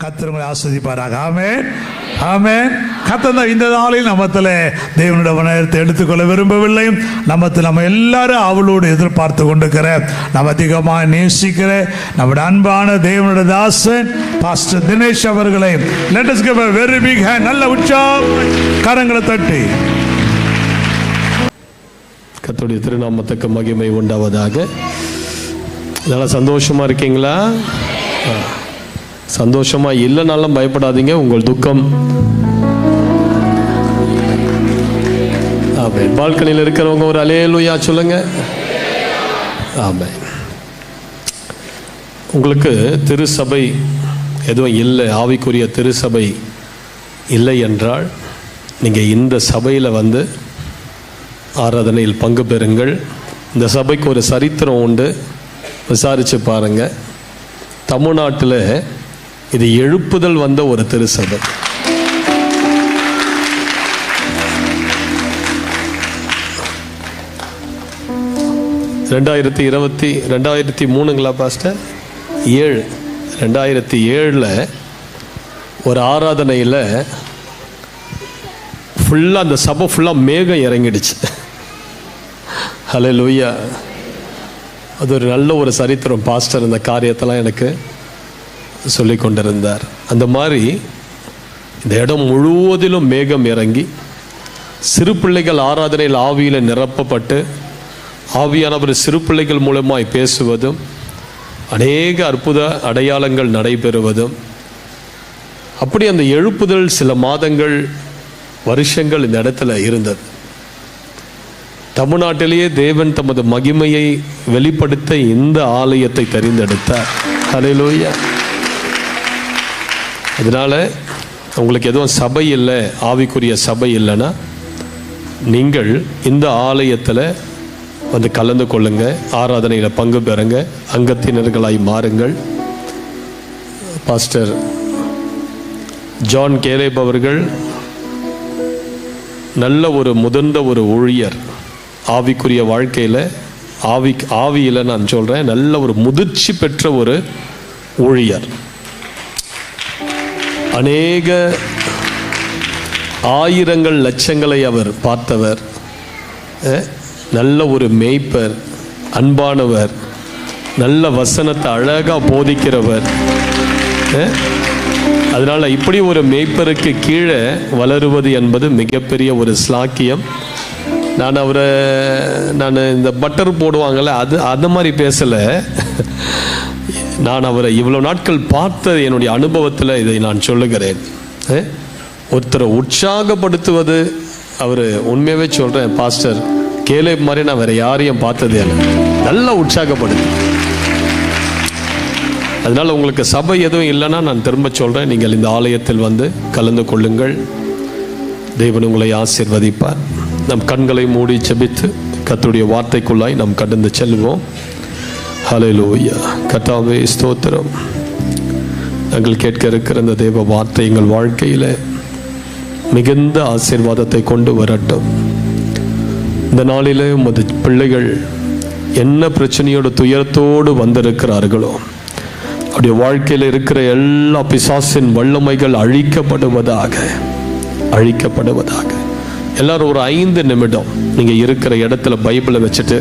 கர்த்தர் உங்களை ஆசீர்வதிப்பாராக. ஆமென், ஆமென். கர்த்தர் இந்த நாளில் நம்மத்தில் தேவனுடைய நேரத்தை எடுத்துக்கொள்ள விரும்பவில்லை. நம்ம எல்லாரும் அவளோடு எதிர்பார்த்து கொண்டிருக்கிற நம்ம அதிகமாக நேசிக்கிற நம்முடைய அன்பான தேவனுடைய தாசன் பாஸ்டர் தினேஷ் அவர்களை let us give a very big hand. நல்ல உற்சாகம் கரங்களை தட்டி கர்த்தருடைய திருநாமத்துக்கு மகிமை உண்டாவதாக. நல்லா சந்தோஷமா இருக்கீங்களா? சந்தோஷமா இல்லைனாலும் பயப்படாதீங்க, உங்கள் துக்கம். ஆமென். பால்கனியில் இருக்கிறவங்க ஒரு அல்லேலூயா சொல்லுங்க. ஆமென். உங்களுக்கு திருசபை எதுவும் இல்லை, ஆவிக்குரிய திருசபை இல்லை என்றால் நீங்கள் இந்த சபையில் வந்து ஆராதனையில் பங்கு பெறுங்கள். இந்த சபைக்கு ஒரு சரித்திரம் உண்டு, விசாரித்து பாருங்கள். தமிழ்நாட்டில் இது எழுப்புதல் வந்த ஒரு திருசபை. ரெண்டாயிரத்தி மூணுங்களா பாஸ்டர்? 2007 ஒரு ஆராதனையில் ஃபுல்லாக அந்த சபை ஃபுல்லாக மேகம் இறங்கிடுச்சு. ஹல்லேலூயா. அது ஒரு நல்ல ஒரு சரித்திரம். பாஸ்டர் இந்த காரியத்தெல்லாம் எனக்கு சொல்லி கொண்டிருந்தார். அந்த மாதிரி இந்த இடம் முழுவதிலும் மேகம் இறங்கி சிறு பிள்ளைகள் ஆராதனையில் ஆவியில் நிரப்பப்பட்டு ஆவியானவர் சிறு பிள்ளைகள் மூலமாய் பேசுவதும் அநேக அற்புத அடையாளங்கள் நடைபெறுவதும், அப்படி அந்த எழுப்புதல் சில மாதங்கள் வருஷங்கள் இந்த இடத்துல இருந்தது. தமிழ்நாட்டிலேயே தேவன் தமது மகிமையை வெளிப்படுத்த இந்த ஆலயத்தை தெரிந்தெடுத்தார். ஹல்லேலூயா. அதனால உங்களுக்கு எதுவும் சபை இல்லை, ஆவிக்குரிய சபை இல்லைன்னா நீங்கள் இந்த ஆலயத்தில் வந்து கலந்து கொள்ளுங்க, ஆராதனையில் பங்கு பெறுங்க, அங்கத்தினர்களாய் மாறுங்கள். பாஸ்டர் ஜான் கேலேப் அவர்கள் நல்ல ஒரு முதிர்ந்த ஒரு ஊழியர். ஆவிக்குரிய வாழ்க்கையில் ஆவியில் நான் சொல்கிறேன், நல்ல ஒரு முதிர்ச்சி பெற்ற ஒரு ஊழியர். அநேக ஆயிரங்கள் லட்சங்களை அவர் பார்த்தவர். நல்ல ஒரு மேய்ப்பர், அன்பானவர், நல்ல வசனத்தை அழகாக போதிக்கிறவர். அதனால் இப்படி ஒரு மேய்ப்பருக்கு கீழே வளருவது என்பது மிகப்பெரிய ஒரு ஸ்லாக்கியம். நான் இந்த பட்டர் போடுவாங்கள்ல, அது மாதிரி பேசலை. நான் அவரை இவ்வளோ நாட்கள் பார்த்த என்னுடைய அனுபவத்தில் இதை நான் சொல்லுகிறேன். ஒருத்தரை உற்சாகப்படுத்துவது, அவர் உண்மையாகவே சொல்கிறேன், பாஸ்டர் கேலேப் மாதிரி நான் வேறு யாரையும் பார்த்ததே இல்லை. நல்லா உற்சாகப்படுது. அதனால் உங்களுக்கு சபை எதுவும் இல்லைன்னா நான் திரும்ப சொல்கிறேன், நீங்கள் இந்த ஆலயத்தில் வந்து கலந்து கொள்ளுங்கள். தேவன் உங்களை ஆசீர்வதிப்பார். நம் கண்களை மூடி ஜெபித்து கர்த்தருடைய வார்த்தைக்குள்ளாய் நாம் கடந்து செல்வோம். ஹல்லேலூயா. கர்த்தாவே ஸ்தோத்திரம். நாங்கள் கேட்க இருக்கிற இந்த தேவ வார்த்தை எங்கள் வாழ்க்கையில் மிகுந்த ஆசீர்வாதத்தை கொண்டு வரட்டும். இந்த நாளிலே உமது பிள்ளைகள் என்ன பிரச்சனையோட துயரத்தோடு வந்திருக்கிறார்களோ, அவருடைய வாழ்க்கையில் இருக்கிற எல்லா பிசாசின் வல்லமைகள் அழிக்கப்படுவதாக. எல்லாரும் ஒரு 5 நிமிடம் நீங்கள் இருக்கிற இடத்துல பைபிளை வச்சுட்டு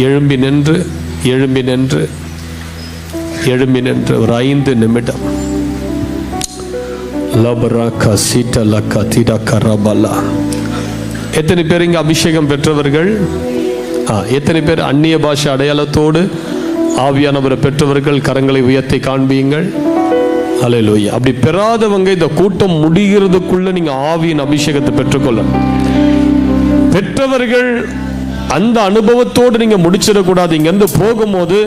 எழும்பி நின்று ஒரு 5 நிமிடம். எத்தனை பேர் இங்கே அபிஷேகம் பெற்றவர்கள்? எத்தனை பேர் அந்நிய பாஷை அடையாளத்தோடு ஆவியானவரை பெற்றவர்கள்? கரங்களை உயர்த்தி காண்பியுங்கள். ஹல்லேலூயா. அப்படி பெறாதவங்க இந்த கூட்டம் முடிகிறதுக்குள்ள நீங்க ஆவியின் அபிஷேகத்தை பெற்றுக்கொள்ளணும். பெற்றவர்கள் அந்த அனுபவத்தோடு நீங்க முடிச்சிடக்கூடாது. இங்கிருந்து போகும்போது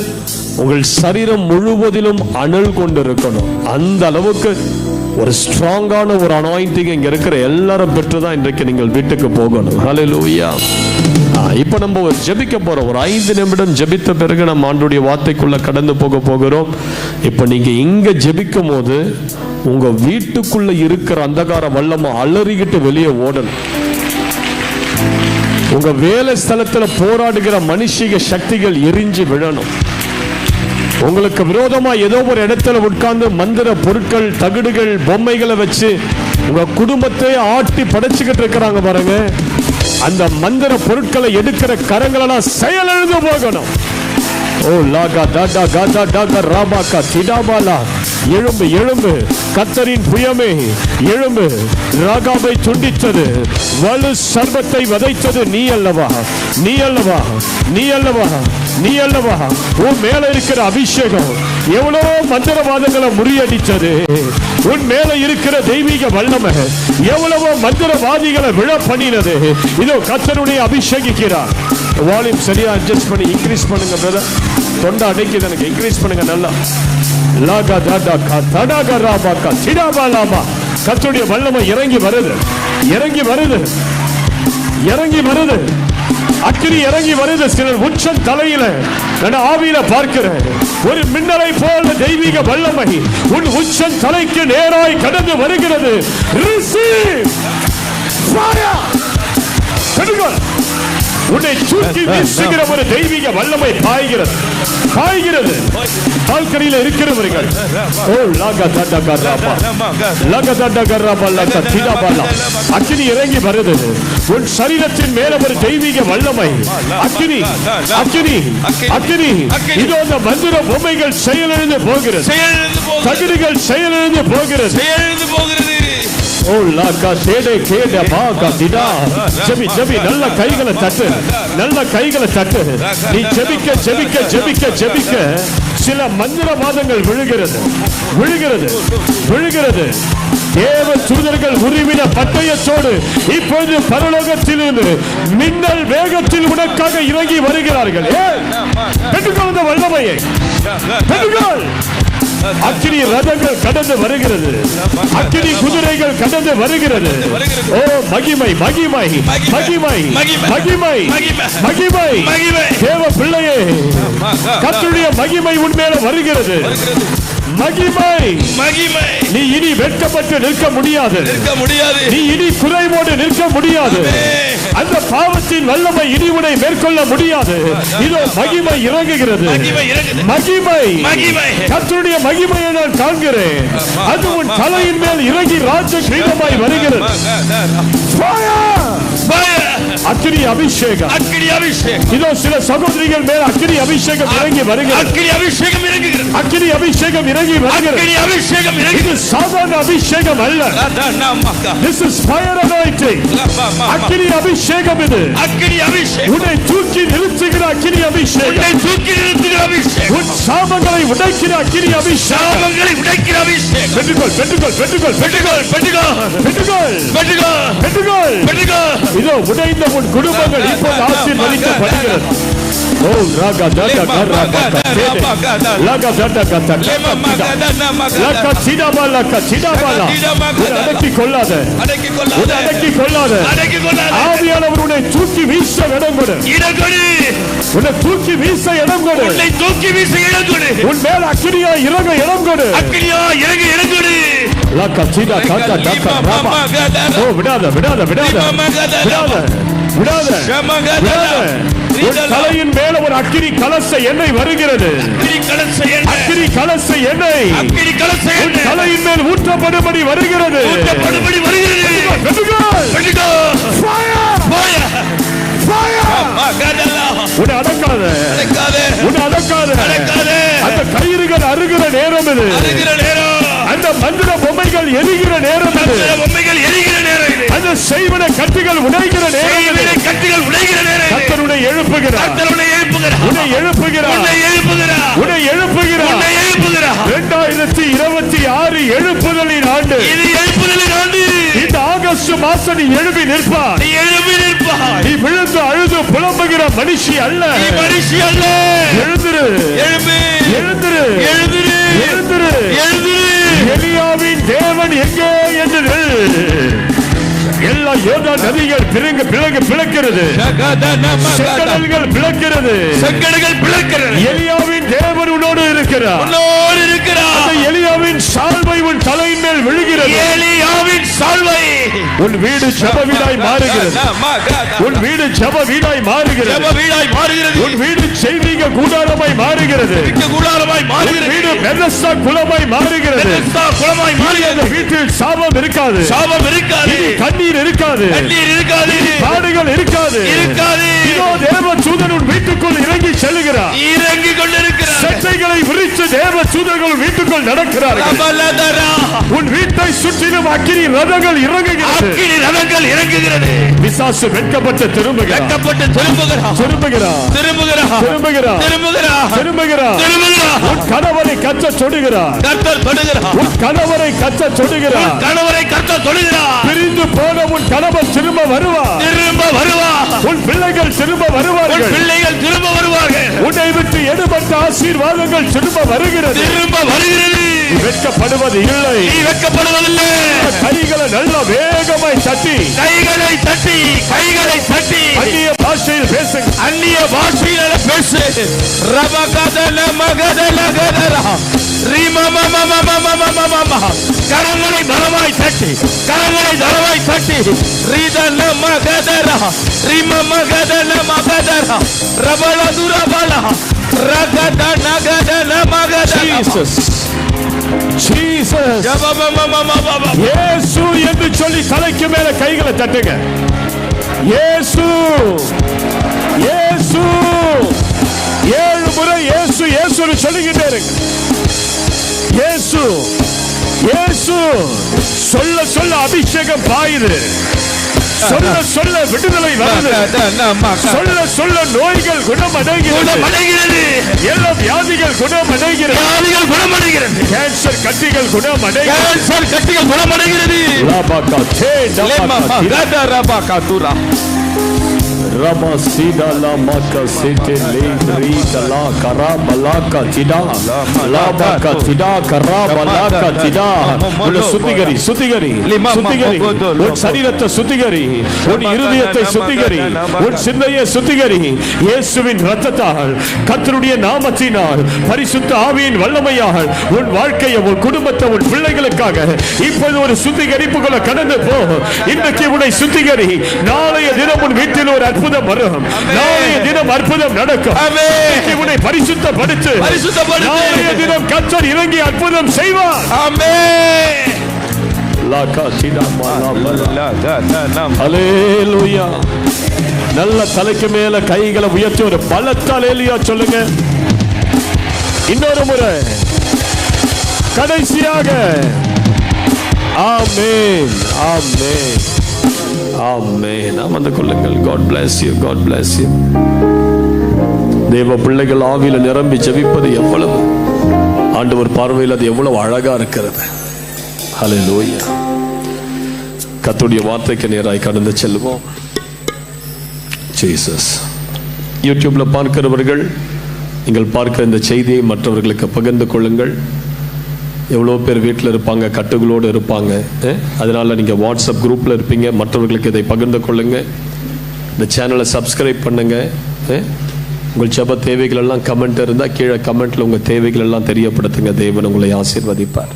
உங்கள் சரீரம் முழுவதிலும் அனல் கொண்டு இருக்கணும். அந்த அளவுக்கு ஒரு ஸ்ட்ராங்கான ஒரு அனாயிண்டிங் இங்க இருக்கிற எல்லாரும் பெற்றுதான் இன்றைக்கு நீங்கள் வீட்டுக்கு போகணும். ஹல்லேலூயா. இப்போ நம்ம ஜெபிக்க போறோம். ஒரு 5 நிமிடம் ஜெபித்த பிறகு நம்ம ஆண்டவருடைய வார்த்தைக்குள்ள கடந்து போகிறோம். இப்போ நீங்க இங்க ஜெபிக்கும் போது உங்க வீட்டுக்குள்ள இருக்கிற அந்தகார வல்லமை அலறிக்கிட்டு வெளியே ஓடணும். உங்க வேலை ஸ்தலத்துல போராடுகிற மனுஷிக சக்திகள் எரிஞ்சு விழணும். உங்களுக்கு விரோதமா ஏதோ ஒரு இடத்துல உட்கார்ந்து மந்திர பொருட்கள், தகடுகள், பொம்மைகளை வச்சு உங்க குடும்பத்தை ஆட்டி படைச்சுக்கிட்டு இருக்கிறாங்க பாருங்க. அந்த மந்திர பொருட்களை எடுக்கிற கரங்களெல்லாம் செயலிழந்து போகணும். ஓ லாகா டாடா காதா டாகா ராபாகா திடாபாலா. எழும்பு எழும்பு கர்த்தரின் புயமே எழும்பு. ராகாபை துண்டித்தது, வலு சர்பத்தை வதைத்தது நீ அல்லவா, நீ அல்லவா, நீ அல்லவா, நீ அல்லவா. உன் மேல இருக்கிற அபிஷேகம் எவ்வளவு மந்திரவாதங்களை முறியடிச்சது. உன் மேல இருக்கிற தெய்வீக வல்லமை எவ்வளவு மந்திரவாதிகளை விழ பண்ணினது. இதோ கர்த்தருடைய அபிஷேகிக்கிறார். வால்யூம் சரியா அட்ஜஸ்ட் பண்ணி இன்க்ரீஸ் பண்ணுங்க பிரதர். தொண்டை அடைக்குது எனக்கு, இன்க்ரீஸ் பண்ணுங்க நல்லா. லாகா டாடா கா தடாகா ராபாகா சிடாபாலாமா. கர்த்தருடைய வல்லமை இறங்கி வருது, இறங்கி வருது, இறங்கி வருது. அக்கினி இறங்கி வருது. சிலர் உச்சம் தலையில நான் ஆவியில பார்க்கிறேன். ஒரு மின்னலை போல தெய்வீக வல்லமை உன் உச்சம் தலைக்கு நேராய் கடந்து வருகிறது. Receive fire. உன்னை தூக்கி வீசுகிற ஒரு தெய்வீக வல்லமை பாய்கிறது, பாய்கிறது. பால்கனியில் இருக்கிறவர்கள் ஓ லாகா டாடா கர்ராபா, லாகா டாடா கர்ராபா லாகா திடாபாலா. அக்கினி இறங்கி வருது. உன் சரீரத்தின் மேல ஒரு தெய்வீக வல்லமை. அக்கினி, அக்கினி, அக்கினி. இதோ அந்த மந்திர பொம்மைகள் செயலிழந்து போகிறது, தகுதிகள் செயலிழந்து போகிறது, செயலிழந்து போகிறது. ஓ லாகா தேடே கேட பாகா திடா. ஜெபி ஜெபி நல்ல கைகளை தட்டு, நல்ல கைகளை தட்டு. நீ ஜெபிக்க ஜெபிக்க ஜெபிக்க ஜெபிக்க சில மந்திரவாதங்கள் விழுகிறது, விழுகிறது, விழுகிறது. தேவ தூதர்கள் உருவின பட்டயத்தோடு இப்போது பரலோகத்திலிருந்து மின்னல் வேகத்தில் உனக்காக இறங்கி வருகிறார்கள். பெற்றுக்கொண்ட வல்லமையை பெற்றுக்கொள். அக்கினி ரதங்கள் கடந்து வருகிறது, அக்கினி குதிரைகள் கடந்து வருகிறது. ஓ மகிமை மகிமை மகிமை மகிமை மகிமை. தேவ பிள்ளையே கர்த்தருடைய மகிமை உன்மேல வருகிறது. மகிமை மகிமை. நீ இனி வெட்கப்பட்டு நிற்க முடியாது, நீ இனி குறைவோடு நிற்க முடியாது. அந்த பாவத்தின் வல்லமை இனி உன்னை மேற்கொள்ள முடியாது. இதோ மகிமை இறங்குகிறது, மகிமை. கர்த்தருடைய மகிமையை நான் காண்கிறேன். அது உன் தலையின் மேல் இறங்கி ராஜ கிரீடமாய் வருகிறது. அக்கினி அபிஷேகம், அக்கினி அபிஷேகம். இதோ சில சகோதரிகள் மேல் அக்கினி அபிஷேகம் இறங்கி வருகிறது. அக்கினி அபிஷேகம் இறங்குகிறது, அக்கினி அபிஷேகம் இறங்கி வருகிறது. அக்கினி அபிஷேகம் இறங்குகிறது. இது சாதாரண அபிஷேகம் அல்ல. This is fire anointing. அக்கினி அபிஷேகம் இது. அக்கினி அபிஷேகம். உன்னை தூக்கி நிறுத்துகிற அக்கினி அபிஷேகம். உன்னை தூக்கி நிறுத்துகிற அபிஷேகம். உன் சாபங்களை உடைக்கிற அக்கினி அபிஷேகம். சாபங்களை உடைக்கிற அபிஷேகம். பெற்றுக்கொள் பெற்றுக்கொள் பெற்றுக்கொள் பெற்றுக்கொள் பெற்றுக்கொள் பெற்றுக்கொள் பெற்றுக்கொள் பெற்றுக்கொள் பெற்றுக்கொள். இதோ உடைந்த உன் குடும்பங்கள் இப்போது ஆசீர்வதிக்கப்படுகிறது. ஓ ராகா டாடா கர்ராபா லாகா டாடா கத்தா லாகா சிடாபாலா சிடாபாலா. அடக்கி கொள்ளாத, அடக்கி கொள்ளாத. ஆவியானவர் உன்னை தூக்கி வீச இடம் கொடு, உன்னை தூக்கி வீச இடம் கொடு, உன்னை தூக்கி வீச இடம் கொடு. உன் மேல் அக்கினியா இறங்க இடம் கொடு, அக்கினியா இறங்க இடம் கொடு. லாகா சிடா டாடா டாடா ராபா. ஓ விடாத விடாத விடாத விடாத விடாத விடாத. தலையின் மேல ஒரு அக்கினி கலச எண்ணெய் வருகிறது. அக்கினி கலச எண்ணெய் தலையின் மேல் ஊற்றப்படும்படி வருகிறது. உன்னை அடக்காத, உன்னை அடக்காத. அந்த கயிறுகள் அருகிற நேரம் இது. அந்த மந்திர பொம்மைகள் எரிகிற நேரம் இது. அந்த செய்வன கட்டுகள் உடைகிற நேரம். கர்த்தருடைய எழுப்புகிறார், உன்னை எழுப்புகிறார், உன்னை எழுப்புகிறார். 2026 எழுப்புதலின் ஆண்டு. இந்த ஆகஸ்ட் மாசம் நீ எழுப்பி நிற்பார். நீ விழுந்து அழுது புலம்புகிற மனுஷி அல்ல, மனுஷி அல்ல. எழுந்திரு, எழுந்திரு, எழுந்திரு, எழுந்திரு, எழுந்திரு. எலியாவின் தேவன் எங்கே என்று எல்லா யோர்தா நதிகள் பிளக்கிறது, செங்கடல்கள் பிளக்கிறது, செங்கடல்கள் பிளக்கிறது. எலியாவின் தேவன் உன்னோடு இருக்கிறார், உன்னோடு இருக்கிறார். அந்த எலியாவின் சால்வை உன் தலையின் மேல் விழுகிறது. எலியாவின் சால்வை. உன் வீடு ஜெப வீடாய் மாறுகிறது. உன் வீடு ஜெப வீடாய் மாறுகிறது. ஜெப வீடாய் மாறுகிறது. உன் வீடு செய்திக கூடாரமாய் மாறுகிறது. கூடாரமாய் மாறுகிறது. வீடு பெர்னஸ்தா குலமாய் மாறுகிறது. பெர்னஸ்தா குலமாய் மாறுகிறது. வீட்டில் சாபம் இருக்காது. சாபம் இருக்காது. கண்ணீர் இருக்காது. கண்ணீர் இருக்காது. பாடுகள் இருக்காது. இருக்காது. இதோ தேவ தூதன் உன் வீட்டுக்குள் இறங்கி செல்கிறார். இறங்கி கொண்டிருக்கிறார். சட்டைகளை விரித்து தேவ தூதர்கள் வீட்டுக்குள் நடக்கிறார்கள். உன் வீட்டை சுற்றிலும் அக்கினி ரதங்கள் இறங்குகிறது. அக்கினி ரதங்கள் இறங்குகிறது. பிசாசு வெட்கப்பட்டு திரும்புகிறார். வெட்கப்பட்டு திரும்புகிறார். திரும்புகிறார். திரும்புகிறார். திரும்புகிறார். திரும்புகிறார். திரும்புகிறார். திரும்புகிறார். உன் கணவரை கச்ச தொடுகிறார். கர்த்தர் தொடுகிறார். உன் கணவரை கச்ச தொடுகிறார். கணவரை கர்த்தர் தொடுகிறார். பிரிந்து போன உன் கணவன் திரும்ப வருவார். திரும்ப வருவார். உன் பிள்ளைகள் திரும்ப வருவார்கள். பிள்ளைகள் திரும்ப வருவார்கள். உன்னை விட்டு எடுபட்ட ஆசீர்வாதங்கள் திரும்ப வருகிறது. திரும்ப வருகிறது. வெட்கப்படுவது இல்லை. நீ வெட்கப்படுவதில்லை. கைகளை நல்ல வேகமாய் தட்டி. கைகளை தட்டி. கைகளை தட்டி. அந்நிய பாஷையில் பேசுங்க. அந்நிய பாஷையில் பேசு. ரபகதல மகதல கதரா. கரங்களை பலமாய் தட்டி. கரங்களை பலமாய் தட்டி. ரீதல மகதரா. ரிம மகதல மகதரா. ரபல துரபல. ரகத நகதல மகதல. ஜீசஸ் இயேசு என்று சொல்லி தலைக்கு மேல கைகளை தட்டுங்க. இயேசு இயேசு 7 முறை இயேசு இயேசுன்னு சொல்லிக்கிட்டே இருங்க. இயேசு இயேசு சொல்ல சொல்ல அபிஷேகம் பாயுது. சொல்ல சொல்ல விடுதலை வருது. சொல்ல சொல்ல நோய்கள் குணமடைகிறது. எல்லா வியாதிகள் குணமடைகிறது. கேன்சர் கட்டிகள் குணமடைகிறது. Rama sida la maka sete le rita la karaba la katida la maka tida karaba la katida. உன் சுத்திகரி சுத்திகரி சுத்திகரி. உன் சரீரத்தை சுத்திகரி. உன் இருதயத்தை சுத்திகரி. உன் சிந்தையை சுத்திகரி. இயேசுவின் இரத்தத்தால், கர்த்தருடைய நாமத்தினால், பரிசுத்த ஆவியின் வல்லமையால் உன் வாழ்க்கையை, உன் குடும்பத்தை, உன் பிள்ளைகளுக்காக இப்போது ஒரு சுத்திகரிப்புக்குள்ள கடந்து போ. இன்றைக்கு உன்னை சுத்திகரி. நாளைய தினம் உன் வீட்டில் ஒரு அற்புதம் வரும். நாளைய தினம் அற்புதம் நடக்கும். உன்னை பரிசுத்தப்படுத்து. நாளைய தினம் கர்த்தர் இறங்கி அற்புதம் செய்வார். ஹல்லேலூயா. நல்ல தலைக்கு மேல கைகளை உயர்த்தி ஒரு பலத்த ஹல்லேலூயா சொல்லுங்க. இன்னொரு முறை கடைசியாக ஆமென் ஆமென் ஆமென். அமர்ந்து கொள்ளுங்கள். God bless you. God bless you. தேவ பிள்ளைகள் ஆவியில நிரம்பி ஜெபிப்பது எவ்வளவு ஆண்டவர் பார்வையில் அது எவ்வளவு அழகா இருக்கிறது. ஹல்லேலூயா. கர்த்தருடைய வார்த்தைக்கு நேராய் கடந்து செல்வோம். ஜீசஸ். யூடியூப்ல பார்க்கிறவர்கள் நீங்கள் பார்க்கிற இந்த செய்தியை மற்றவர்களுக்கு பகிர்ந்து கொள்ளுங்கள். எவ்வளோ பேர் வீட்டில் இருப்பாங்க, கட்டுகளோடு இருப்பாங்க. அதனால் நீங்கள் வாட்ஸ்அப் குரூப்பில் இருப்பீங்க. மற்றவர்களுக்கு இதை பகிர்ந்து கொள்ளுங்க. இந்த சேனலை சப்ஸ்கிரைப் பண்ணுங்க. உங்கள் ஜெப தேவைகள் எல்லாம் கமெண்ட் இருந்தால் கீழே கமெண்ட்டில் உங்கள் தேவைகள் எல்லாம் தெரியப்படுத்துங்க. தேவன் உங்களை ஆசீர்வதிப்பார்.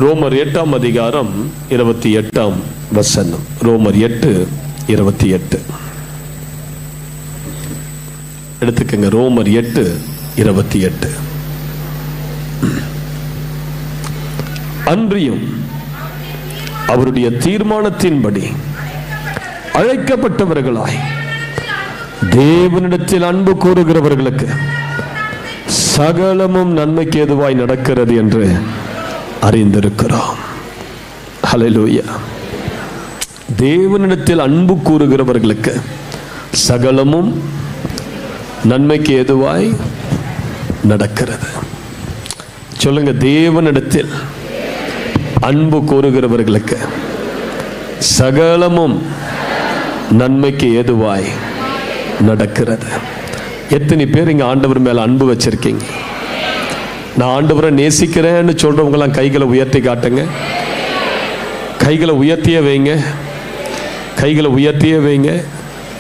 ரோமர் 8ஆம் அதிகாரம் 28ஆம் வசனம். ரோமர் 8:28 எடுத்துக்கங்க. ரோமர் 8:28. அன்றியும் அவருடைய தீர்மானத்தின்படி அழைக்கப்பட்டவர்களாய் தேவனிடத்தில் அன்பு கூறுகிறவர்களுக்கு சகலமும் நன்மைக்கு ஏதுவாய் நடக்கிறது என்று அறிந்திருக்கிறோம். ஹல்லேலூயா. தேவனிடத்தில் அன்பு கூறுகிறவர்களுக்கு சகலமும் நன்மைக்கு ஏதுவாய் நடக்கிறது. சொல்லுங்க. தேவனிடத்தில் அன்பு கூறுகிறவர்களுக்கு சகலமும் நன்மைக்கு ஏதுவாய் நடக்கிறது. எத்தனை பேர் இங்க ஆண்டவர் மேல அன்பு வச்சிருக்கீங்க? நான் ஆண்டவரை நேசிக்கிறேன்னு சொல்றவங்களாம் கைகளை உயர்த்தி காட்டுங்க. கைகளை உயர்த்தியே வைங்க. கைகளை உயர்த்தியே வைங்க.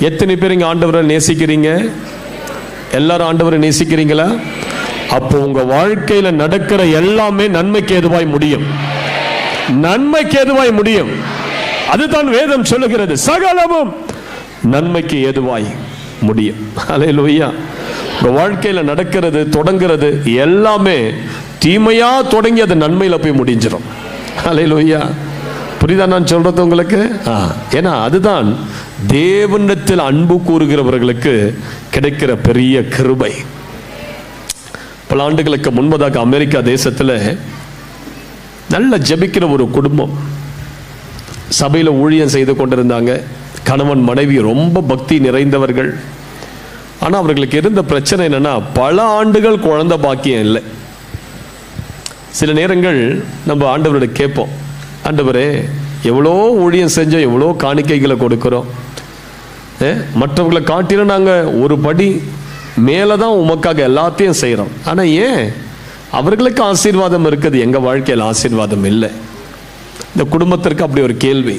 எத்தனை பேர் இங்க ஆண்டவரை நேசிக்கிறீங்க? எல்லாரும் ஆண்டவரை நேசிக்கிறீங்களா? அப்போ உங்க வாழ்க்கையில நடக்கிற எல்லாமே நன்மைக்கு ஏதுவாய் முடியும். நன்மைக்கு ஏதுவாய் முடியும். அதுதான் வேதம் சொல்லுகிறது, சகலமும் நன்மைக்கு ஏதுவாய் முடியும். அல்லேலூயா. உங்க வாழ்க்கையில நடக்கிறது, தொடங்கிறது எல்லாமே தீமையா தொடங்கி அது நன்மையில போய் முடிஞ்சிடும். அல்லேலூயா. புரியுதா நான் சொல்றது உங்களுக்கு? ஏன்னா அதுதான் தேவனிடத்தில் அன்பு கூறுகிறவர்களுக்கு கிடைக்கிற பெரிய கிருபை. பல ஆண்டுகளுக்கு முன்பதாக அமெரிக்கா தேசத்தில் நல்ல ஜெபிக்கிற ஒரு குடும்பம் சபையில் ஊழியம் செய்து கொண்டிருந்தாங்க. கணவன் மனைவி ரொம்ப பக்தி நிறைந்தவர்கள். ஆனால் அவர்களுக்கு இருந்த பிரச்சனை என்னன்னா, பல ஆண்டுகள் குழந்தை பாக்கியம் இல்லை. சில நேரங்கள் நம்ம ஆண்டவர்கிட்ட கேட்போம், ஆண்டவரே எவ்வளோ ஊழியம் செஞ்சோம், எவ்வளோ காணிக்கைகளை கொடுக்குறோம், மற்றவர்களை காட்டிலும் நாங்கள் ஒரு படி மேலே தான் உமக்காக எல்லாத்தையும் செய்கிறோம், ஆனால் ஏன் அவர்களுக்கு ஆசீர்வாதம் இருக்குது, எங்கள் வாழ்க்கையில் ஆசீர்வாதம் இல்லை? இந்த குடும்பத்திற்கு அப்படி ஒரு கேள்வி.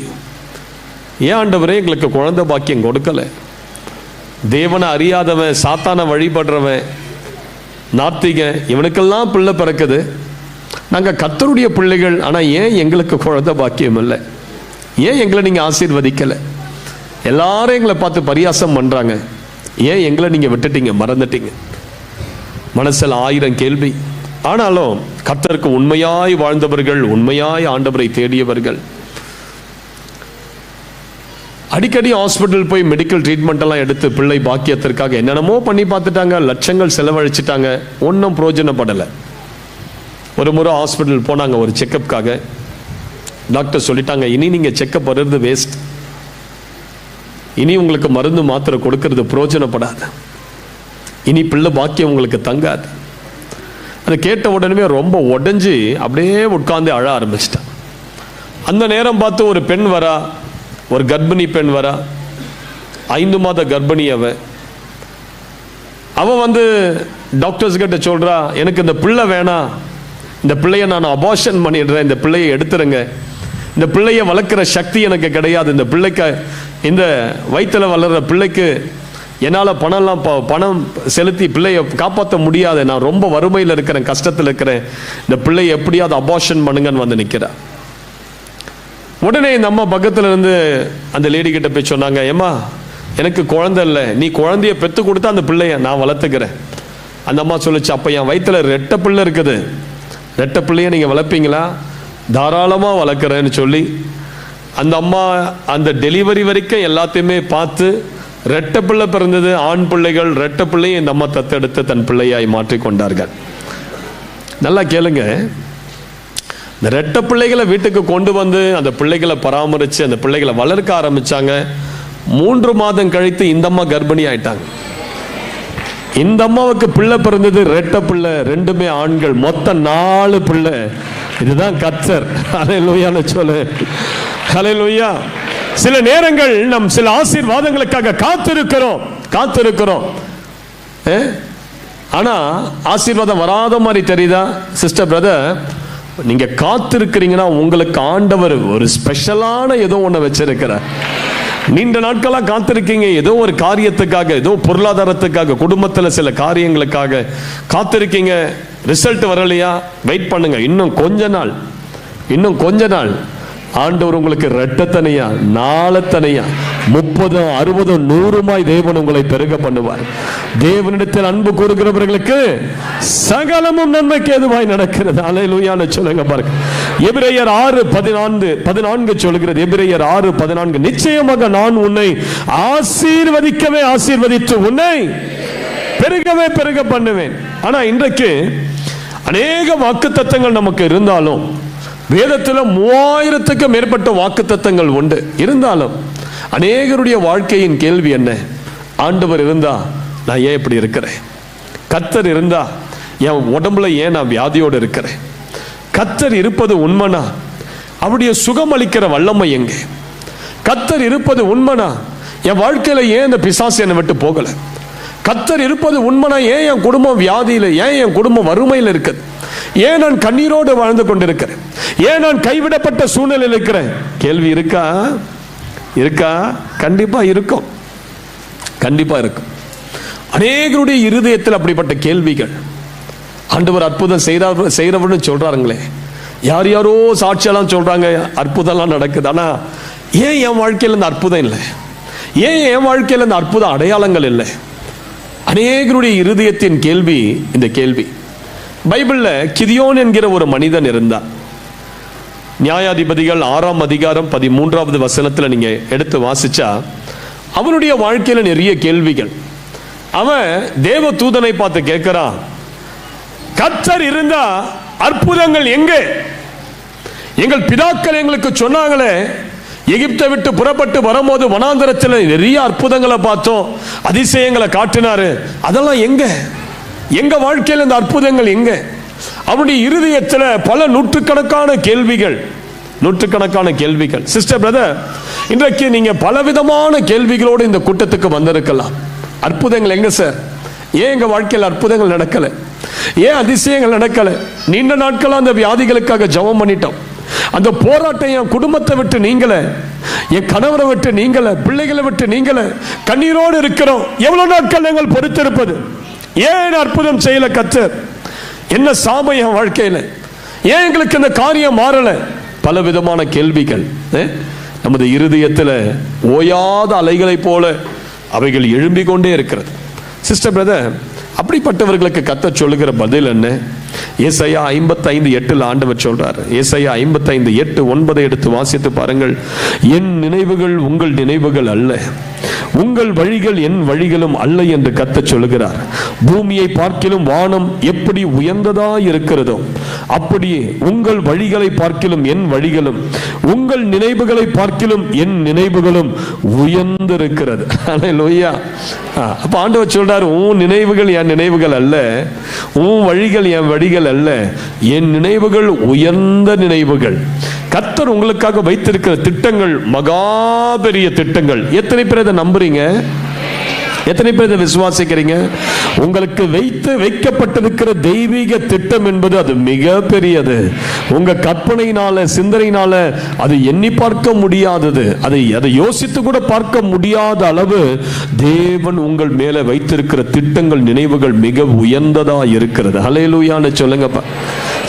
ஏன் ஆண்டவரே எங்களுக்கு குழந்தை பாக்கியம் கொடுக்கலை? தேவனை அறியாதவன், சாத்தானை வழிபடுறவன், நாத்திகன், இவனுக்கெல்லாம் பிள்ளை பிறக்குது, நாங்கள் கர்த்தருடைய பிள்ளைகள், ஆனால் ஏன் எங்களுக்கு குழந்தை பாக்கியம் இல்லை? ஏன் எங்களை நீங்கள் ஆசீர்வதிக்கலை? எல்லாரும் எங்களை பார்த்து பரியாசம் பண்ணுறாங்க, ஏன் எங்களை நீங்கள் விட்டுட்டீங்க, மறந்துட்டீங்க? மனசில் 1000 கேள்வி. ஆனாலும் கர்த்தருக்கு உண்மையாய் வாழ்ந்தவர்கள், உண்மையாய் ஆண்டவரை தேடியவர்கள், அடிக்கடி ஹாஸ்பிட்டல் போய் மெடிக்கல் ட்ரீட்மெண்ட் எல்லாம் எடுத்து பிள்ளை பாக்கியத்திற்காக என்னென்னமோ பண்ணி பார்த்துட்டாங்க, லட்சங்கள் செலவழிச்சிட்டாங்க, ஒன்றும் பிரயோஜனப்படலை. ஒரு முறை ஹாஸ்பிட்டல் போனாங்க ஒரு செக்கப்புக்காக. டாக்டர் சொல்லிட்டாங்க, இனி நீங்கள் செக்கப் வர்றது வேஸ்ட், இனி உங்களுக்கு மருந்து மாத்திரை கொடுக்கறது பிரயோஜனப்படாது, இனி பிள்ளை பாக்கியம் உங்களுக்கு தங்காது. அதை கேட்ட உடனே ரொம்ப உடஞ்சி அப்படியே உட்கார்ந்து அழ ஆரம்பிச்சிட்டான். அந்த நேரம் பார்த்து ஒரு பெண் வரா, ஒரு கர்ப்பிணி பெண் வரா, 5 மாத கர்ப்பிணி அவ வந்து டாக்டர்ஸ் கிட்ட சொல்றா, எனக்கு இந்த பிள்ளை வேணாம், இந்த பிள்ளைய நான் அபார்ஷன் பண்ணிடுறேன், இந்த பிள்ளையை எடுத்துருங்க, இந்த பிள்ளையை வளர்க்குற சக்தி எனக்கு கிடையாது, இந்த பிள்ளைக்கு, இந்த வயிற்றில் வளர்கிற பிள்ளைக்கு என்னால் பணம் செலுத்தி பிள்ளையை காப்பாற்ற முடியாது, நான் ரொம்ப வறுமையில் இருக்கிறேன், கஷ்டத்தில் இருக்கிறேன், இந்த பிள்ளையை எப்படியாவது அபார்ஷன் பண்ணுங்கன்னு வந்து நிற்கிறேன். உடனே இந்த அம்மா பக்கத்தில் இருந்து அந்த லேடி கிட்ட போய் சொன்னாங்க, ஏம்மா எனக்கு குழந்தை இல்லை, நீ குழந்தைய பெற்று கொடுத்தா அந்த பிள்ளைய நான் வளர்த்துக்கிறேன். அந்த அம்மா சொல்லிச்சு, அப்போ என் வயிற்றில் 2 பிள்ளை இருக்குது, 2 பிள்ளைய நீங்கள் வளர்ப்பீங்களா? தாராளமாக வளர்க்குறேன்னு சொல்லி அந்த அம்மா அந்த டெலிவரி வரைக்கும் எல்லாத்தையுமே பார்த்து 2 பிள்ளை பிறந்தது, ஆண் பிள்ளைகள் 2 பிள்ளையும் இந்த அம்மா தத்தெடுத்து தன் பிள்ளையாய் மாற்றிக்கொண்டார்கள். நல்லா கேளுங்க, இந்த 2 பிள்ளைகளை வீட்டுக்கு கொண்டு வந்து அந்த பிள்ளைகளை பராமரித்து அந்த பிள்ளைகளை வளர்க்க ஆரம்பித்தாங்க. 3 மாதம் கழித்து இந்த அம்மா கர்ப்பிணி ஆயிட்டாங்க. இந்த அம்மாவுக்கு பிள்ளை பிறந்தது 2 பிள்ளை, 2மே ஆண்கள், மொத்தம் 4 பிள்ளை. இதுதான் கர்த்தர். ஹல்லேலூயான்னு சொல்லு. ஹல்லேலூயா. சில நேரங்கள் நாம் சில ஆசீர்வாதங்களுக்காக காத்திருக்கிறோம், ஆனா ஆசீர்வாதம் வராத மாதிரி தெரியுதா? சிஸ்டர், பிரதர், நீங்க காத்திருக்கிறீங்கன்னா உங்களுக்கு ஆண்டவர் ஒரு ஸ்பெஷலான ஏதோ ஒன்று வச்சிருக்கிறார். நீண்ட நாட்களாக காத்திருக்கீங்க, ஏதோ ஒரு காரியத்துக்காக, ஏதோ பொருளாதாரத்துக்காக, குடும்பத்தில் சில காரியங்களுக்காக காத்திருக்கீங்க, ரிசல்ட் வரலையா? வெயிட் பண்ணுங்க, இன்னும் கொஞ்ச நாள் ஆண்டவர் உங்களுக்கு ரெட்டத்தனையா, நாளத்தனையா, 30, 60, 100 தேவன் உங்களை பெருக பண்ணுவார். தேவனிடத்தில் அன்பு கூறுகிறவர்களுக்கு சகலமும் நன்மைக்கு ஏதுவாய் நடக்கிறது. அல்லேலூயான்னு சொல்லுங்க பாருங்க. எபிரேயர் 6:14 சொல்கிறது. எபிரேயர் 6:14, நிச்சயமாக நான் உன்னை ஆசீர்வதித்து உன்னை பெருக பண்ணுவேன். ஆனா இன்றைக்கு அநேக வாக்குத்தத்தங்கள் நமக்கு இருந்தாலும், வேதத்தில் 3000க்கு மேற்பட்ட வாக்குத்தத்தங்கள் உண்டு. இருந்தாலும் அநேகருடைய வாழ்க்கையின் கேள்வி என்ன? ஆண்டவர் இருந்தா நான் ஏன் இப்படி இருக்கிறேன்? கர்த்தர் இருந்தா என் உடம்புல ஏன் நான் வியாதியோடு இருக்கிறேன்? கர்த்தர் இருப்பது உண்மைனா அவருடைய சுகம் அளிக்கிற வல்லமை எங்கே? கர்த்தர் இருப்பது உண்மைனா என் வாழ்க்கையில ஏன் இந்த பிசாசு என்னை விட்டு போகல? கர்த்தர் இருப்பது உண்மைனா ஏன் என் குடும்பம் வியாதியில, ஏன் என் குடும்பம் வறுமையில் இருக்குது? ஏன் நான் கண்ணீரோடு வாழ்ந்து கொண்டிருக்கிறேன்? ஏன் நான் கைவிடப்பட்ட சூழ்நிலையில் இருக்கிறேன்? கேள்வி இருக்கா? கண்டிப்பா இருக்கும். அநேகருடைய இருதயத்தில் அப்படிப்பட்ட கேள்விகள். ஆண்டவர் அற்புதம் செய்கிறவர்னு சொல்றாருங்களே, யார் யாரோ சாட்சியெல்லாம் சொல்றாங்க, அற்புதம்லாம் நடக்குது. ஆனா ஏன் என் வாழ்க்கையில் இந்த அற்புதம் இல்லை? ஏன் என் வாழ்க்கையில் இந்த அற்புத அடையாளங்கள் இல்லை? அநேகருடைய இருதயத்தின் கேள்வி இந்த கேள்வி. பைபிள்ல கிதியோன் என்கிற ஒரு மனிதன் இருந்தார். நியாயாதிபதிகள் 6ஆம் அதிகாரம் 13வது வசனத்துல நீங்க எடுத்து வாசிச்சா அவனுடைய வாழ்க்கையில நிறைய கேள்விகள். அவன் தேவ தூதனை பார்த்து கேட்கிறான், கர்த்தர் இருந்தா அற்புதங்கள் எங்கே? எங்கள் பிதாக்கள் எங்களுக்கு சொன்னாங்களே, எகிப்தை விட்டு புறப்பட்டு வரும்போது வனாந்தரத்தில் நிறைய அற்புதங்களை பார்த்தோம், அதிசயங்களை காட்டினாரு, அதெல்லாம் எங்க? எங்க வாழ்க்கையில் இந்த அற்புதங்கள் எங்க? அவனுடைய இருதயத்தில் பல நூற்றுக்கணக்கான கேள்விகள். சிஸ்டர் பிரதர், இன்றைக்கு நீங்க பலவிதமான கேள்விகளோடு இந்த கூட்டத்துக்கு வந்திருக்கலாம். அற்புதங்கள் எங்க சார்? ஏன் எங்க வாழ்க்கையில் அற்புதங்கள் நடக்கல? ஏன் அதிசயங்கள் நடக்கல? நீண்ட நாட்களா அந்த வியாதிகளுக்காக ஜெபம் பண்ணிட்டோம். அந்த போராட்டம் என் குடும்பத்தை விட்டு நீங்கள, என் கணவரை விட்டு நீங்கள, பிள்ளைகளை விட்டு நீங்கள, கண்ணீரோடு இருக்கிறோம். எவ்வளவு நாட்கள் நாங்கள் பொறுத்திருப்பது? ஏன் அற்புதம் செய்யல கர்த்தர்? என்ன சாபம் என் வாழ்க்கையில? ஏன் எங்களுக்கு இந்த காரியம் மாறல? பல விதமான கேள்விகள் நமது இருதயத்தில் ஓயாத அலைகளை போல அவைகள் எழும்பிக் கொண்டே இருக்கிறது. சிஸ்டர் பிரதர், அப்படிப்பட்டவர்களுக்கு கர்த்தர் சொல்லுகிற பதில் என்ன? ஏசாயா 55:8 ஆண்டவர் சொல்றார். ஏசாயா 55:8-9 எடுத்து வாசித்து பாருங்கள். என் நினைவுகள் உங்கள் நினைவுகள் அல்ல, உங்கள் வழிகள் என் வழிகளும் அல்ல என்று கர்த்தர் சொல்லுகிறார். பூமியை பார்க்கிலும் வானம் எப்படி உயர்ந்ததா இருக்கிறதோ அப்படியே உங்கள் வழிகளை பார்க்கிலும் என் வழிகளும், உங்கள் நினைவுகளை பார்க்கிலும் என் நினைவுகளும் உயர்ந்திருக்கிறது. அல்லேலூயா. அப்ப ஆண்டவர் சொல்றார், உன் நினைவுகள் என் நினைவுகள் அல்ல, உன் வழிகள் என் வழிகள் அல்ல, என் நினைவுகள் உயர்ந்த நினைவுகள். கர்த்தர் உங்களுக்காக வைத்திருக்கிற திட்டங்கள் மகா பெரிய திட்டங்கள். எத்தனை பேர் இதை நம்புறீங்க? எத்தனை பேர் இதை விசுவாசிக்கிறீங்க? உங்களுக்கு வைக்கப்பட்டிருக்கிற தெய்வீக திட்டம் என்பது அது மிக பெரியது. உங்க கற்பனையினால, சிந்தனையினால அது எண்ணி பார்க்க முடியாதது, அதை யோசித்து கூட பார்க்க முடியாத அளவு தேவன் உங்கள் மேல வைத்திருக்கிற திட்டங்கள், நினைவுகள் மிக உயர்ந்ததா இருக்கிறது. ஹல்லேலூயான்னு சொல்லுங்கப்பா.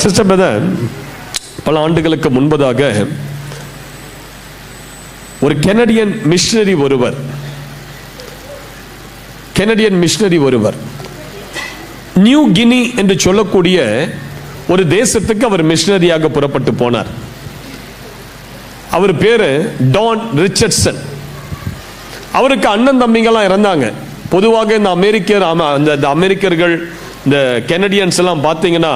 சிஸ்டர் பிரதர், பல ஆண்டுகளுக்கு முன்பதாக ஒரு கெனடியன் மிஷனரி ஒருவர் நியூ கினி என்று சொல்லக்கூடிய ஒரு தேசத்துக்கு அவர் மிஷனரியாக புறப்பட்டு போனார். அவர் பேரு டான் ரிச்சர்ட்சன். அவருக்கு அண்ணன் தம்பிங்கெல்லாம் இருந்தாங்க. பொதுவாக இந்த அமெரிக்கர்கள், இந்த கெனடியன்ஸ் எல்லாம் பார்த்தீங்கன்னா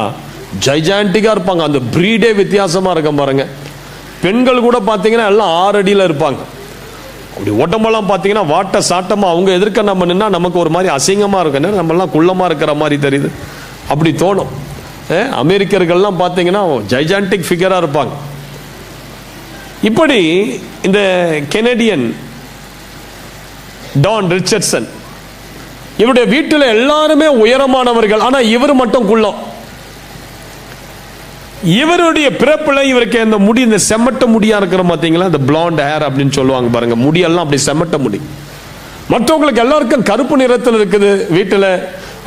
ஜைஜாண்டிக்கா இருப்பாங்க. அந்த பிரீடே வித்தியாசமா இருக்கும் பாருங்க. பெண்கள் கூட பார்த்தீங்கன்னா எல்லாம் 6 அடியில் இருப்பாங்க. அப்படி ஓட்டமெல்லாம் பார்த்தீங்கன்னா வாட்ட சாட்டமா, அவங்க எதிர்க்க நம்ம நின்னா நமக்கு ஒரு மாதிரி அசிங்கமா இருக்கு, நம்ம எல்லாம் குள்ளமா இருக்கிற மாதிரி தெரியுது, அப்படி தோணும். அமெரிக்கர்கள்லாம் பார்த்தீங்கன்னா ஜைஜாண்டிக் ஃபிகரா இருப்பாங்க. இப்படி இந்த கெனடியன் டான் ரிச்சர்ட்சன், இவருடைய வீட்டில் எல்லாருமே உயரமானவர்கள், ஆனா இவர் மட்டும் குள்ளம். இவருடைய பிறப்புல இவருக்கு இந்த முடி, இந்த செம்மட்ட முடியா இருக்கிற பாத்தீங்களா, இந்த பிளாண்ட் ஹேர் அப்படின்னு சொல்லுவாங்க பாருங்க, முடியெல்லாம் அப்படி செம்மட்ட முடி. மற்றவங்களுக்கு எல்லாருக்கும் கருப்பு நிறத்தில் இருக்குது வீட்டுல,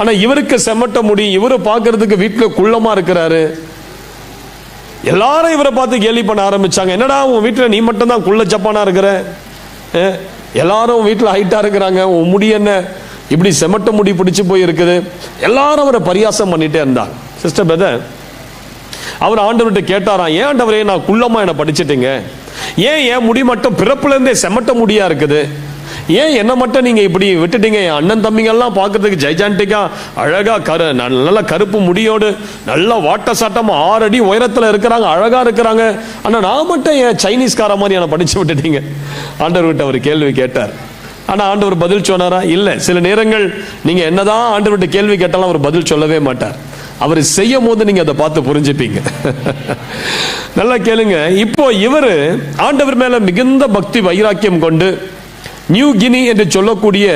ஆனா இவருக்கு செம்மட்ட முடி. இவரு பார்க்கறதுக்கு வீட்டுல குள்ளமா இருக்கிறாரு. எல்லாரும் இவரை பார்த்து கேலி பண்ண ஆரம்பிச்சாங்க. என்னடா உன் வீட்டுல நீ மட்டும் தான் குள்ள ஜப்பானா இருக்கிற, எல்லாரும் வீட்டுல ஹைட்டா இருக்கிறாங்க, உன் முடி என்ன இப்படி செம்மட்ட முடி பிடிச்சு போய் இருக்குது. எல்லாரும் அவரை பரியாசம் பண்ணிட்டே இருந்தாங்க. சிஸ்டர் பிரதர், அவர் ஆண்டவர்கிட்ட கேட்டாராம், ஏன் ஆண்டவரே நான் குள்ளமா என்ன படிச்சிட்டீங்க? ஏன் என் முடி மட்டும் பிறப்புல இருந்தே செம்மட்ட முடியா இருக்குது? ஏன் என்ன மட்டும் நீங்க இப்படி விட்டுட்டீங்க? என் அண்ணன் தம்பிங்கெல்லாம் பார்க்கறதுக்கு ஜைஜாண்டிக்கா அழகா நல்ல கருப்பு முடியோடு நல்ல வாட்ட சாட்டமா 6 அடி உயரத்துல இருக்கிறாங்க, அழகா இருக்கிறாங்க. ஆனா நான் மட்டும் என் சைனீஸ்கார மாதிரி என்ன படிச்சு விட்டுட்டீங்க? ஆண்டவர்கிட்ட அவர் கேள்வி கேட்டார். ஆனா ஆண்டவர் பதில் சொன்னாரா? இல்ல. சில நேரங்கள் நீங்க என்னதான் ஆண்டவர்கிட்ட கேள்வி கேட்டாலும் அவர் பதில் சொல்லவே மாட்டார். அவர் செய்யும் போது நீங்க அதை பார்த்து புரிஞ்சுப்பீங்க. நல்லா கேளுங்க. இப்போ இவரு ஆண்டவர் மேல மிகுந்த பக்தி வைராக்கியம் கொண்டு நியூ கினி என்று சொல்லக்கூடிய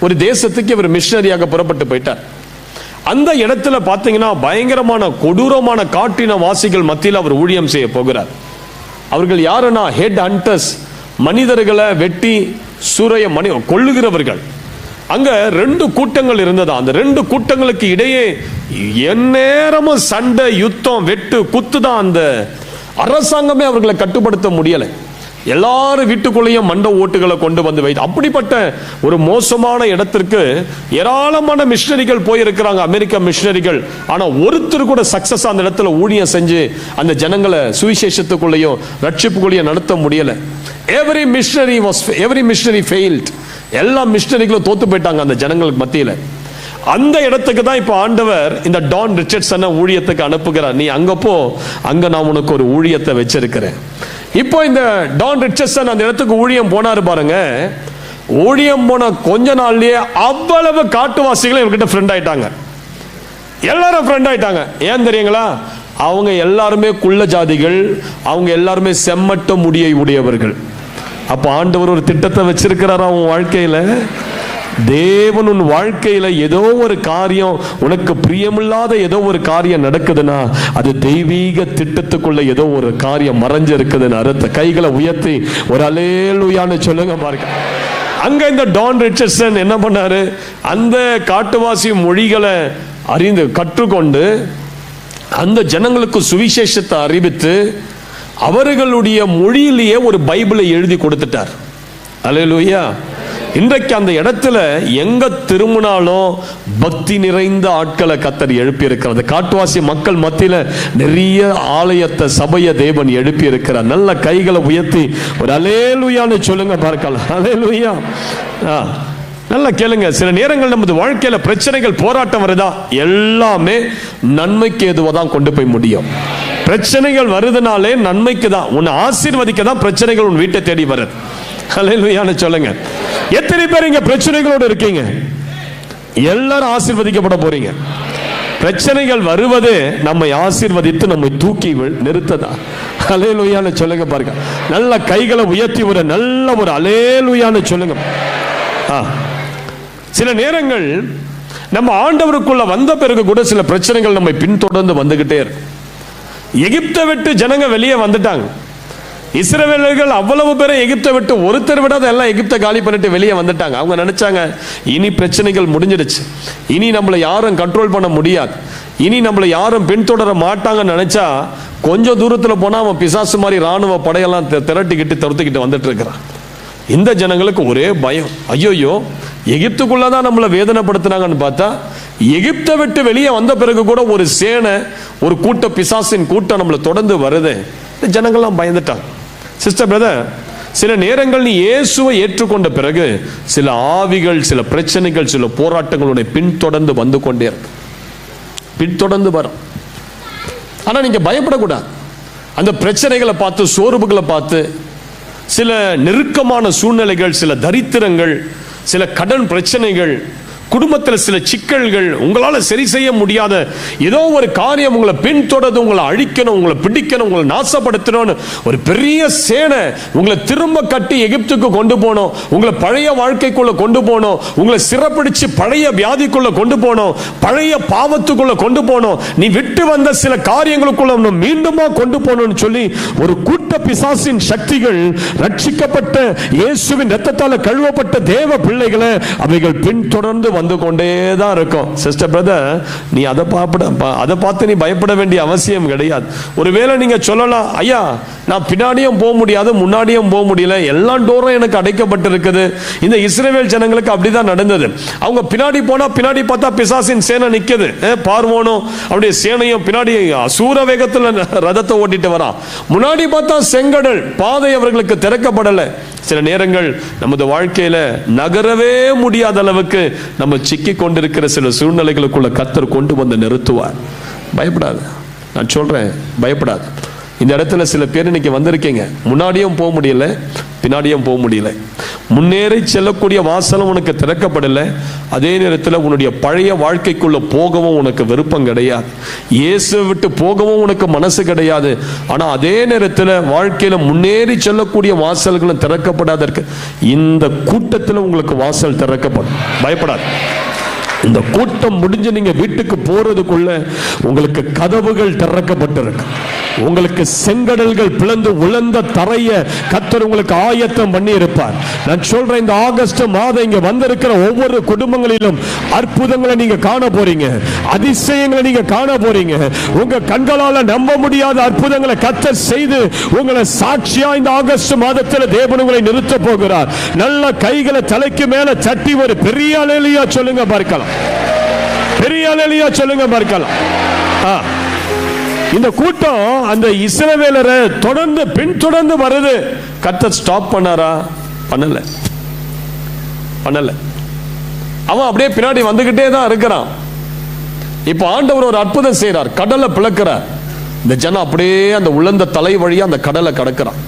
ஒரு தேசத்துக்கு இவர் மிஷனரியாக புறப்பட்டு போயிட்டார். அந்த இடத்துல பாத்தீங்கன்னா பயங்கரமான கொடூரமான காட்டின வாசிகள் மத்தியில் அவர் ஊழியம் செய்ய போகிறார். அவர்கள் யாருன்னா ஹெட் ஹண்டர்ஸ், மனிதர்களை வெட்டி கொல்லுகிறவர்கள். அங்க 2 கூட்டங்கள் இருந்ததா. அந்த 2 கூட்டங்களுக்கு இடையே எந்நேரமும் சண்டை, யுத்தம், வெட்டு குத்துதான். அந்த அரசாங்கமே அவர்களை கட்டுப்படுத்த முடியலை. எல்லாரும் வீட்டுக்குள்ளேயும் மண்ட ஓட்டுகளை கொண்டு வந்து வைத்து, அப்படிப்பட்ட ஒரு மோசமான இடத்திற்கு ஏராளமான மிஷனரிகள் போயிருக்கிறாங்க, அமெரிக்க மிஷனரிகள். ஆனா ஒருத்தர் கூட சக்சஸ் அந்த இடத்துல ஊழியம் செஞ்சு அந்த ஜனங்களை சுவிசேஷத்துக்குள்ளேயும் ரட்சிப்புக்குள்ளேயும் நடத்த முடியல. Every missionary failed. எல்லா மிஷனரிகளும் தோத்து போயிட்டாங்க அந்த ஜனங்களுக்கு மத்தியில. அந்த இடத்துக்கு தான் இப்ப ஆண்டவர் இந்த டான் ரிச்சர்ட்சனை ஊழியத்துக்கு அனுப்புகிறார். நீ அங்க போ, அங்க நான் உனக்கு ஒரு ஊழியத்தை வச்சிருக்கிறேன். இப்போ இந்த டான் ரிச்சர்ட்சன் அந்த இடத்துக்கு ஊழியம் போனாரு பாருங்க. ஊழியம் போன கொஞ்ச நாள்லயே அவ்வளவு காட்டுவாசிகளும் இவர்கிட்ட ஃப்ரெண்ட் ஆயிட்டாங்க. எல்லாரும் ஃப்ரெண்ட் ஆயிட்டாங்க. ஏன் தெரியுங்களா? அவங்க எல்லாருமே குள்ள ஜாதிகள், அவங்க எல்லாருமே செம்மட்ட முடியை உடையவர்கள். அப்ப ஆண்டவர் ஒரு திட்டத்தை வச்சிருக்கிறார் அவன் வாழ்க்கையில. தேவன் உன் வாழ்க்கையில ஏதோ ஒரு காரியம், உனக்கு பிரியமில்லாத ஏதோ ஒரு காரியம் நடக்குதுன்னா அது தெய்வீக திட்டத்துக்குள்ள ஏதோ ஒரு காரியம் மறைஞ்சு இருக்குதுன்னு அர்த்தம். கைகளை உயர்த்தி ஒரு அல்லேலூயான்னு சொல்லுங்க பாருங்க. அங்க இந்த டான் ரிச்சர்ட்சன் என்ன பண்ணாரு? அந்த காட்டுவாசி மொழிகளை அறிந்து கற்றுக்கொண்டு அந்த ஜனங்களுக்கு சுவிசேஷத்தை அறிவித்து அவர்களுடைய மொழியிலேயே ஒரு பைபிளை எழுதி கொடுத்துட்டார். அல்லேலூயா. இன்றைக்கு அந்த இடத்துல எங்க திரும்பினாலும் பக்தி நிறைந்த ஆட்களை கர்த்தர் எழுப்பி இருக்கிறது. காட்டுவாசி மக்கள் மத்தியில நிறைய ஆலயத்தை, சபையை தேவன் எழுப்பி இருக்கிறார். நல்ல கைகளை உயர்த்தி ஒரு அல்லேலூயான்னு சொல்லுங்க பார்க்கலாம். அல்லேலூயா. நல்லா கேளுங்க. சில நேரங்கள் நமது வாழ்க்கையில பிரச்சனைகள், போராட்டம் வருதா, எல்லாமே நன்மைக்கு எதுவா தான் கொண்டு போய் முடியும். பிரச்சனைகள் வருதுனாலே நன்மைக்கு தான், உன்னை ஆசீர்வதிக்க தான் பிரச்சனைகள் உன் வீட்டை தேடி வருது. அல்லேலூயான்னு சொல்லுங்க. எத்தனை பேர் இங்க பிரச்சனைகளோடு இருக்கீங்க? எல்லாரும் ஆசீர்வதிக்கப்பட போறீங்க. பிரச்சனைகள் வருவது நம்மை ஆசீர்வதித்து நம்மை தூக்கி நிறுத்ததா. அல்லேலூயான்னு சொல்லுங்க பாருங்க. நல்ல கைகளை உயர்த்தி ஒரு நல்ல ஒரு அல்லேலூயான்னு சொல்லுங்க. சில நேரங்கள் நம்ம ஆண்டவருக்குள்ள வந்த பிறகு கூட சில பிரச்சனைகள் நம்மை பின்தொடர்ந்து வந்துகிட்டே இருக்கு. எகிப்தை விட்டு ஜனங்க வெளியே வந்துட்டாங்க. இஸ்ரவேலர்கள் அவ்வளவு பேரை எகிப்தை விட்டு ஒருத்தர் விடாத எல்லாம் எகிப்தை காலி பண்ணிட்டு வெளியே வந்துட்டாங்க. அவங்க நினைச்சாங்க இனி பிரச்சனைகள் முடிஞ்சிடுச்சு, இனி நம்மளை யாரும் கண்ட்ரோல் பண்ண முடியாது, இனி நம்மளை யாரும் பின்தொடர மாட்டாங்கன்னு நினைச்சா கொஞ்சம் தூரத்துல போனா அவன் பிசாசு மாதிரி ராணுவ படையெல்லாம் திரட்டிக்கிட்டு துரத்துக்கிட்டு வந்துட்டு இருக்கிறான். இந்த ஜனங்களுக்கு ஒரே பயம். ஐயோயோ, எகிப்துக்குள்ளதான் நம்மளை வேதனைப்படுத்தினாங்கன்னு பார்த்தா எகிப்தை விட்டு வெளியே வந்த பிறகு கூட ஒரு சேனை, ஒரு கூட்ட, பிசாசின் கூட்டம் நம்மளை தொடர்ந்து வருது. இந்த ஜனங்கள்லாம் பயந்துட்டாங்க. சிஸ்டர் பிரதர், சில நேரங்கள் நீ இயேசுவை ஏற்றுக்கொண்ட பிறகு சில ஆவிகள், சில பிரச்சனைகள், சில போராட்டங்களுடைய பின்தொடர்ந்து வந்து கொண்டே இருக்கு. பின்தொடர்ந்து வரும். ஆனா நீங்க பயப்படக்கூடாது. அந்த பிரச்சனைகளை பார்த்து, சோர்வுகளை பார்த்து, சில நெருக்கமான சூழ்நிலைகள், சில தரித்திரங்கள், சில கடன் பிரச்சனைகள், குடும்பத்தில் சில சிக்கல்கள், உங்களால் சரி செய்ய முடியாத ஏதோ ஒரு காரியம் உங்களை பின்தொடர்ந்து உங்களை அழிக்கணும், உங்களை பிடிக்கணும், உங்களை நாசப்படுத்தணும்னு ஒரு பெரிய சேனை உங்களை திரும்ப கட்டி எகிப்துக்கு கொண்டு போனோம், உங்களை பழைய வாழ்க்கைக்குள்ள கொண்டு போனோம், உங்களை சிறப்பிடிச்சு பழைய வியாதிக்குள்ள கொண்டு போனோம், பழைய பாவத்துக்குள்ள கொண்டு போனோம், நீ விட்டு வந்த சில காரியங்களுக்குள்ள மீண்டுமா கொண்டு போனோம்னு சொல்லி ஒரு கூட்ட பிசாசின் சக்திகள், ரட்சிக்கப்பட்ட இயேசுவின் இரத்தத்தால் கழுவப்பட்ட தேவ பிள்ளைகளை அவைகள் பின்தொடர்ந்து வந்து கொண்டேதான் இருக்கும். சிஸ்டர் பிரதர், நீ அதை பார்த்து நீ பயப்பட வேண்டிய அவசியம் கிடையாது. ஒருவேளை நீங்க சொல்லலாம், ஐயா நான் பின்னாடியும் போக முடியாது, முன்னாடியும் போக முடியல, எல்லா டோரும் எனக்கு அடைக்கப்பட்டிருக்குது. இந்த இஸ்ரவேல் ஜனங்களுக்கு அப்படிதான் நடந்தது. அவங்க பின்னாடி போனா பின்னாடி பார்த்தா பிசாசின் சேனை நிக்குது. பார்வோனும் அப்படியே சேனையும் பின்னாடி சூர வேகத்துல ரதத்தை ஓட்டிட்டு வரான். முன்னாடி பார்த்தா செங்கடல், பாதை அவர்களுக்கு திறக்கப்படல. சில நேரங்கள் நமது வாழ்க்கையில நகரவே முடியாத அளவுக்கு நம்ம சிக்கி கொண்டிருக்கிற சில சூழ்நிலைகளுக்குள்ள கர்த்தர் கொண்டு வந்து நிறுத்துவார். பயப்படாது, நான் சொல்றேன், பயப்படாது. இந்த இடத்துல சில பேர் இன்னைக்கு வந்திருக்கீங்க, முன்னாடியும் போக முடியல, பின்னாடியும் போக முடியல, முன்னேறி செல்லக்கூடிய வாசலும் உனக்கு திறக்கப்படலை. அதே நேரத்தில் உன்னுடைய பழைய வாழ்க்கைக்குள்ள போகவும் உனக்கு விருப்பம் கிடையாது, இயேசுவை விட்டு போகவும் உனக்கு மனசு கிடையாது. ஆனா அதே நேரத்தில் வாழ்க்கையில முன்னேறி செல்லக்கூடிய வாசல்களும் திறக்கப்படாத இருக்கு. இந்த கூட்டத்தில் உங்களுக்கு வாசல் திறக்கப்படும், பயப்படாது. இந்த கூட்டம் முடிஞ்சு நீங்க வீட்டுக்கு போறதுக்குள்ள உங்களுக்கு கதவுகள் திறக்கப்பட்டிருக்கு. உங்களுக்கு செங்கடல்கள் பிளந்து உலர்ந்த தரைய கர்த்தர் உங்களுக்கு ஆயத்தம் பண்ணி இருப்பார். நான் சொல்றேன், இந்த ஆகஸ்ட் மாதம் இங்க வந்திருக்கிற ஒவ்வொரு குடும்பங்களிலும் அற்புதங்களை நீங்க காண போறீங்க, அதிசயங்களை நீங்க காண போறீங்க. உங்க கண்களால நம்ப முடியாத அற்புதங்களை கர்த்தர் செய்து உங்களை சாட்சியா இந்த ஆகஸ்ட் மாதத்தில் தேவன் உங்களை நிறுத்த போகிறார். நல்ல கைகளை தலைக்கு மேல தட்டி ஒரு பெரிய அல்லேலூயா சொல்லுங்க பார்க்கலாம். பெரிய அல்லேலூயா சொல்லுங்க பார்க்கலாம். இந்த கூட்டம் அந்த இஸ்ரவேலரை தொடர்ந்து பின்தொடர்ந்து வருது. கர்த்தர் ஸ்டாப் பண்ணாரா? பண்ணல. அவன் அப்படியே பின்னாடி வந்துகிட்டே தான் இருக்கிறான். இப்ப ஆண்டவர் ஒரு அற்புதம் செய்யறார், கடலை பிளக்கிறார். இந்த ஜனம் அப்படியே அந்த உலர்ந்த தலை வழியா அந்த கடலை கடக்கிறான்.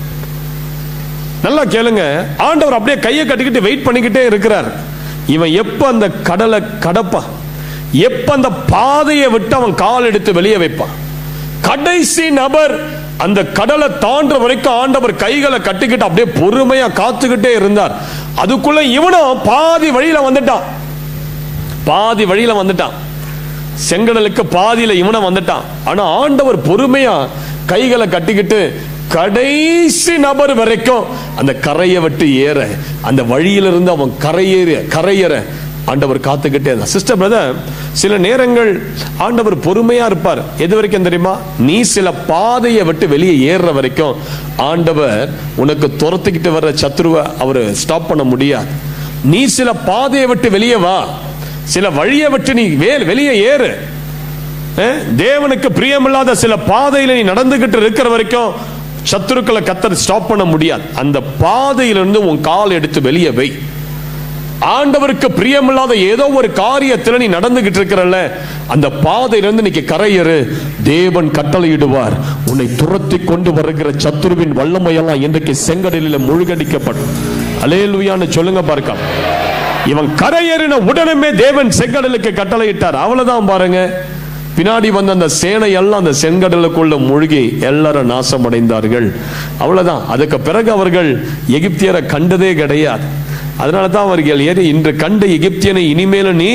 நல்லா கேளுங்க, ஆண்டவர் அப்படியே கையை கட்டிக்கிட்டு வெயிட் பண்ணிக்கிட்டே இருக்கிறார். இவன் எப்ப அந்த கடலை கடப்பான், எப்ப அந்த பாதையை விட்டு அவன் கால் எடுத்து வெளியே வைப்பான். கடைசி நபர் அந்த கடலை தாண்ட வரைக்கும் ஆண்டவர் கைகளை கட்டிக்கிட்டு அப்படியே பொறுமையா காத்துக்கிட்டே இருந்தார். அதுக்குள்ள இவனும் பாதி வழியில வந்துட்டான். செங்கடலுக்கு பாதியில இவனை வந்துட்டான். ஆனா ஆண்டவர் பொறுமையா கைகளை கட்டிக்கிட்டு கடைசி நபர் வரைக்கும் அந்த கரையை விட்டு ஏற, அந்த வழியிலிருந்து அவன் கரையேற ஆண்டவர் காத்துக்கிட்டே இருந்தார். சிஸ்டர் பிரதர், சில நேரங்கள் ஆண்டவர் பொறுமையா இருப்பார். எது வரைக்கும் தெரியுமா? நீ சில பாதையை விட்டு வெளியே ஏறுற வரைக்கும் ஆண்டவர் உனக்கு துரத்துக்கிட்டு வர்ற சத்துருவை அவர் ஸ்டாப் பண்ண முடியாது. நீ சில பாதையை விட்டு வெளியே வா, சில வழியை விட்டு நீ வெளியே ஏறு. தேவனுக்கு பிரியமில்லாத சில பாதையில நீ நடந்துகிட்டு இருக்கிற வரைக்கும் சத்துருக்களை கர்த்தர் ஸ்டாப் பண்ண முடியாது. அந்த பாதையிலிருந்து உன் கால் எடுத்து வெளியே வை. ஆண்டவருக்கு பிரியமில்லாத ஏதோ ஒரு காரியத்தில் நீ நடந்துகிட்டு இருக்கிறல்ல, அந்த பாதையிலிருந்து நீ கரையேறு. தேவன் கட்டளையிடுவார். உன்னை துரத்தி கொண்டு வருகிற சத்துருவின் வல்லமையெல்லாம் இன்றைக்கு செங்கடலில் மூழ்கடிக்கப்படும். அல்லேலூயான்னு சொல்லுங்க பார்க்க. இவன் கரையேறின உடனே தேவன் செங்கடலுக்கு கட்டளையிட்டார். அவ்வளவுதான் பாருங்க. பின்னாடி வந்த அந்த சேனை எல்லாம் அந்த செங்கடலுக்குள்ள மூழ்கி எல்லாரும் நாசம் அடைந்தார்கள். அவ்வளவுதான். அதுக்கு பிறகு அவர்கள் எகிப்தியரை கண்டதே கிடையாது. அதனாலதான் அவர்கள் இன்று கண்ட எகிப்தியனை இனிமேல நீ,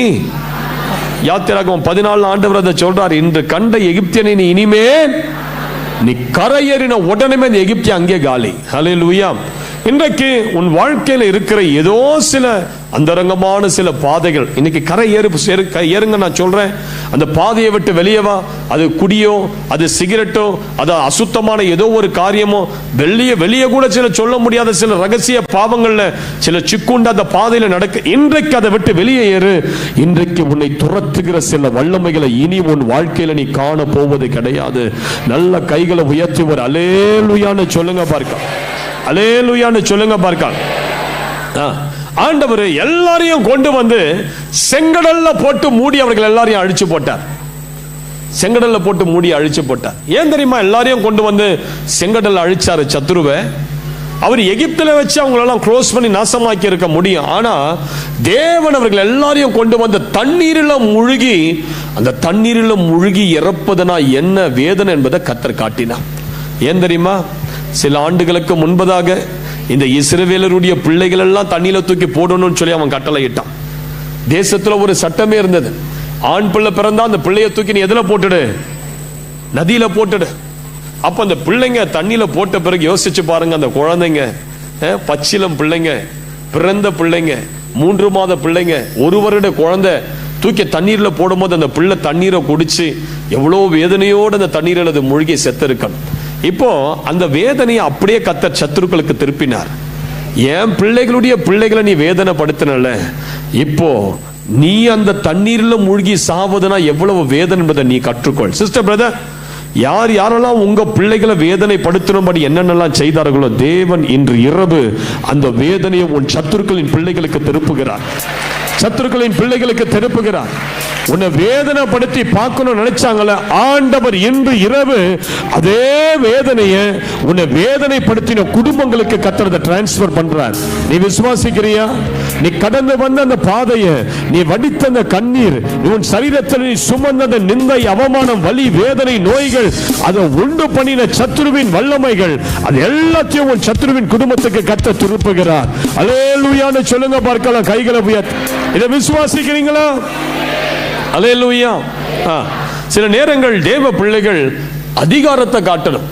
யாத்திராகமம் 14 ஆண்டவர் அதை சொல்றார், இன்று கண்ட எகிப்தியனை நீ இனிமேல் நீ கரையேறின உடனே அந்த எகிப்திய அங்கே காலி. ஹல்லேலூயா. இன்றைக்கு உன் வாழ்க்கையில இருக்கிற ஏதோ சில அந்தரங்கமான சில பாதைகள் இன்னைக்கு கரை ஏறுங்க. நான் சொல்றேன், அந்த பாதையை விட்டு வெளியே வா. அது குடியோ, அது சிகரெட்டோ, அது அசுத்தமான ஏதோ ஒரு காரியமோ, வெளியே கூட சில சொல்ல முடியாத சில ரகசிய பாவங்கள்ல சில சிக்குண்ட அந்த பாதையில நடக்க, இன்றைக்கு அதை விட்டு வெளியே ஏறு. இன்றைக்கு உன்னை துரத்துகிற சில வல்லமைகளை இனி உன் வாழ்க்கையில நீ காண போவது கிடையாது. நல்ல கைகளை உயர்த்தி ஒரு அல்லேலூயான்னு சொல்லுங்க பார்க்க. அல்லேலூயான்னு சொல்லுங்க பார்க்க. ஆண்டவர் எல்லாரையும் கொண்டு வந்து செங்கடல்ல போட்டு மூடி அவர்கள் எல்லாரையும் அழிச்சு போட்டார். செங்கடல்ல போட்டு மூடி அழிச்சு போட்டார். ஏன் தெரியுமா? எல்லாரையும் கொண்டு வந்து செங்கடல்ல அழிச்சாரு சத்துருவை. அவர் எகிப்தில வச்சு அவங்களெல்லாம் க்ளோஸ் பண்ணி நாசமாக்கி இருக்க முடியும். ஆனா தேவன் அவர்கள் எல்லாரையும் கொண்டு வந்து தண்ணீரில் மூழ்கி, அந்த தண்ணீரில் மூழ்கி இறப்பதுனா என்ன வேதனை என்பதை கர்த்தர் காட்டினார். ஏன் தெரியுமா? சில ஆண்டுகளுக்கு முன்பதாக இந்த இஸ்ரவேலருடைய பிள்ளைகள் எல்லாம் தண்ணியில தூக்கி போடணும்னு சொல்லி அவன் கட்டளையிட்டான். தேசத்துல ஒரு சட்டமே இருந்தது, ஆண் பிள்ளை பிறந்தா அந்த பிள்ளைய தூக்கி நீ எதுல போட்டுடு? நதியில போட்டுடு. அப்ப அந்த பிள்ளைங்க தண்ணியில போட்ட பிறகு யோசிச்சு பாருங்க, அந்த குழந்தைங்க பச்சிலம் பிள்ளைங்க, பிறந்த பிள்ளைங்க, 3 மாத பிள்ளைங்க, 1 வருட குழந்தை தூக்கி தண்ணீர்ல போடும்போது அந்த பிள்ளை தண்ணீரை குடிச்சு எவ்வளவு வேதனையோடு அந்த தண்ணீரில் அது மூழ்கி செத்து இருக்கணும். இப்போ அந்த வேதனையை அப்படியே கர்த்தர் சத்துருக்களுக்கு திருப்பினார். என் பிள்ளைகளுடைய பிள்ளைகளை நீ வேதனைப்படுத்தினல, இப்போ நீ அந்த தண்ணீரில் மூழ்கி சாவதுனா எவ்வளவு வேதனை என்பதை நீ கற்றுக்கொள். சிஸ்டர் பிரதர், யாரெல்லாம் உங்க பிள்ளைகளை வேதனைப்படுத்தினும்படி என்னென்னலாம் செய்தார்களோ, தேவன் இன்று இரவு அந்த வேதனையை உன் சத்துருக்களின் பிள்ளைகளுக்கு திருப்புகிறார். சத்துருக்களின் பிள்ளைகளுக்கு திருப்புகிறார். உன்னை வேதனைப்படுத்தி பார்க்கணும் நினைச்சாங்கள, ஆண்டவர் இன்று இரவு அதே வேதனையை உன்னை வேதனைப்படுத்தின குடும்பங்களுக்கு கர்த்தர் டிரான்ஸ்பர் பண்றார். நீ விசுவாசிக்கிறியா? நீ கடந்து வந்த அந்த பாதையை, நீ வடித்த அந்த கண்ணீர், உன் சரீரத்தில் நீ சுமந்த நிந்தை, அவமானம், வலி, வேதனை, நோய்கள், அதை உண்டு பண்ணின சத்துருவின் வல்லமைகள், அது எல்லாத்தையும் உன் சத்துருவின் குடும்பத்துக்கு கர்த்தர் திருப்புகிறார். அல்லேலூயான்னு சொல்லுங்க பார்க்கலாம். கைகளை உயர்த்தி இதை விசுவாசிக்கிறீங்களா? அல்லேலூயா. சில நேரங்கள் தேவ பிள்ளைகள் அதிகாரத்தை காட்டணும்.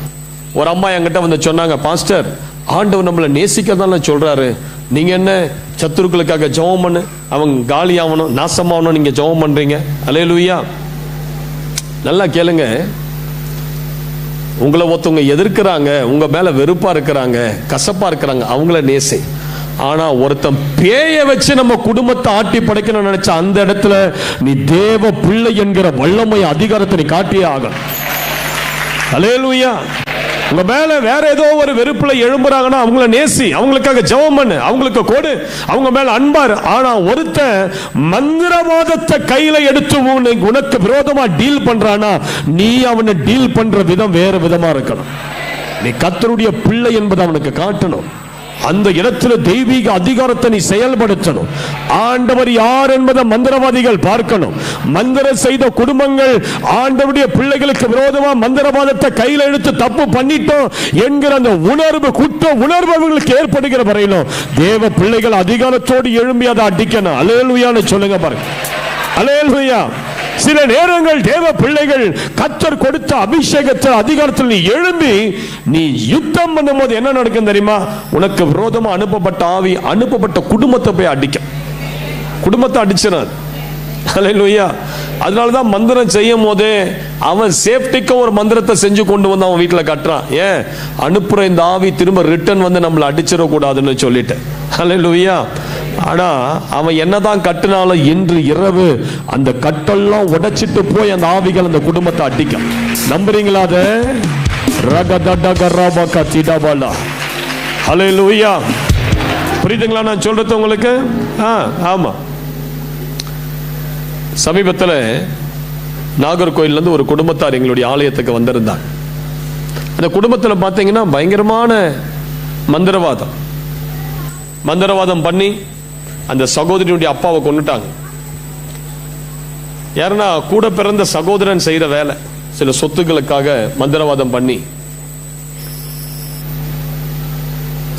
ஒரு அம்மா என்கிட்ட வந்து சொன்னாங்க, பாஸ்டர், ஆண்டவர் நம்மளை நேசிக்கதான் சொல்றாரு, நீங்க என்ன சத்துருக்களுக்காக ஜெபம் பண்ணு, அவங்க காலி ஆகணும், நாசமாகணும், நீங்க ஜெபம் பண்றீங்க. அல்லேலூயா. நல்லா கேளுங்க, உங்களை ஒருத்தவங்க எதிர்க்கிறாங்க, உங்க மேல வெறுப்பா இருக்கிறாங்க, கசப்பா இருக்கிறாங்க, அவங்கள நேசி. ஆனா ஒருத்தன் பேய வச்சு நம்ம குடும்பத்தை ஆட்டி படைக்கணும்னு நினைச்சா அந்த இடத்துல நீ தேவ பிள்ளை என்கிற வல்லமை அதிகாரத்தை நீ காட்டியே ஆகணும். அல்லேலூயா. உங்க மேல வேற ஏதோ ஒரு வெறுப்புல எழும்புறாங்கன்னா அவங்கள நேசி, அவங்களுக்காக ஜெபம் பண்ணு, அவங்களுக்கு கொடு, அவங்க மேல அன்பாரு. ஆனா ஒருத்த மந்திரவாதத்தை கையில எடுத்து உனக்கு விரோதமா டீல் பண்றானா, நீ அவனை டீல் பண்ற விதம் வேற விதமா இருக்கணும். நீ கர்த்தருடைய பிள்ளை என்பதை அவனுக்கு காட்டணும். அந்த இடத்துல தெய்வீக அதிகாரத்தை நீ செயல்படுத்தணும். ஆண்டவர் யார் என்பதை மந்திரவாதிகள் பார்க்கணும். மந்திரம் செய்த குடும்பங்கள் ஆண்டவருடைய பிள்ளைகளுக்கு விரோதமா மந்திரவாதத்தை கையில எடுத்து தப்பு பண்ணிட்டோம் என்கிற அந்த உணர்வு, குற்ற உணர்வு அவர்களுக்கு ஏற்படுகிற வரையிலும் தேவ பிள்ளைகள் அதிகாரத்தோடு எழும்பி அதை அடிக்கணும். அல்லேலூயான்னு சொல்லுங்க பாருங்க. அல்லேலூயா. சில நேரங்கள் தேவ பிள்ளைகள் கர்த்தர் கொடுத்த அபிஷேகத்தை அதிகாரத்தில் நீ எழும்பி நீ யுத்தம் பண்ணும்போது என்ன நடக்கும் தெரியுமா? உனக்கு விரோதமா அனுப்பப்பட்ட ஆவி அனுப்பப்பட்ட குடும்பத்தை போய் அடிக்கும், குடும்பத்தை அடிச்சிடாது. அல்லேலூயா. அதனாலதான் மந்திரம் செய்யும் போதே அவன் சேஃப்டிக்கு ஒரு மந்திரத்தை செஞ்சு கொண்டு வந்து அவன் வீட்டுல கட்டுறான். ஏன்? அனுப்புற இந்த ஆவி திரும்ப ரிட்டர்ன் வந்து நம்மளை அடிச்சிடக்கூடாதுன்னு சொல்லிட்டு. அல்லேலூயா. ஆனா அவன் என்னதான் கட்டினாலும் இன்று இரவு அந்த கட்டெல்லாம் உடைச்சிட்டு போய் அந்த ஆவிகள் அந்த குடும்பத்தை அடிக்கும். நம்புறீங்களா? அத அல்லேலூயா. புரியுதுங்களா நான் சொல்றது உங்களுக்கு? ஆமா. சமீபத்தில் நாகர்கோயில்ல இருந்து ஒரு குடும்பத்தார் எங்களுடைய ஆலயத்துக்கு வந்திருந்தாங்க. அந்த குடும்பத்தில் பார்த்தீங்கன்னா பயங்கரமான மந்திரவாதம் பண்ணி அந்த சகோதரியுடைய அப்பாவை கொன்னுட்டாங்க. யாருன்னா கூட பிறந்த சகோதரன் செய்யற வேலை, சில சொத்துக்களுக்காக மந்திரவாதம் பண்ணி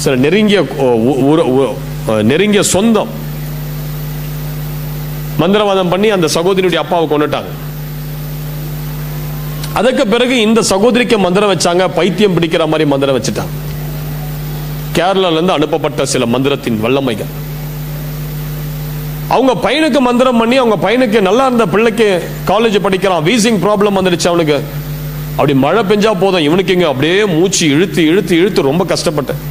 சில நெருங்கிய சொந்தம் மந்திரவாதம் பண்ணி அந்த சகோதரியுடைய அப்பாவை கொன்னுட்டாங்க. அதுக்கு பிறகு இந்த சகோதரிக்கு மந்திரம் வச்சாங்க, பைத்தியம் பிடிக்கிற மாதிரி மந்திரம் வச்சுட்டாங்க. கேரளால இருந்து அனுப்பப்பட்ட சில மந்திரத்தின் வல்லமைகள். அவங்க பையனுக்கு மந்திரம் பண்ணி, அவங்க பையனுக்கு நல்லா இருந்த பிள்ளைக்கு காலேஜ் படிக்கிறான், வீசிங் ப்ராப்ளம் வந்துடுச்சு அவனுக்கு. அப்படி மழை பெஞ்சா போதும் இவனுக்கு இங்க அப்படியே மூச்சு இழுத்து இழுத்து இழுத்து ரொம்ப கஷ்டப்பட்டேன்.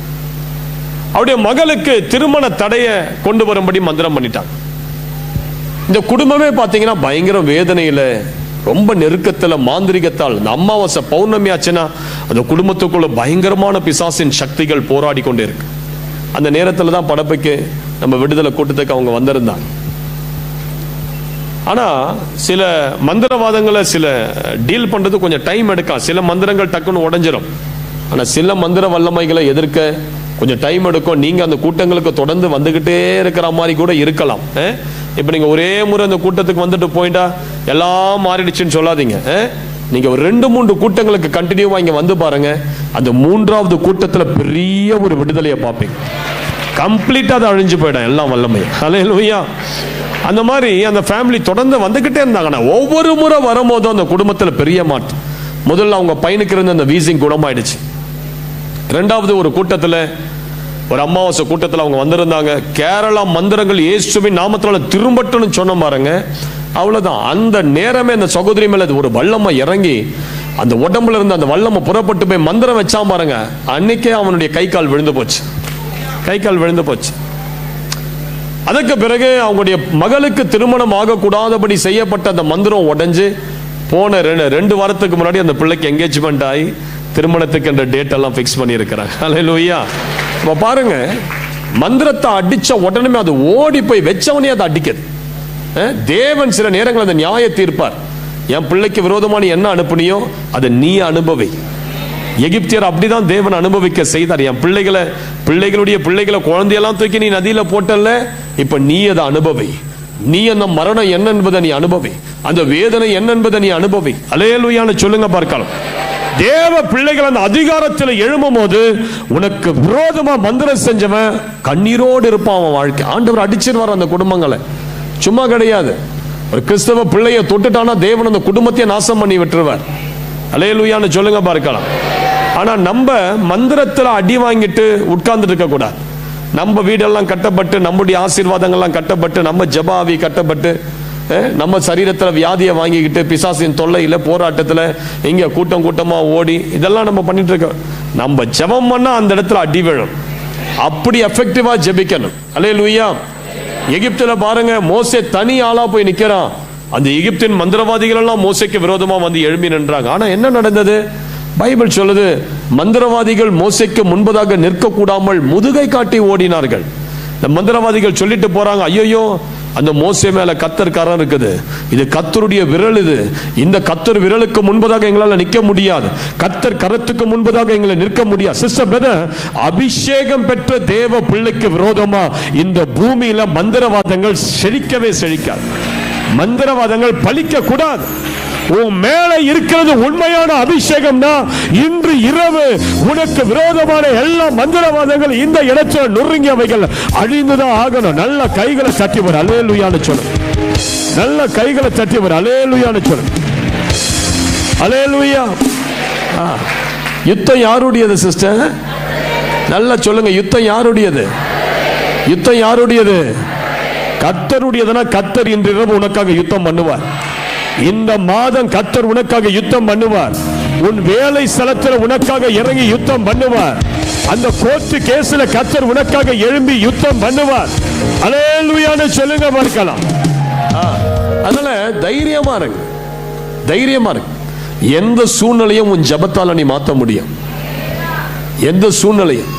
அவருடைய மகளுக்கு திருமண தடைய கொண்டு வரும்படி மந்திரம் பண்ணிட்டாங்க. இந்த குடும்பமே பாத்தீங்கன்னா பயங்கர வேதனையில, ரொம்ப நெருக்கத்துல, மாந்திரிகத்தால். இந்த அமாவாசை பௌர்ணமி ஆச்சுன்னா அந்த குடும்பத்துக்குள்ள பயங்கரமான பிசாசின் சக்திகள் போராடி கொண்டே இருக்கு. அந்த நேரத்துல தான் படப்புக்கு நம்ம விடுதலை கூட்டத்துக்கு அவங்க வந்திருந்தாங்க. ஆனா சில மந்திரவாதங்களை சில டீல் பண்றது கொஞ்சம் டைம் எடுக்கும். சில மந்திரங்கள் டக்குன்னு உடைஞ்சிரும். ஆனா சில மந்திர வல்லமைகளை எதிர்க்க கொஞ்சம் டைம் எடுக்கும். நீங்க அந்த கூட்டங்களுக்கு தொடர்ந்து வந்துகிட்டே இருக்கிற மாதிரி கூட இருக்கலாம். இப்ப நீங்க ஒரே முறை அந்த கூட்டத்துக்கு வந்துட்டு போயிட்டா எல்லாம் மாறிடுச்சுன்னு சொல்லாதீங்க. நீங்க ஒரு 2-3 கூட்டங்களுக்கு கண்டினியூவா இங்க வந்து பாருங்க. அந்த 3வது கூட்டத்துல பெரிய ஒரு விடுதலையை பார்ப்பீங்க. கம்ப்ளீட்டா அதை அழிஞ்சு போயிடும் எல்லாம் வல்லமை. அல்லேலூயா. அந்த மாதிரி அந்த ஃபேமிலி தொடர்ந்து வந்துகிட்டே இருந்தாங்கன்னா ஒவ்வொரு முறை வரும்போதும் அந்த குடும்பத்துல பெரிய மாற்றம். முதல்ல அவங்க பையனுக்கு இருந்த அந்த வீசிங் குணமாயிடுச்சு. 2வது ஒரு கூட்டத்துல, ஒரு அமாவாசை கூட்டத்தில் அவங்க வந்திருந்தாங்க. கேரளா மந்திரங்கள் இயேசுவின் நாமத்தால திரும்பட்டுன்னு சொன்ன பாருங்க. அவ்வளவுதான். அந்த நேரமே அந்த சகோதரி மேல ஒரு வல்லமை இறங்கி அந்த உடம்புல இருந்து அந்த வல்லமை புறப்பட்டு போய் மந்திரம் வச்சா பாருங்க. அன்னைக்கே அவனுடைய கை கால் விழுந்து போச்சு. அதுக்கு பிறகு அவங்களுடைய மகளுக்கு திருமணம் ஆகக்கூடாதபடி செய்யப்பட்ட அந்த மந்திரம் உடைஞ்சு போன 2 வாரத்துக்கு முன்னாடி அந்த பிள்ளைக்கு என்கேஜ்மெண்ட் ஆகி திருமணத்துக்கு என்ற டேட் எல்லாம் பிக்ஸ் பண்ணி இருக்கிறாங்க. அல்லேலூயா. பாருங்க, மந்திரத்தை அடிச்ச உடனே அது ஓடி போய் வச்சவனே அதை அடிக்குது. தேவன் சில நேரங்கள் அந்த நியாய தீர்ப்பார். என் பிள்ளைக்கு விரோதமா நீ என்ன அனுப்புனியோ அதை நீ அனுபவி. எகிப்தியர் அப்படிதான் தேவன் அனுபவிக்க செய்தார். என் பிள்ளைகளுடைய பிள்ளைகளை குழந்தையெல்லாம் தூக்கி நீ நதியில போட்டல, இப்ப நீ அதை அனுபவி. நீ அந்த மரணம் என்ன என்பதை நீ அனுபவி, அந்த வேதனை என்ன என்பதை நீ அனுபவி. அல்லேலூயான்னு சொல்லுங்க பார்க்கலாம். தேவ பிள்ளைகள் அந்த அதிகாரத்தில் எழும்பும் போது உனக்கு விரோதமா மந்திரம் செஞ்சவன் கண்ணீரோடு இருப்பான். அவன் வாழ்க்கை ஆண்டவர் அடிச்சிருவார் அந்த குடும்பங்களை. சும்மா கிடையாது. ஒரு கிறிஸ்தவ பிள்ளைய தொட்டுட்டானா தேவன் அந்த குடும்பத்தையே நாசம் பண்ணி விட்டுருவார். அல்லேலூயான்னு சொல்லுங்க பார்க்கலாம். ஆனா நம்ம மந்திரத்துல அடி வாங்கிட்டு உட்கார்ந்துட்டு இருக்க கூடாது. நம்ம வீடெல்லாம் கட்டப்பட்டு, நம்முடைய ஆசீர்வாதங்கள்லாம் கட்டப்பட்டு, நம்ம ஜபாவி கட்டப்பட்டு, நம்ம சரீரத்துல வியாதியை வாங்கிக்கிட்டு பிசாசின் தொல்லையில போராட்டத்துல இங்க கூட்டம் கூட்டமா ஓடி இதெல்லாம் நம்ம பண்ணிட்டு இருக்கோம். நம்ம ஜெபம் பண்ணா அந்த இடத்துல அடி விழும். அப்படி எஃபெக்டிவா ஜெபிக்கணும். அல்லேலூயா. எகிப்துல பாருங்க, மோசே தனி ஆளா போய் நிக்கிறான். அந்த எகிப்தின் மந்திரவாதிகள் எல்லாம் மோசேக்கு விரோதமா வந்து எழும்பி நின்றாங்க. ஆனா என்ன நடந்தது? பைபிள் சொல்லுது, மந்திரவாதிகள் மோசேக்கு முன்பதாக நிற்க கூடாமல் முதுகை காட்டி ஓடினார்கள். இந்த மந்திரவாதிகள் சொல்லிட்டு போறாங்க, ஐயோ அந்த மோசே மேல கத்தர் கரம் இருக்குது, இது கத்தருடைய விரல், இது இந்த கத்தர் விரலுக்கு முன்பதாக எங்களால நிற்க முடியாது, கத்தர் கரத்துக்கு முன்பதாக எங்களை நிற்க முடியாது. சிஸ்டர் பிரதர், அபிஷேகம் பெற்ற தேவ பிள்ளைக்கு விரோதமா இந்த பூமியில மந்திரவாதங்கள் செழிக்கவே செழிக்காது. மந்திரவாதங்கள் பலிக்க கூடாது. உன் மேல இருக்கிறது உண்மையான அபிஷேகம்னா இன்று இரவு உனக்கு விரோதமான எல்லா மந்திரவாதங்கள் இந்த இடத்துல நொறுங்கியவைகள் அழிந்துதான் ஆகணும். நல்ல கைகளை தட்டிவர் அல்லேலூயான்னு சொல்லு. நல்ல கைகளை தட்டிவர் அல்லேலூயான்னு சொல்லு. அல்லேலூயா. யுத்தம் யாருடையது சிஸ்டர்? நல்லா சொல்லுங்க, யுத்தம் யாருடையது? யுத்தம் யாருடையது? கர்த்தருடையதுனா கர்த்தர் இன்று இரவு உனக்காக யுத்தம் பண்ணுவார். இந்த மாதம் கர்த்தர் உனக்காக யுத்தம் பண்ணுவார். உன் வேலை ஸ்தலத்தில் உனக்காக இறங்கி யுத்தம் பண்ணுவார். அந்த கோர்ட்டு கேஸ்ல கர்த்தர் உனக்காக எழும்பி யுத்தம் பண்ணுவார். அல்லேலூயான்னு சொல்லுங்க பார்க்கலாம். அதனால தைரியமா இருங்க, தைரியமா இருங்க. எந்த சூழ்நிலையும் உன் ஜெபத்தால நீ மாற்ற முடியும். எந்த சூழ்நிலையும்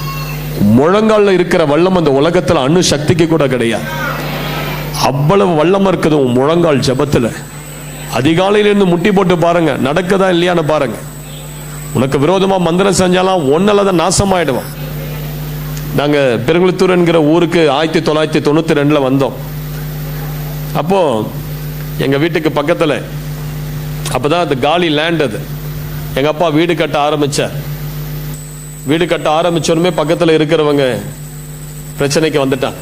முழங்கால இருக்கிற வல்லம் அந்த உலகத்துல அணு சக்திக்கு கூட கிடையாது. அவ்வளவு வல்லமா இருக்குது உன் முழங்கால் ஜெபத்துல. அதிகாலையிலிருந்து முட்டி போட்டு பாருங்க, நடக்குதா இல்லையான்னு பாருங்க. உனக்கு விரோதமா மந்திரம் செஞ்சாலாம் ஒன்னலதான் நாசமாயிடுவோம். நாங்க பெருங்குளத்தூர் என்கிற ஊருக்கு 1992 வந்தோம். அப்போ எங்க வீட்டுக்கு பக்கத்துல அப்பதான் அது காலி லேண்ட். அது எங்க அப்பா வீடு கட்ட ஆரம்பிச்சார். வீடு கட்ட ஆரம்பிச்சோருமே பக்கத்துல இருக்கிறவங்க பிரச்சனைக்கு வந்துட்டாங்க.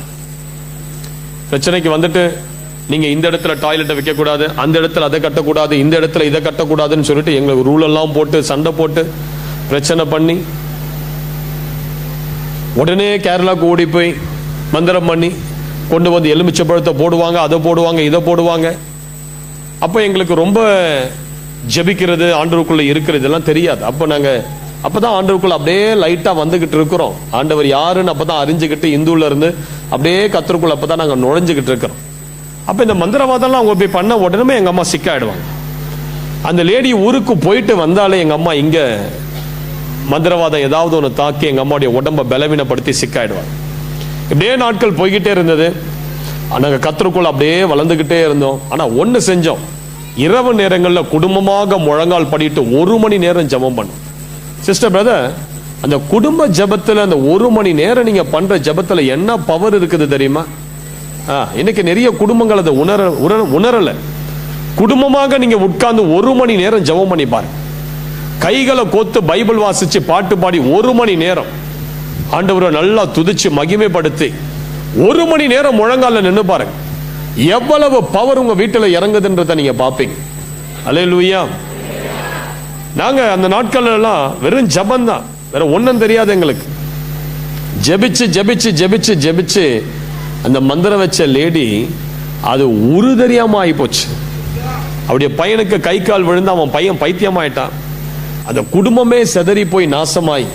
பிரச்சனைக்கு வந்துட்டு, நீங்க இந்த இடத்துல டாய்லெட்டை வைக்க கூடாது, அந்த இடத்துல அதை கட்டக்கூடாது, இந்த இடத்துல இதை கட்டக்கூடாதுன்னு சொல்லிட்டு எங்களுக்கு ரூல் எல்லாம் போட்டு சண்டை போட்டு பிரச்சனை பண்ணி உடனே கேரளாவுக்கு ஓடி போய் மந்திரம் பண்ணி கொண்டு வந்து எலுமிச்சை பழத்தை போடுவாங்க, அதை போடுவாங்க, இதை போடுவாங்க. அப்போ எங்களுக்கு ரொம்ப ஜெபிக்கிறது, ஆண்டவருக்குள்ள இருக்கிறது இதெல்லாம் தெரியாது. அப்போ நாங்க அப்பதான் ஆண்டவருக்குள்ள அப்படியே லைட்டா வந்துகிட்டு இருக்கிறோம். ஆண்டவர் யாருன்னு அப்பதான் அறிஞ்சுக்கிட்டு இந்துல இருந்து அப்படியே கத்தருக்குள்ள அப்பதான் நாங்க நுழைஞ்சுக்கிட்டு இருக்கிறோம். அப்ப இந்த மந்திரவாதம்லாம் அவங்க போய் பண்ண உடனே எங்க அம்மா சிக்காயிடுவாங்க. அந்த லேடி ஊருக்கு போயிட்டு வந்தாலே எங்க அம்மா இங்க மந்திரவாதம் ஏதாவது ஒன்று தாக்கி எங்க அம்மாவுடைய உடம்ப பலவீனப்படுத்தி சிக்காயிடுவாங்க. இப்படியே நாட்கள் போய்கிட்டே இருந்தது. நாங்க கத்தருக்குள்ள அப்படியே வளர்ந்துகிட்டே இருந்தோம். ஆனா ஒண்ணு செஞ்சோம், இரவு நேரங்கள்ல குடும்பமாக முழங்கால் படிட்டு 1 மணி நேரம் ஜெபம் பண்ணோம். சிஸ்டர் பிரதர், அந்த குடும்ப ஜெபத்துல அந்த 1 மணி நேரம் நீங்க பண்ற ஜெபத்துல என்ன பவர் இருக்குது தெரியுமா? இன்னைக்கு நிறைய குடும்பங்கள் அதை உணரல. குடும்பமாக நீங்க உட்கார்ந்து 1 மணி நேரம் ஜெபம் பண்ணி பாருங்க. கைகளை கோத்து பைபிள் வாசிச்சு பாட்டு பாடி 1 மணி நேரம் ஆண்டவரை நல்லா துதிச்சு மகிமைப்படுத்தி 1 மணி நேரம் முழங்கால நின்று பாருங்க. எவ்வளவு பவர் உங்க வீட்டுல இறங்குதுன்றத நீங்க பாப்பீங்க. அல்லேலூயா. நாங்க அந்த நாட்கள் எல்லாம் வெறும் ஜபம் தான், வேற ஒன்னும் தெரியாது எங்களுக்கு. ஜெபிச்சு ஜெபிச்சு ஜெபிச்சு ஜெபிச்சு அந்த மந்திரம் வச்ச லேடி அது உரு தெரியாம ஆகி போச்சு. அவருடைய பையனுக்கு கை கால் விழுந்து அவன் பையன் பைத்தியமாயிட்டான். அந்த குடும்பமே செதறி போய் நாசமாய்,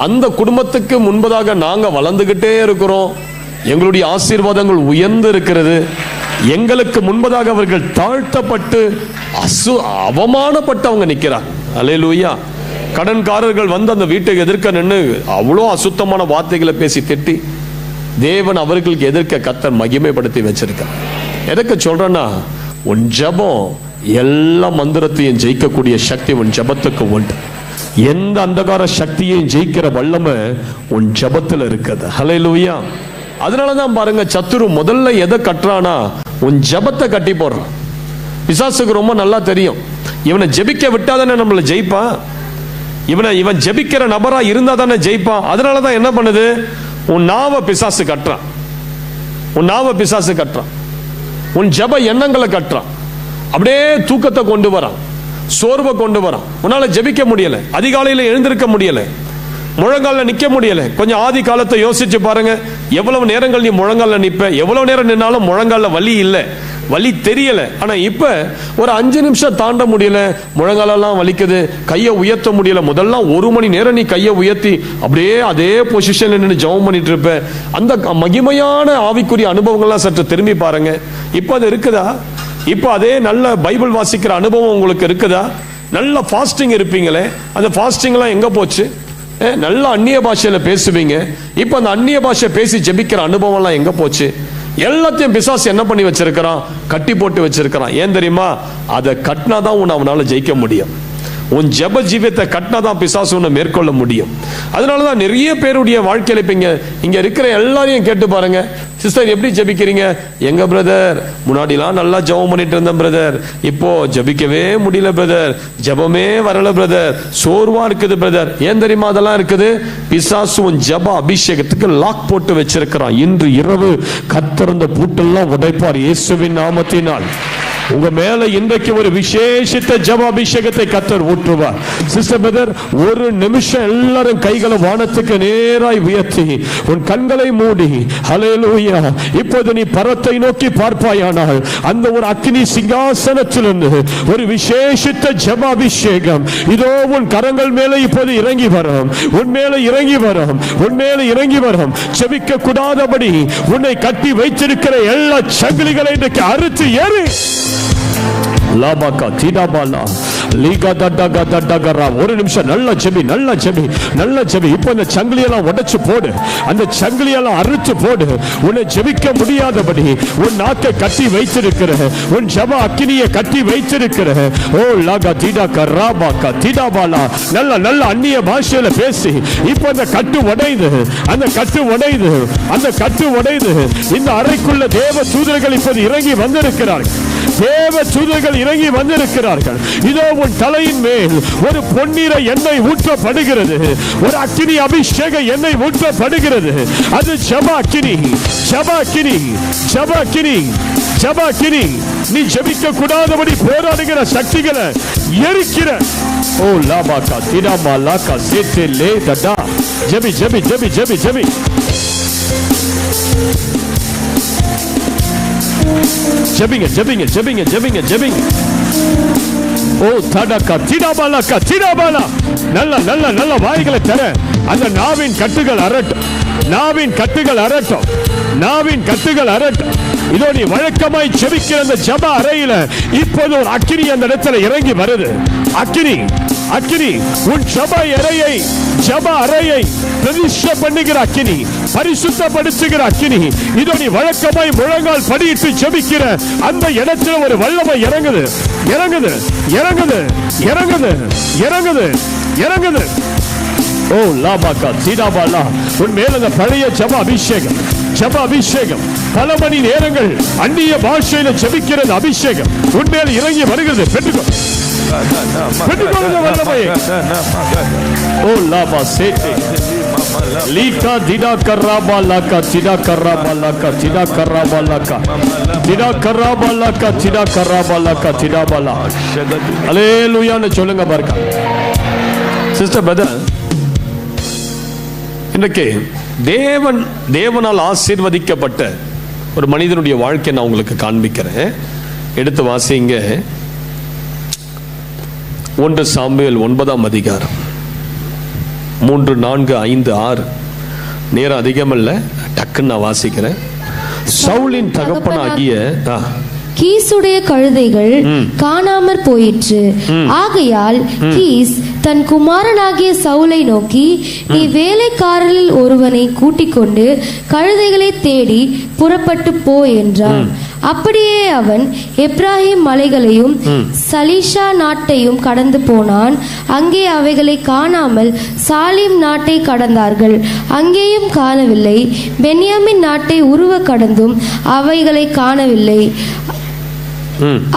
அந்த குடும்பத்துக்கு முன்பதாக நாங்க வளர்ந்துகிட்டே இருக்கிறோம். எங்களுடைய ஆசீர்வாதங்கள் உயர்ந்து இருக்கிறது. எங்களுக்கு முன்பதாக அவர்கள் தாழ்த்தப்பட்டு அவமானப்பட்டு அவங்க நிக்கிறாங்க. அல்லேலூயா. கடன்காரர்கள் வந்து அந்த வீட்டை எதிர்க்க நின்று அவ்வளோ அசுத்தமான வார்த்தைகளை பேசி திட்டி தேவன் அவர்களுக்கு எதிர்க்க கர்த்தர் மகிமைப்படுத்தி வச்சிருக்கார். எதுக்கு சொல்றேன்னா, உன் ஜெபம் எல்லா மந்திரத்தையும் ஜெயிக்கக்கூடிய சக்தி உன் ஜெபத்துக்கு உண்டு. எந்த அந்தகார சக்தியையும் ஜெயிக்கிற வல்லமை உன் ஜெபத்துல இருக்குது. ஹல்லேலூயா. அதனாலதான் பாருங்க, சத்துரு முதல்ல எதை கட்டுறானா, உன் ஜெபத்தை கட்டி போடுறான். பிசாசுக்கு ரொம்ப நல்லா தெரியும், இவனை ஜெபிக்க விட்டாதானே நம்மளை ஜெயிப்பான், இவன் ஜெபிக்கிற நபரா இருந்தா தானே ஜெயிப்பான். அதனாலதான் என்ன பண்ணுது, உன் நாவை பிசாசு கட்டுறான், உன் நாவை பிசாசு கட்டுறான், உன் ஜெப எண்ணங்களை கட்டுறான், அப்படியே தூக்கத்தை கொண்டு வரான். சோர்வை கொண்டு வரான். உன்னால ஜெபிக்க முடியல, அதிகாலையில் எழுந்திருக்க முடியல, முழங்கால நிக்க முடியல. கொஞ்சம் ஆதி காலத்தை யோசிச்சு பாருங்க. எவ்வளவு நேரங்கள் நீ முழங்கால நிப்ப, எவ்வளவு நேரம் நின்னாலும் முழங்கால வலி இல்லை, வலி தெரியல. ஆனா இப்ப ஒரு 5 நிமிஷம் தாண்ட முடியல, முழங்காலெல்லாம் வலிக்குது, கையை உயர்த்த முடியல. முதல்ல 1 மணி நேரம் நீ கையை உயர்த்தி அப்படியே அதே பொசிஷன்ல நின்று ஜெபம் பண்ணிட்டு இருப்ப. அந்த மகிமையான ஆவிக்குரிய அனுபவங்கள்லாம் சற்று திரும்பி பாருங்க. இப்ப அது இருக்குதா? இப்ப அதே நல்ல பைபிள் வாசிக்கிற அனுபவம் உங்களுக்கு இருக்குதா? நல்ல ஃபாஸ்டிங் இருப்பீங்களே, அந்த ஃபாஸ்டிங் எல்லாம் எங்க போச்சு? நல்ல அந்நிய பாஷையில பேசுவீங்க, இப்ப அந்த அந்நிய பாஷை பேசி ஜெபிக்கிற அனுபவம் எல்லாம் எங்க போச்சு? எல்லாத்தையும் பிசாசு என்ன பண்ணி வச்சிருக்கிறான்? கட்டி போட்டு வச்சிருக்கிறான். ஏன் தெரியுமா? அதை கட்டினாதான் உன்னை அவனால ஜெயிக்க முடியும். உன் ஜெப ஜீவியத்தை கட்டினாதான் பிசாசு உன்னை மேற்கொள்ள முடியும். அதனாலதான் நிறைய பேருடைய வாழ்க்கையில இப்ப இங்க இருக்கிற எல்லாரையும் கேட்டு பாருங்க, சிஸ்டர் எப்படி ஜெபிக்கிறீங்க? எங்க பிரதர், முன்னாடிலாம் நல்லா ஜெபம் பண்ணிட்டு இருந்தேன் பிரதர், இப்போ ஜெபிக்கவே முடியல பிரதர், ஜெபமே வரல பிரதர், சோர்வா இருக்குது பிரதர். ஏன் தெரியுமா அதெல்லாம் இருக்குது? பிசாசு உன் ஜெப அபிஷேகத்துக்கு லாக் போட்டு வச்சிருக்கிறான். இன்று இரவு கர்த்தர் அந்த பூட்டெல்லாம் உடைப்பார் இயேசுவின் நாமத்தினால். உங்க மேல இன்றைக்கு ஒரு விசேஷித்த ஜெப அபிஷேகத்தை கர்த்தர் ஊற்றுவார். சிஸ்டர் பிரதர், ஒரு நிமிஷம் எல்லாரும் கைகளை வானத்துக்கு நேராய் உயர்த்தி உன் கண்களை மூடி ஹல்லேலூயா, இப்போது நீ பரத்தை நோக்கி பார்ப்பாயானால் அந்த ஒரு அக்கினி சிங்காசனத்திலிருந்து ஒரு விசேஷித்த ஜெப அபிஷேகம் இதோ உன் கரங்கள் மேல இப்போது இறங்கி வரும், உன் மேல இறங்கி வரும், உன் மேல இறங்கி வரும். ஜெபிக்க கூடாதபடி உன்னை கட்டி வைத்திருக்கிற எல்லா சங்கிலிகளை இன்றைக்கு அறுத்து ஏறு. லாபாக்கா தீடாபாலா லீகா தட்டகா தட்டகரா. ஒரு நிமிஷம் நல்லா ஜெபி, நல்லா ஜெபி, நல்லா ஜெபி. இப்போ அந்த சங்கிலியெல்லாம் உடைச்சு போடு, அந்த சங்கிலியெல்லாம் அறுத்து போடு. உன்னை ஜெபிக்க முடியாதபடி உன் நாக்கை கட்டி வைத்திருக்கிற, உன் ஜெப அக்கினியை கட்டி வைத்திருக்கிற, ஓ லாகா தீடா கராபாக்கா தீடாபாலா, நல்ல நல்ல அந்நிய பாஷையில பேசி இப்போ அந்த கட்டு உடையுது, அந்த கட்டு உடையுது, அந்த கட்டு உடையுது. இந்த அறைக்குள்ள தேவ தூதர்கள் இப்போது இறங்கி வந்திருக்கிறார்கள், தேவ தூதர்கள் இறங்கி வந்திருக்கிறார்கள். இதோ உன் தலையின் மேல் ஒரு பொன்னிற எண்ணெய் ஊற்றப்படுகிறது, ஒரு அக்கினி அபிஷேக எண்ணெய் ஊற்றப்படுகிறது. அது ஜெப அக்கினி, ஜெப அக்கினி, ஜெப அக்கினி, ஜெப அக்கினி. நீ ஜெபிக்க கூடாதபடி போராடுகிற சக்திகளை எரிக்கிற. ஓ லாபாக்கா திடாமா லாக்கா சேத்தே லே தடா. ஜெபி ஜெபி ஜெபி ஜெபி ஜெபி. ஜெபிங்க ஜெபிங்க ஜெபிங்க ஜெபிங்க ஜெபிங்க. ஓ தடக்கா திடாபாலக்கா திடாபாலா. நல்ல நல்ல நல்ல வாய்களை தர. அந்த நாவின் கட்டுகள் அரட்டும், நாவின் கட்டுகள் அரட்டும், நாவின் கட்டுகள் அரட்டும். இதோ நீ வழக்கமாய் ஜெபிக்கிற அந்த ஜெப அறையில இப்போது ஒரு அக்கினி அந்த இடத்துல இறங்கி வருது. அக்கினி, அக்கினி உன் ஜெப அறையை, ஜெப அறையை பிரதிஷ்டை பண்ணுகிற அக்கினி, பரிசுத்தப்படுத்துகிற அக்கினி. இதோ நீ வழக்கமாய் முழங்கால் படியிட்டு ஜெபிக்கிற அந்த இடத்துல ஒரு வல்லமை இறங்குது, இறங்குது, இறங்குது, இறங்குது, இறங்குது, இறங்குது. ஓ லாபாக்கா சீடாபாலா. உன் மேல அந்த பழைய ஜெப அபிஷேகம், ஜெப அபிஷேகம், பல மணி நேரங்கள் அந்நிய பாஷையில ஜெபிக்கிறது அபிஷேகம் உன் மேல இறங்கி வருகிறது. பெற்றுக்கோ, பெற்றுக்கொள்ளுங்க வல்லமையை. ஓ லாபா சேட்டே லீகா திடா கர்ராபாலாக்கா திடா கர்ராபாலாக்கா திடா கர்ராபாலாக்கா திடா கர்ராபாலாக்கா திடா கர்ராபாலாக்கா திடாபாலா. அல்லேலூயான்னு சொல்லுங்க பாருங்க. சிஸ்டர் பிரதர், இன்றைக்கு தேவனால் ஆசீர்வதிக்கப்பட்ட ஒரு மனிதனுடைய வாழ்க்கையை நான் உங்களுக்கு காண்பிக்கிறேன். எடுத்து வாசிங்க. 1 சாமுவேல் 9ஆம் அதிகாரம் 3, 4, 5, 6. நேரம் அதிகமல்ல, டக்குன்னு நான் வாசிக்கிறேன். சவுலின் தகப்பனாகிய கீசுடைய கழுதைகள் காணாமற் போயிற்று. ஆகையால் கீஸ் தன் குமாரனாகிய சவுலை நோக்கி, நீ வேலைக்காரரில் ஒருவனை கூட்டிக் கொண்டு கழுதைகளை தேடி புறப்பட்டு போ என்றான். அப்படியே அவன் எப்ராஹிம் மலைகளையும் சலீஷா நாட்டையும் கடந்து போனான். அங்கே அவைகளை காணாமல் சாலிம் நாட்டை கடந்தார்கள், அங்கேயும் காணவில்லை. பென்யாமின் நாட்டை உருவ கடந்தும் அவைகளை காணவில்லை.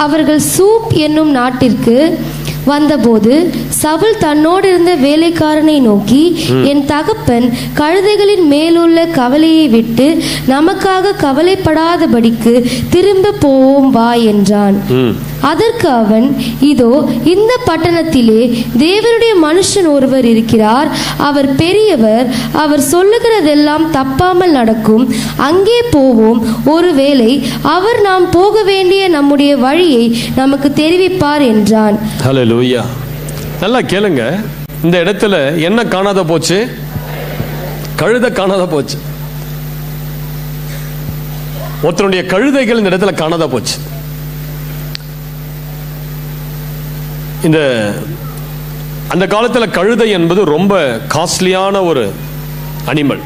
அவர்கள் சூப் என்னும் நாட்டிற்கு வந்தபோது சவுல் தன்னோடு இருந்த வேலைக்காரனை நோக்கி, என் தகப்பன் கழுதைகளின் மேலுள்ள கவலையை விட்டு நமக்காக கவலைப்படாதபடிக்கு திரும்ப போவோம் வா என்றான். அதற்கு அவன், இதோ இந்த பட்டணத்திலே தேவனுடைய மனுஷன் ஒருவர் இருக்கிறார், அவர் பெரியவர், அவர் சொல்லுகிறதெல்லாம் தப்பாமல் நடக்கும், அங்கே போவோம், ஒருவேளை அவர் நாம் போக வேண்டிய நம்முடைய வழியை நமக்கு தெரிவிப்பார் என்றான். ஹல்லேலூயா. நல்லா கேளுங்க. இந்த இடத்துல என்ன காணாத போச்சு? கழுதை காணாத போச்சு. ஒருத்தனுடைய கழுதைகள் இந்த இடத்துல காணாத போச்சு. இந்த அந்த காலத்துல கழுதை என்பது ரொம்ப காஸ்ட்லியான ஒரு அனிமல்.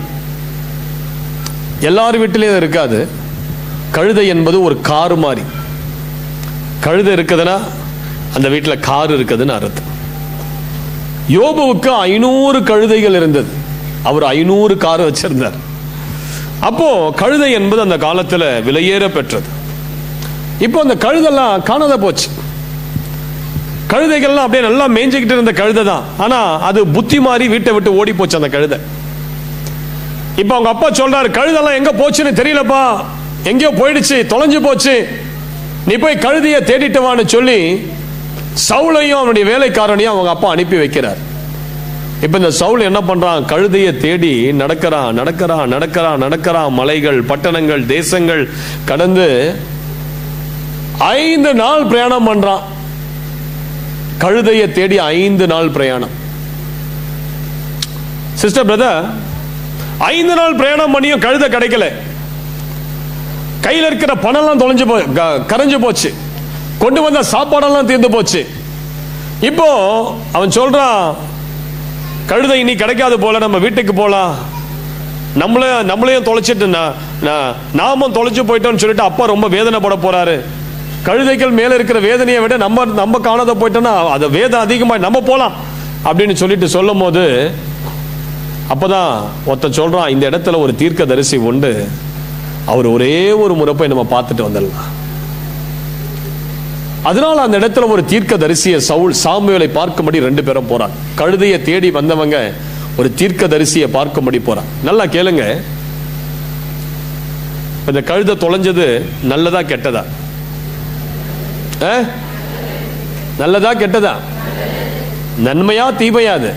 எல்லார் வீட்டிலையும் இருக்காது. கழுதை என்பது ஒரு கார் மாதிரி. கழுதை இருக்குதுன்னா அந்த வீட்டில் கார் இருக்குதுன்னு அர்த்தம். யோபுவுக்கு 500 கழுதைகள் இருந்தது. அவர் 500 கார் வச்சிருந்தார். அப்போ கழுதை என்பது அந்த காலத்துல விலையேற பெற்றது. இப்போ அந்த கழுதெல்லாம் காணாத போச்சு. கழுதைகள்லாம் அப்படியே நல்லா மேய்ஞ்சிக்கிட்டு இருந்த கழுதை தான். ஆனா அது புத்தி மாறி வீட்டை விட்டு ஓடி போச்சு அந்த கழுதை. இப்ப அவங்க அப்பா சொல்றாரு, கழுதெல்லாம் எங்க போச்சுன்னு தெரியலப்பா, எங்கேயோ போயிடுச்சு, தொலைஞ்சு போச்சு, நீ போய் கழுதைய தேடிட்டு வான்னு சொல்லி சவுலையும் அவனுடைய வேலைக்காரனையும் அவங்க அப்பா அனுப்பி வைக்கிறார். இப்ப இந்த சவுல் என்ன பண்றான்? கழுதையை தேடி நடக்கிறான். மலைகள், பட்டணங்கள், தேசங்கள் கடந்து 5 நாள் பிரயாணம் பண்றான். கழுதையை தேடி 5 நாள் பிரயாணம். சிஸ்டர் பிரதர், 5 நாள் பிரயாணம் பண்ணியும் கழுதை கிடைக்கல. கையில் இருக்கிற பணம்லாம் கரைஞ்சு போச்சு. கொண்டு வந்த சாப்பாடெல்லாம் தீர்ந்து போச்சு. இப்போ அவன் சொல்றான், கழுதை இனி கிடைக்காது போல, நம்ம வீட்டுக்கு போலாம், நம்மளையும் தொலைச்சிட்டு நாமும் தொலைச்சு போயிட்டோம்னு சொல்லிட்டு அப்பா ரொம்ப வேதனைப்பட போறாரு. கழுதைகள் மேல இருக்கிற வேதனையை விட நம்ம காணாத போயிட்டோம்னா அது வேதனை அதிகமா, நம்ம போலாம் அப்படின்னு சொல்லிட்டு சொல்லும் போது அப்பதான் ஒருத்தன் சொல்றான், இந்த இடத்துல ஒரு தீர்க்கதரிசி உண்டு, அவர் ஒரே ஒரு முறை போய் நம்ம பார்த்துட்டு வந்துடலாம். அதனால அந்த இடத்துல ஒரு தீர்க்கதரிசியை சவுல் சாமுவேலை பார்க்கும்படி 2 பேரும் போறான். கழுதையை தேடி வந்தவங்க ஒரு தீர்க்கதரிசியை பார்க்கும்படி போறான். நல்லா கேளுங்க. இந்த கழுதை தொலைஞ்சது நல்லதா கெட்டதா? நல்லதா கெட்டதா? நன்மையா தீமையா? அது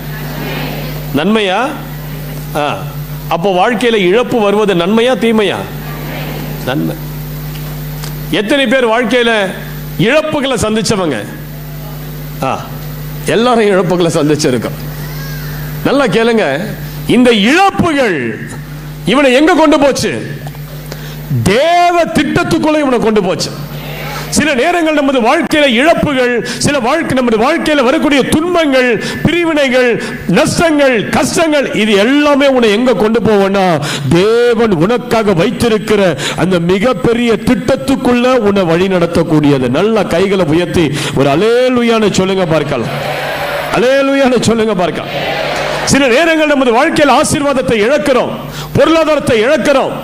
நன்மையா? அப்போ வாழ்க்கையில இழப்பு வருவது நன்மையா தீமையா? நன்மை. எத்தனை பேர் வாழ்க்கையில இழப்புகளை சந்திச்சவங்க? எல்லாரும் இழப்புகளை சந்திச்சிருக்கோம். நல்லா கேளுங்க. இந்த இழப்புகள் இவனை எங்க கொண்டு போச்சு? தேவ திட்டத்துக்குள்ள இவனை கொண்டு போச்சு. சில நேரங்கள் நமது வாழ்க்கையில இழப்புகள், நமது வாழ்க்கையில வரக்கூடிய துன்பங்கள், பிரிவினைகள், நஷ்டங்கள், கஷ்டங்கள், இது எல்லாமே உன்னை எங்க கொண்டு போவனா, தேவன் உனக்காக வைத்திருக்கிற அந்த மிகப்பெரிய திட்டத்துக்குள்ள உன்னை வழி நடத்தக்கூடியது. நல்ல கைகளை உயர்த்தி ஒரு அல்லேலூயான்னு சொல்லுங்க பார்க்கலாம். அல்லேலூயான்னு சொல்லுங்க பார்க்கலாம். சில நேரங்கள் நமது வாழ்க்கையில் ஆசீர்வாதத்தை இழக்கிறோம், பொருளாதாரத்தை இழக்கிறோம்,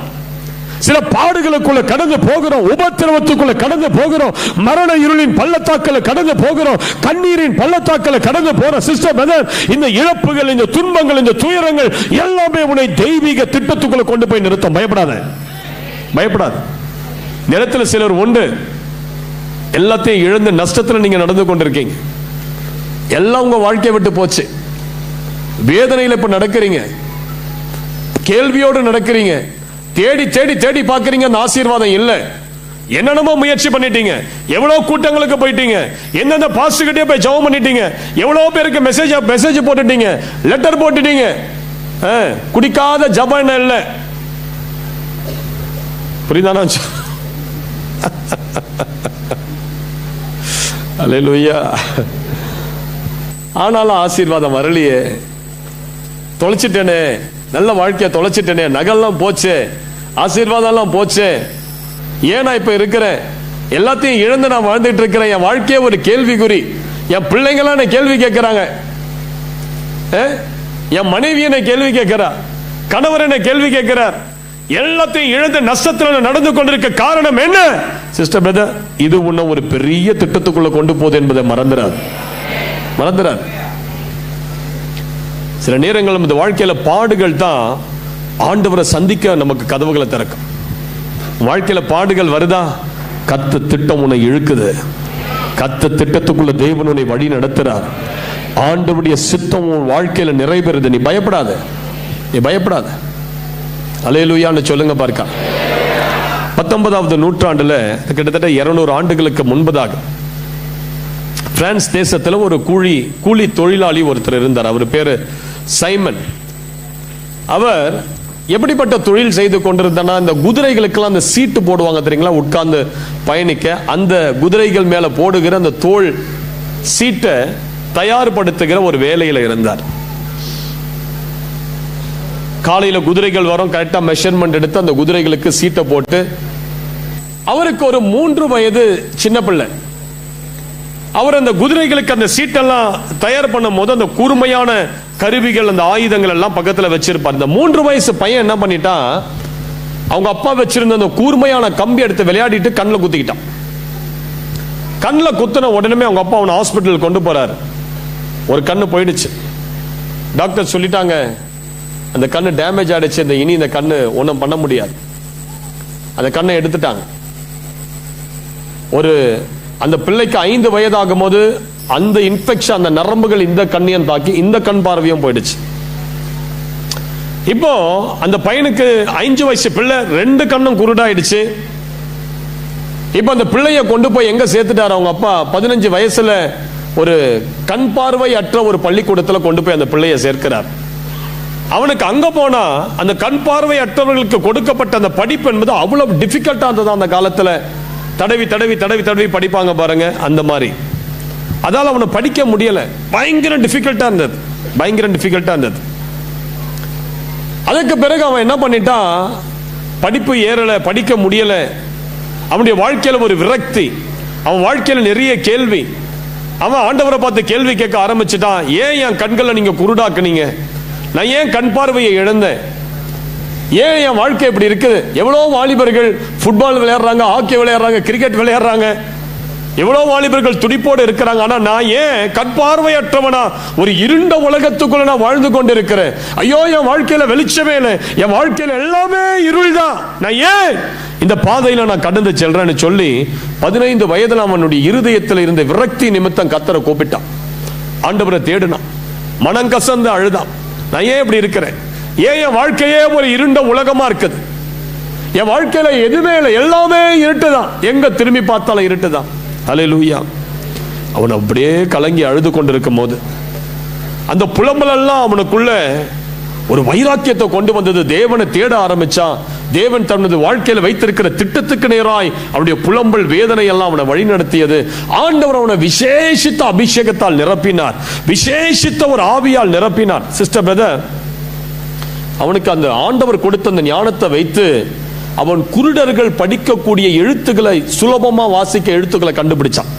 சில பாடுகளுக்குள்ள கடந்து போகிறோம், உபத்திரவத்துக்குள்ள கடந்து போகிறோம், மரண இருளின் பள்ளத்தாக்களை கடந்து போகிறோம், கண்ணீரின் பள்ளத்தாக்களை கடந்து போற சிஸ்டர் பிரதர், இந்த இழப்புகள், இந்த துன்பங்கள், இந்த துயரங்கள் எல்லாமே உன்னை தெய்வீக திட்டத்துக்குள்ள கொண்டு போய் நிறுத்தும். பயப்படாத. நிலத்தில் சிலர் உண்டு, எல்லாத்தையும் இழந்து நஷ்டத்தில் நீங்க நடந்து கொண்டிருக்கீங்க. எல்லாம் உங்க வாழ்க்கையை விட்டு போச்சு. வேதனையில் இப்ப நடக்கிறீங்க, கேள்வியோடு நடக்கிறீங்க, தேடி தேடி தேடி பார்க்கறீங்க, அந்த ஆசீர்வாதம் இல்ல. என்னென்னமோ முயற்சி பண்ணிட்டீங்க, எவ்வளவு கூட்டங்களுக்கு போயிட்டீங்க, எந்தெந்த பாஸ்டர் கிட்டே போய் ஜெபம் பண்ணிட்டீங்க, எவ்வளவு பேருக்கு மெசேஜ் போட்டுட்டீங்க, லெட்டர் போட்டுட்டீங்க, குடிக்காத ஜெபம் என்ன இல்ல. புரியுதானா? அல்லேலூயா. ஆனாலும் ஆசீர்வாதம் வரலையே, தொலைச்சிட்டேனே, நல்ல வாழ்க்கையை தொலைச்சிட்டேனே, நகெல்லாம் போச்சு, ஆசீர்வாதம் எல்லாம் போச்சு, ஏன் நான் இப்ப இருக்கிறேன், எல்லாத்தையும் இழந்து நான் வாழ்ந்துட்டு இருக்கிறேன், என் வாழ்க்கையே ஒரு கேள்விக்குறி, என் பிள்ளைங்களாம் என்ன கேள்வி கேட்கிறாங்க, என் மனைவி என்ன கேள்வி கேட்கிறா, கணவர் என்ன கேள்வி கேட்கிறார், எல்லாத்தையும் இழந்து நஷ்டத்தில் நடந்து கொண்டிருக்க காரணம் என்ன? சிஸ்டர் பிரதர், இது உன்னை ஒரு பெரிய திட்டத்துக்குள்ள கொண்டு போகுது என்பதை மறந்துடாது. சில நேரங்கள் இந்த வாழ்க்கையில பாடுகள் தான் ஆண்டவரை சந்திக்க நமக்கு கதவுகளை திறக்கும். வாழ்க்கையில பாடுகள் வருதா, கர்த்தர் திட்டம் உன்னை இழுக்குது. கத்த திட்டத்துக்குள்ள தேவன் உன்னை வழி நடத்துறார். ஆண்டவருடைய சித்தம் உன் வாழ்க்கையில நிறைவேறுது. நீ பயப்படாத, நீ பயப்படாத. அல்லேலூயான்னு சொல்லுங்க பார்க்க. 19வது நூற்றாண்டுல கிட்டத்தட்ட 200 ஆண்டுகளுக்கு முன்பதாக பிரான்ஸ் தேசத்துல ஒரு கூலி தொழிலாளி ஒருத்தர் இருந்தார். அவர் பேரு சைமன். அவர் எப்படிப்பட்ட தொழில் செய்து கொண்டிருந்தனா, இந்த குதிரைகளுக்கெல்லாம் அந்த சீட்டு போடுவாங்க தெரியுங்களா, உட்கார்ந்து பயணிக்க. அந்த குதிரைகள் மேல போடுகிற அந்த தோல் சீட்டை தயார்படுத்துகிற ஒரு வேலையில இருந்தார். காலையில குதிரைகள் வரும், கரெக்டா மெஷர்மெண்ட் எடுத்து அந்த குதிரைகளுக்கு சீட்டை போட்டு, அவருக்கு ஒரு 3 வயது சின்ன பிள்ளை. அவர் அந்த குதிரைகளுக்கு அந்த சீட்டெல்லாம் தயார் பண்ணும் போது அந்த கூர்மையான கருவிகள், அந்த ஆயுதங்கள் எல்லாம் பக்கத்துல வச்சிருப்பார். இந்த 3 வயசு பையன் என்ன பண்ணிட்டான், அவங்க அப்பா வச்சிருந்த அந்த கூர்மையான கம்பி எடுத்து விளையாடிட்டு கண்ணில் குத்திக்கிட்டான். கண்ணில் குத்தின உடனே அவங்க அப்பா அவனை ஹாஸ்பிட்டல் கொண்டு போறாரு. ஒரு கண்ணு போயிடுச்சு. டாக்டர் சொல்லிட்டாங்க, அந்த கண்ணு டேமேஜ் ஆயிடுச்சு, இனி இந்த கண்ணு ஒன்றும் பண்ண முடியாது. அந்த கண்ணை எடுத்துட்டாங்க. அந்த பிள்ளைக்கு 5 வயதாகும் போது அந்த இன்ஃபெக்ஷன், அந்த நரம்புகள் இந்த கண்ணையும் தாக்கி இந்த கண் பார்வையும் போயிடுச்சு. இப்போ அந்த பையனுக்கு 5 வயசு பிள்ளை, 2 கண்ணும் குருடாயிடுச்சு. இப்போ அந்த பிள்ளைய கொண்டு போய் எங்க சேர்த்துட்டாரு அவங்க அப்பா, 15 வயசுல ஒரு கண் பார்வை அற்ற ஒரு பள்ளிக்கூடத்துல கொண்டு போய் அந்த பிள்ளைய சேர்க்கிறார். அவனுக்கு அங்க போனா அந்த கண் பார்வை அற்றவர்களுக்கு கொடுக்கப்பட்ட அந்த படிப்பு என்பது அவ்வளவு டிஃபிகல்ட்டா இருந்தது. அந்த காலத்துல தடவி தடவி தடவி தடவி படிப்பாங்க பாருங்க, அந்த மாதிரி. அதால அவனை படிக்க முடியல, பயங்கர டிஃபிகல்ட்டா இருந்தது, பயங்கர டிஃபிகல்ட்டா இருந்தது. அதுக்கு பிறகு அவன் என்ன பண்ணிட்டான், படிப்பு ஏறல, படிக்க முடியல. அவனுடைய வாழ்க்கையில ஒரு விரக்தி, அவன் வாழ்க்கையில நிறைய கேள்வி. அவன் ஆண்டவரை பார்த்து கேள்வி கேட்க ஆரம்பிச்சுட்டான். ஏன் என் கண்களை நீங்க குருடாக்குனீங்க? நான் ஏன் கண் பார்வையை இழந்தேன்? ஏன் என் வாழ்க்கை இப்படி இருக்குது? எவ்வளவு வாலிபர்கள் ஃபுட்பால் விளையாடுறாங்க, ஹாக்கி விளையாடுறாங்க, கிரிக்கெட் விளையாடுறாங்க, எவ்வளவு வாலிபர்கள் துடிப்போடு இருக்கிறாங்க. ஆனா நான் ஏன் கண் பார்வையற்றவனா ஒரு இருண்ட உலகத்துக்குள்ள நான் வாழ்ந்து கொண்டு இருக்கிறேன்? ஐயோ, என் வாழ்க்கையில வெளிச்சமே இல்லை, என் வாழ்க்கையில எல்லாமே இருள் தான். நான் ஏன் இந்த பாதையில நான் கடந்து செல்றேன்னு சொல்லி 15 வயதுல அவனுடைய இருதயத்தில் இருந்த விரக்தி நிமித்தம் கர்த்தரை கூப்பிட்டான். ஆண்டவரை தேடினான், மனம் கசந்து அழுதான். நான் ஏன் இப்படி இருக்கிறேன்? ஏன் என் வாழ்க்கையே ஒரு இருண்ட உலகமா இருக்குது? என் வாழ்க்கையில எதுவுமே இல்லை, எல்லாமே இருட்டுதான், எங்க திரும்பி பார்த்தாலும் இருட்டுதான். அல்லேலூயா. அவன் அப்படியே கலங்கி அழுது கொண்டிருக்கும் போது அந்த புலம்பல் எல்லாம் அவனுக்குள்ள ஒரு வைராக்கியத்தை கொண்டு வந்தது. தேவனை தேட ஆரம்பிச்சான். தேவன் தனது வாழ்க்கையில வைத்திருக்கிற திட்டத்துக்கு நேராய் அவனுடைய புலம்பல் வேதனை எல்லாம் அவனை வழி நடத்தியது. ஆண்டவர் அவனை விசேஷித்த அபிஷேகத்தால் நிரப்பினார், விசேஷித்த ஒரு ஆவியால் நிரப்பினார். சிஸ்டர் பிரதர், அவனுக்கு அந்த ஆண்டவர் கொடுத்த அந்த ஞானத்தை வைத்து அவன் குருடர்கள் படிக்கக்கூடிய எழுத்துக்களை சுலபமா வாசிக்க எழுத்துக்களை கண்டுபிடிச்சான்.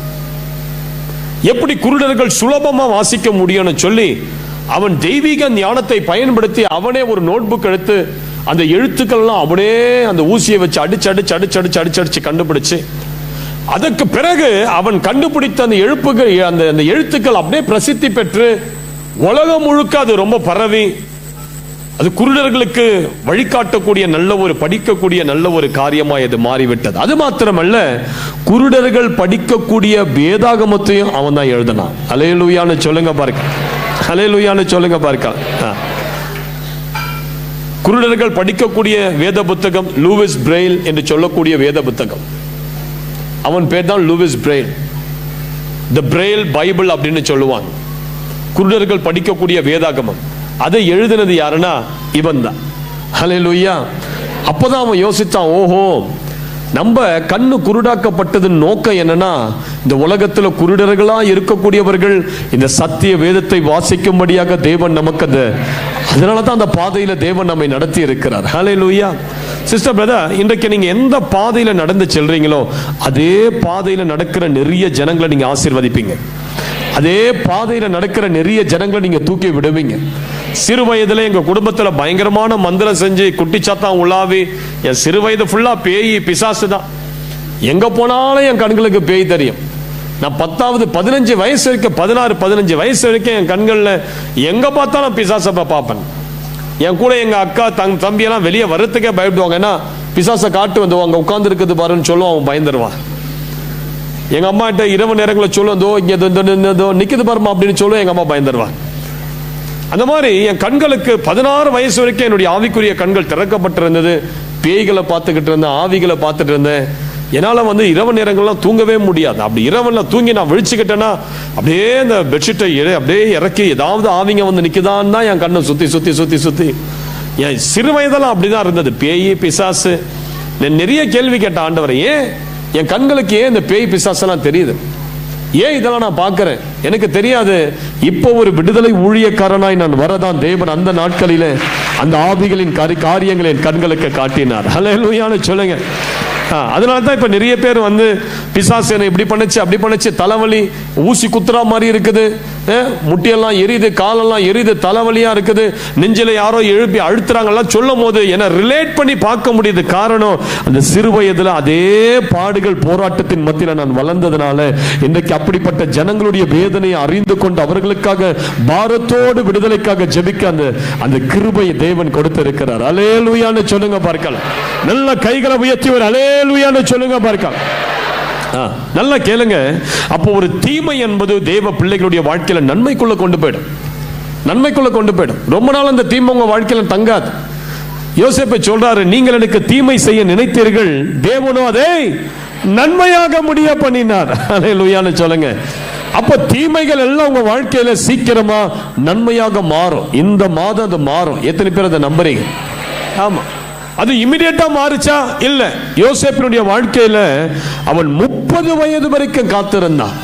எப்படி குருடர்கள் சுலபமா வாசிக்க முடியும்னு சொல்லி அவன் தெய்வீக ஞானத்தை பயன்படுத்தி அவனே ஒரு நோட் புக் எடுத்து அந்த எழுத்துக்கள் எல்லாம் அவனே அந்த ஊசியை வச்சு அடிச்சு அடிச்சு அடிச்சு அடிச்சு அடிச்சு அடிச்சு கண்டுபிடிச்சு, அதற்கு பிறகு அவன் கண்டுபிடித்த அந்த அந்த எழுத்துக்கள் அப்படியே பிரசித்தி பெற்று உலகம் முழுக்க அது ரொம்ப பரவி அது குருடர்களுக்கு வழிகாட்டக்கூடிய நல்ல ஒரு படிக்கக்கூடிய நல்ல ஒரு காரியமாய் அது மாறிவிட்டது. அது மாத்திரமல்ல, குருடர்கள் படிக்கக்கூடிய வேதாகமத்தையும் அவன் தான் எழுதினான். அல்லேலூயான்னு சொல்லுங்க பாருங்க, அல்லேலூயான்னு சொல்லுங்க பாருங்க. குருடர்கள் படிக்கக்கூடிய வேத புத்தகம் லூவிஸ் பிரெயில் என்று சொல்லக்கூடிய வேத புத்தகம். அவன் பேர் தான் லூவிஸ் பிரெயில். தி பிரெயில் பைபிள் அப்படின்னு சொல்லுவான். குருடர்கள் படிக்கக்கூடிய வேதாகமம். அதை எழுதினது யாருன்னா இவன் தான். ஹல்லேலூயா. அப்பதான் அவன் யோசிச்சான், ஓஹோ, நம்ம கண்ணு குருடாக்கப்பட்டது நோக்கம் என்னன்னா, இந்த உலகத்துல குருடர்களா இருக்கக்கூடியவர்கள் இந்த சத்திய வேதத்தை வாசிக்கும்படியாக தேவன் நமக்கு அதனாலதான் அந்த பாதையில தேவன் நம்மை நடத்தி இருக்கிறார். ஹல்லேலூயா. சிஸ்டர் பிரதர், இன்றைக்கு நீங்க எந்த பாதையில நடந்து செல்றீங்களோ அதே பாதையில நடக்கிற நிறைய ஜனங்களை நீங்க ஆசீர்வதிப்பீங்க. அதே பாதையில நடக்கிற நிறைய ஜனங்களை நீங்க தூக்கி விடுவீங்க. சிறு வயதுல எங்க குடும்பத்துல பயங்கரமான மந்திரம் செஞ்சு குட்டிச்சாத்தான் உலாவி என் சிறு வயது ஃபுல்லா பேய் பிசாசு தான். எங்க போனாலும் என் கண்களுக்கு பேய் தெரியும். நான் 15 வயசு வரைக்கும் 16-15 வயசு வரைக்கும் என் கண்கள்ல எங்க பார்த்தாலும் பிசாசை பார்ப்பேன். என் கூட எங்க அக்கா தம்பி எல்லாம் வெளியே வர்றதுக்கே பயப்படுவாங்க. ஏன்னா பிசாசை காட்டு வந்து அங்க உட்கார்ந்து இருக்குது பாருன்னு சொல்லுவோம், அவன் பயந்துருவான். எங்க அம்மா கிட்ட இரவு நேரங்களில் சொல்லும், தோ இங்க நிக்குது பாருமா அப்படின்னு சொல்லுவோம். எங்க அம்மா பயந்துருவாங்க. அந்த மாதிரி என் கண்களுக்கு 16 வயசு வரைக்கும் என்னுடைய ஆவிக்குரிய கண்கள் திறக்கப்பட்டிருந்தது. பேய்களை பார்த்துக்கிட்டு இருந்தேன், ஆவிகளை பார்த்துட்டு இருந்தேன். என்னால் இரவு நேரங்கள்லாம் தூங்கவே முடியாது. அப்படி இரவெல்லாம் தூங்கி நான் விழிச்சுக்கிட்டேன்னா அப்படியே இந்த பெட்ஷீட்டை அப்படியே இறக்கி ஏதாவது ஆவிங்க நிற்குதான்னு தான் என் கண்ணை சுற்றி சுற்றி சுற்றி சுற்றி. என் சிறு வயதெல்லாம் அப்படிதான் இருந்தது. பேய் பிசாசு நான் நிறைய கேள்வி கேட்ட ஆண்டவரை, ஏன் என் கண்களுக்கு ஏன் இந்த பேய் பிசாசெல்லாம் தெரியுது, ஏன் இதெல்லாம் நான் பார்க்கிறேன், எனக்கு தெரியாது. இப்போ ஒரு விடுதலை ஊழியக்காரனாய் நான் வரதான் தேவன் அந்த நாட்களிலே அந்த ஆவிகளின் காரியங்களை என் கண்களுக்கு காட்டினார். ஹல்லேலூயா சொல்லுங்க. அதனால தான் இப்ப நிறைய பேர் பிசாசு இப்படி பண்ணுச்சு அப்படி பண்ணுச்சு, தலைவலி ஊசி குத்துறா மாதிரி இருக்குது, முட்டியெல்லாம் எரியுது, காலெல்லாம் எரியுது, தலைவலியா இருக்குது, நெஞ்சில யாரோ எழுப்பி அழுத்துறாங்கலாம் சொல்லும் போது என்ன ரிலேட் பண்ணி பார்க்க முடியுது. காரணம், அந்த சிறு வயதுல அதே பாடுகள் போராட்டத்தின் மத்தியில் நான் வளர்ந்ததுனால இன்றைக்கு அப்படிப்பட்ட ஜனங்களுடைய வேதனையை அறிந்து கொண்டு அவர்களுக்காக பாரத்தோடு விடுதலைக்காக ஜெபிக்க அந்த கிருபையை தேவன் கொடுத்திருக்கிறார். அல்லேலூயான்னு சொல்லுங்க பார்க்கலாம். நல்ல கைகளை உயர்த்தி ஒரு அல்லேலூயான்னு சொல்லுங்க பார்க்கலாம். நல்லா கேளுங்க. அப்போ ஒரு தீமை என்பது தேவ பிள்ளைகளுடைய வாழ்க்கையில நன்மைக்குள்ள கொண்டு போயிடும், நன்மைக்குள்ள கொண்டு போயிடும். ரொம்ப நாள் அந்த தீமை உங்க வாழ்க்கையில தங்காது. யோசேப்பு சொல்றாரு, நீங்கள் எனக்கு தீமை செய்ய நினைத்தீர்கள், தேவனோ அதை நன்மையாக முடிய பண்ணினார். அல்லேலூயான்னு சொல்லுங்க. அப்ப தீமைகள் எல்லாம் உங்க வாழ்க்கையில சீக்கிரமா நன்மையாக மாறும். இந்த மாதம் அது மாறும். எத்தனை பேர் அதை நம்புறீங்க? ஆமா, அது இமிடியேட்டா மாறுச்சா? இல்ல. யோசேப்பினுடைய வாழ்க்கையில அவன் 30 வயது வரைக்கும் காத்திருந்தான்.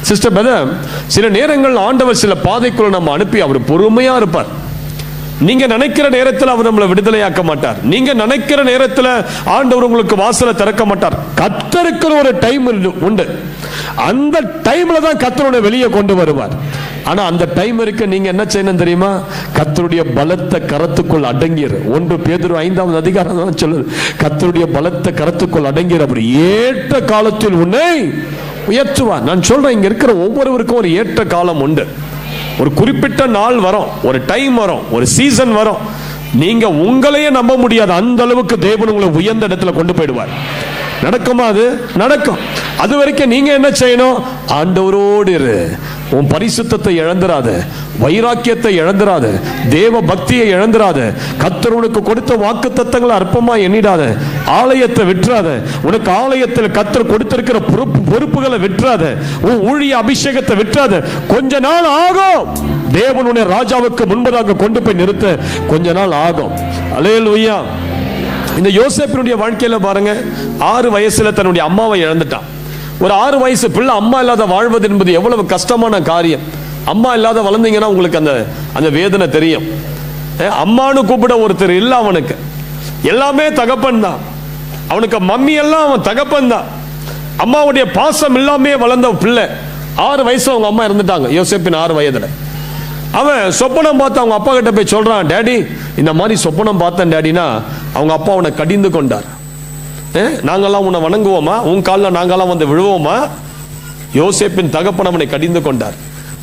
சிஸ்டர் பிரதர், சில நேரங்கள் ஆண்டவர் சில பாதைக்குள்ள நம்ம அனுப்பி அவர் பொறுமையா இருப்பார். நீங்க நினைக்கிற நேரத்தில் அவர் நம்மளை விடுதலையாக்க மாட்டார். நீங்க நினைக்கிற நேரத்தில் ஆண்டவர் உங்களுக்கு வாசலை திறக்க மாட்டார். கர்த்தருக்கு ஒரு டைம் உண்டு. அந்த டைம்ல தான் கர்த்தரோட வெளியே கொண்டு வருவார். ஆனா அந்த டைம் இருக்கு, நீங்க என்ன செய்யணும் தெரியுமா? கர்த்தருடைய பலத்த கரத்துக்குள் அடங்கிரு. 1 பேதுரு 5ஆம் அதிகாரம் தான் சொல்லுது, கர்த்தருடைய பலத்த கரத்துக்குள் அடங்கிரு, அவர் ஏற்ற காலத்தில் உன்னை உயர்த்துவார். நான் சொல்றேன், இங்க இருக்கிற ஒவ்வொருவருக்கும் ஒரு ஏற்ற காலம் உண்டு. ஒரு குறிப்பிட்ட நாள் வரும், ஒரு டைம் வரும், ஒரு சீசன் வரும். நீங்க உங்களையே நம்ப முடியாது, அந்த அளவுக்கு தேவன் உங்களை உயர்ந்த இடத்துல கொண்டு போயிடுவார். நடக்குமா? அது நடக்கும். அது வரைக்கும் நீங்க என்ன செய்யணும்? ஆண்டவரோடு இரு. உன் பரிசுத்தத்தை இழந்துராத, வைராக்கியத்தை இழந்துராத, தேவ பக்தியை இழந்துராத, கர்த்தர் உனக்கு கொடுத்த வாக்கு தத்தங்களை அற்பமா எண்ணிடாத, ஆலயத்தை விட்டுறாத, உனக்கு ஆலயத்தில் கர்த்தர் கொடுத்திருக்கிற பொறுப்புகளை விட்டுறாத, உன் ஊழிய அபிஷேகத்தை விட்டுறாத. கொஞ்ச நாள் ஆகும், தேவன் உன்னை ராஜாவுக்கு முன்பதாக கொண்டு போய் நிறுத்த கொஞ்ச நாள் ஆகும். அல்லேலூயா. இந்த யோசேப்பினுடைய வாழ்க்கையில பாருங்க, 6 வயசுல தன்னுடைய அம்மாவை இழந்துட்டான். ஒரு 6 வயசு பிள்ளை அம்மா இல்லாத வாழ்வது என்பது எவ்வளவு கஷ்டமான காரியம். அம்மா இல்லாத வளர்ந்தீங்கன்னா உங்களுக்கு அந்த வேதனை தெரியும். அம்மானு கூப்பிட ஒருத்தர் இல்ல, அவனுக்கு எல்லாமே தகப்பன் தான். அவனுக்கு மம்மி எல்லாம் அவன் தகப்பன் தான். அம்மாவுடைய பாசம் இல்லாமே வளர்ந்த பிள்ளை. 6 வயசு அவங்க அம்மா இறந்துட்டாங்க. யோசேப்பின் 6 வயதுல அவன் சொப்பனம் பார்த்து அவங்க அப்பா கிட்ட போய் சொல்றான், டேடி இந்த மாதிரி சொப்பனம் பார்த்தேன் டேடினா. அவங்க அப்பா அவனை கடிந்து கொண்டார். நாங்கெல்லாம் உன்னை வணங்குவோமா? உன் காலில் நாங்கெல்லாம் விழுவோமா? யோசேப்பின் தகப்பன் அவனை கடிந்து கொண்டார்.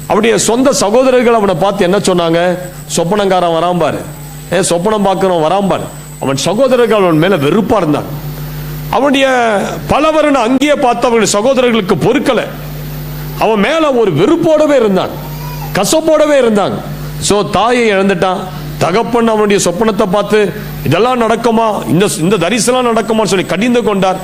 அவருடைய சொந்த சகோதரர்கள் அவனை பார்த்து என்ன சொன்னாங்க? சொப்பனங்காரன் வராம்பாரு, சொப்பனம் பார்க்கிறவன் வராம்பாரு. அவன் சகோதரர்கள் அவன் மேல வெறுப்பா இருந்தான். அவனுடைய பலவரனை அங்கேயே பார்த்து அவனுடைய சகோதரர்களுக்கு பொறுக்கல. அவன் மேல ஒரு வெறுப்போடவே இருந்தான், கசப்போடவே இருந்தாங்க. சோ தாயை இழந்துட்டான். தகப்பன் அவனுடைய சொப்பனத்தை பார்த்து இதெல்லாம் நடக்குமா, இந்த தரிசனம் நடக்குமான்னு சொல்லி கடிந்து கொண்டார்.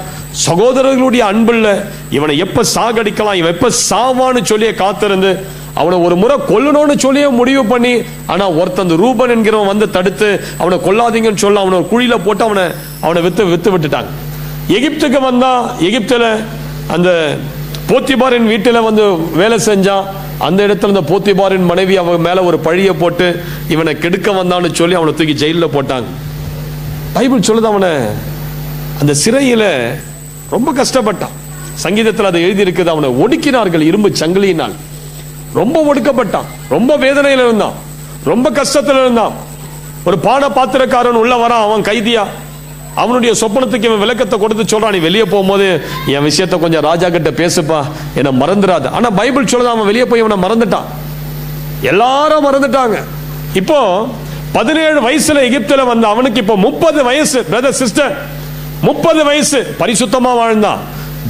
சகோதரர்களுடைய அன்புல இவனை எப்ப சாகடிக்கலாம், இவன் எப்ப சாவான்னு சொல்லியே காத்திருந்து அவனை ஒரு முறை கொல்லணும்னு சொல்லியே முடிவு பண்ணி, ஆனா ஒருத்தன் ரூபன் என்கிறவன் தடுத்து அவனை கொல்லாதீங்கன்னு சொல்ல அவனை ஒரு குழியில போட்டு அவனை வித்து விட்டுட்டாங்க. எகிப்துக்கு வந்தா, எகிப்துல அந்த போத்திபாரின் வீட்டில வேலை செஞ்சான். அந்த இடத்துல இந்த போத்திபாரின் மனைவி அவன் மேல ஒரு பழிய போட்டு இவனை கெடுக்க வந்தான்னு சொல்லி அவனை தூக்கி ஜெயில போட்டாங்க. பைபிள் சொல்லுது அவனை அந்த சிறையில ரொம்ப கஷ்டப்பட்டான். சங்கீதத்தில் அதை எழுதி இருக்குது, அவனை ஒடுக்கினார்கள் இரும்பு சங்கிலியினால். ரொம்ப ஒடுக்கப்பட்டான், ரொம்ப வேதனையில் இருந்தான், ரொம்ப கஷ்டத்தில் இருந்தான். ஒரு பாட பாத்திரக்காரன் உள்ள வரான், அவன் கைதியா. அவனுடைய சொப்பனத்துக்கு இவன் விளக்கத்தை கொடுத்து சொல்றான், நீ வெளியே போகும்போது என் விஷயத்த கொஞ்சம் ராஜா கிட்ட பேசுப்பா, என்ன மறந்துடாத. ஆனா பைபிள் சொல்லுது அவன் வெளியே போய் இவனை மறந்துட்டான். எல்லாரும் மறந்துட்டாங்க. இப்போ 17 வயசுல எகிப்துல வந்த அவனுக்கு இப்போ 30 வயசு. பிரதர் சிஸ்டர், 30 வயசு பரிசுத்தமா வாழ்ந்தான்,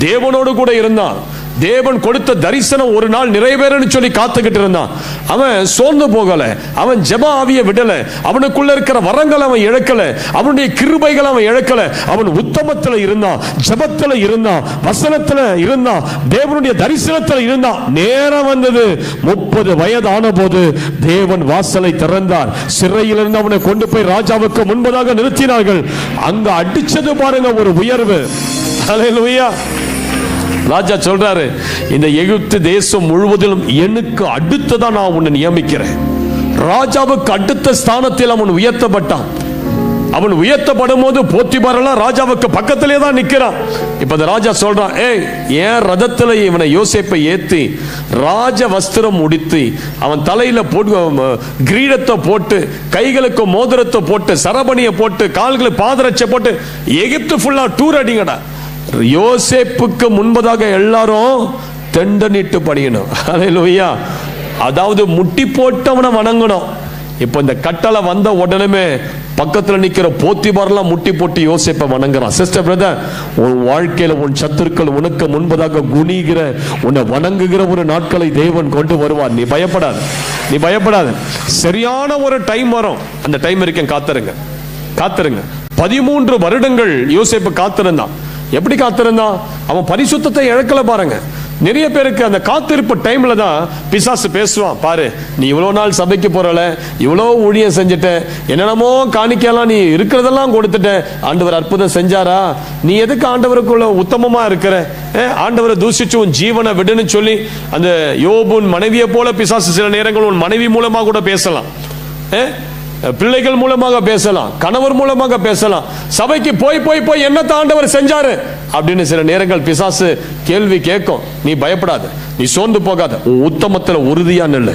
தேவனோடு கூட இருந்தான். தேவன் கொடுத்த தரிசனம் ஒரு நாள் நிறைவேறன்னு சொல்லி காத்துக்கிட்டு இருந்தான். அவன் சோர்ந்து போகல, அவன் ஜெப ஆவியை விடல, அவனுக்குள்ள இருக்கிற வரங்கள் அவன் இழக்கல, அவனுடைய கிருபைகள் அவன் இழக்கல. அவன் உத்தமத்துல இருந்தான், ஜெபத்துல இருந்தான், வசனத்துல இருந்தான், தேவனுடைய தரிசனத்துல இருந்தான். நேரம் வந்தது, 30 வயதான போது தேவன் வாசலை திறந்தார். சிறையிலிருந்து அவனை கொண்டு போய் ராஜாவுக்கு முன்பதாக நிறுத்தினார்கள். அங்க அடிச்சது பாருங்க ஒரு உயர்வு. ஹல்லேலூயா. ராஜா சொல்றாரு, இந்த எகிப்து தேசம் முழுவதிலும் எனக்கு அடுத்ததான் நான் உன்னை நியமிக்கிறேன். ராஜாவுக்கு அடுத்த ஸ்தானத்தில் அவன் உயர்த்தப்பட்டான். அவன் உயர்த்தப்படும் போது போத்திபாரெல்லாம் ராஜாவுக்கு பக்கத்திலே தான் நிக்கிறான். இப்ப அந்த ராஜா சொல்றான், ஏய், ஏன் ரதத்துல இவனை யோசேப்பை ஏத்தி ராஜ வஸ்திரம் உடுத்தி அவன் தலையில போட்டு கிரீடத்தை போட்டு கைகளுக்கு மோதிரத்தை போட்டு சரபணியை போட்டு கால்களுக்கு பாதரட்சை போட்டு எகிப்து ஃபுல்லா டூர் அடிங்கடா. யோசேப்புக்கு முன்பதாக எல்லாரும் தெண்டனிட்டு படிக்கணும். ஹல்லேலூயா. அதாவது முட்டி போட்டவனை வணங்கணும். இப்ப இந்த கட்டளை வந்த உடனே பக்கத்துல நிக்கிற போத்திபாரெல்லாம் முட்டி போட்டு யோசேப்பை வணங்குறான். சிஸ்டர் பிரதர், உன் வாழ்க்கையில உன் சத்துருக்கள் உனக்கு முன்பதாக குனிகிற, உன்னை வணங்குகிற ஒரு நாட்களை தேவன் கொண்டு வருவார். நீ பயப்படாத, நீ பயப்படாத. சரியான ஒரு டைம் வரும், அந்த டைம் வரைக்கும் காத்திருங்க, காத்திருங்க. 13 வருடங்கள் யோசேப்பு காத்திருந்தான். எப்படி காத்திருந்தான்? அவன் பரிசுத்தத்தை இழக்கல பாருங்க. நிறைய பேருக்கு அந்த காத்திருப்பு டைம்ல தான் பிசாசு பேசுவான். பாரு, நீ இவ்வளவு நாள் சபைக்கு போறல, இவ்வளவு ஊழியம் செஞ்சுட்ட, என்னென்னமோ காணிக்கலாம் நீ இருக்கிறதெல்லாம் கொடுத்துட்ட, ஆண்டவர் அற்புதம் செஞ்சாரா, நீ எதுக்கு ஆண்டவருக்குள்ள உத்தமமா இருக்கிற, ஆண்டவரை தூஷிச்சு உன் ஜீவனை விடுன்னு சொல்லி அந்த யோபுன் மனைவியை போல பிசாசு சில நேரங்கள் உன் மனைவி மூலமா கூட பேசலாம், பிள்ளைகள் மூலமாக பேசலாம், கணவர் மூலமாக பேசலாம். சபைக்கு போய் போய் போய் என்னத்த ஆண்டவர் செஞ்சாரு அப்படின்னு சில நேரங்கள் பிசாசு கேள்வி கேட்கும். நீ பயப்படாத, நீ சோர்ந்து போகாத, உன் உத்தமத்துல உறுதியா நில்லு.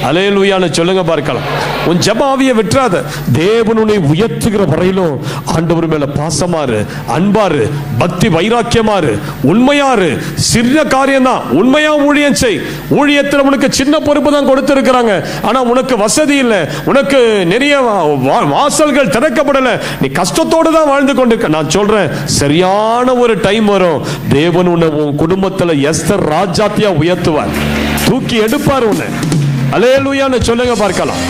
அல்லேலூயான்னு சொல்லுங்க பார்க்கலாம். உன் ஜெப ஆவியை விட்டுறாத. தேவன் உன்னை உயர்த்துகிற வரையிலும் ஆண்டவர் மேல பாசமாறு, அன்பாரு, பக்தி வைராக்கியமாறு, உண்மையாரு. சின்ன காரியம் தான், உண்மையா ஊழியம் செய். ஊழியத்தில் உனக்கு சின்ன பொறுப்பு தான் கொடுத்திருக்கிறாங்க, ஆனா உனக்கு வசதி இல்லை, உனக்கு நிறைய வாசல்கள் திறக்கப்படல, நீ கஷ்டத்தோடு தான் வாழ்ந்து கொண்டிருக்க. நான் சொல்றேன், சரியான ஒரு டைம் வரும், தேவன் உன்னை உன் குடும்பத்துல எஸ்தர் ராஜாத்தியா உயர்த்துவார், தூக்கி எடுப்பார் உன்னை. அல்லேலூயான்னு சொல்லுங்க பார்க்கலாம்.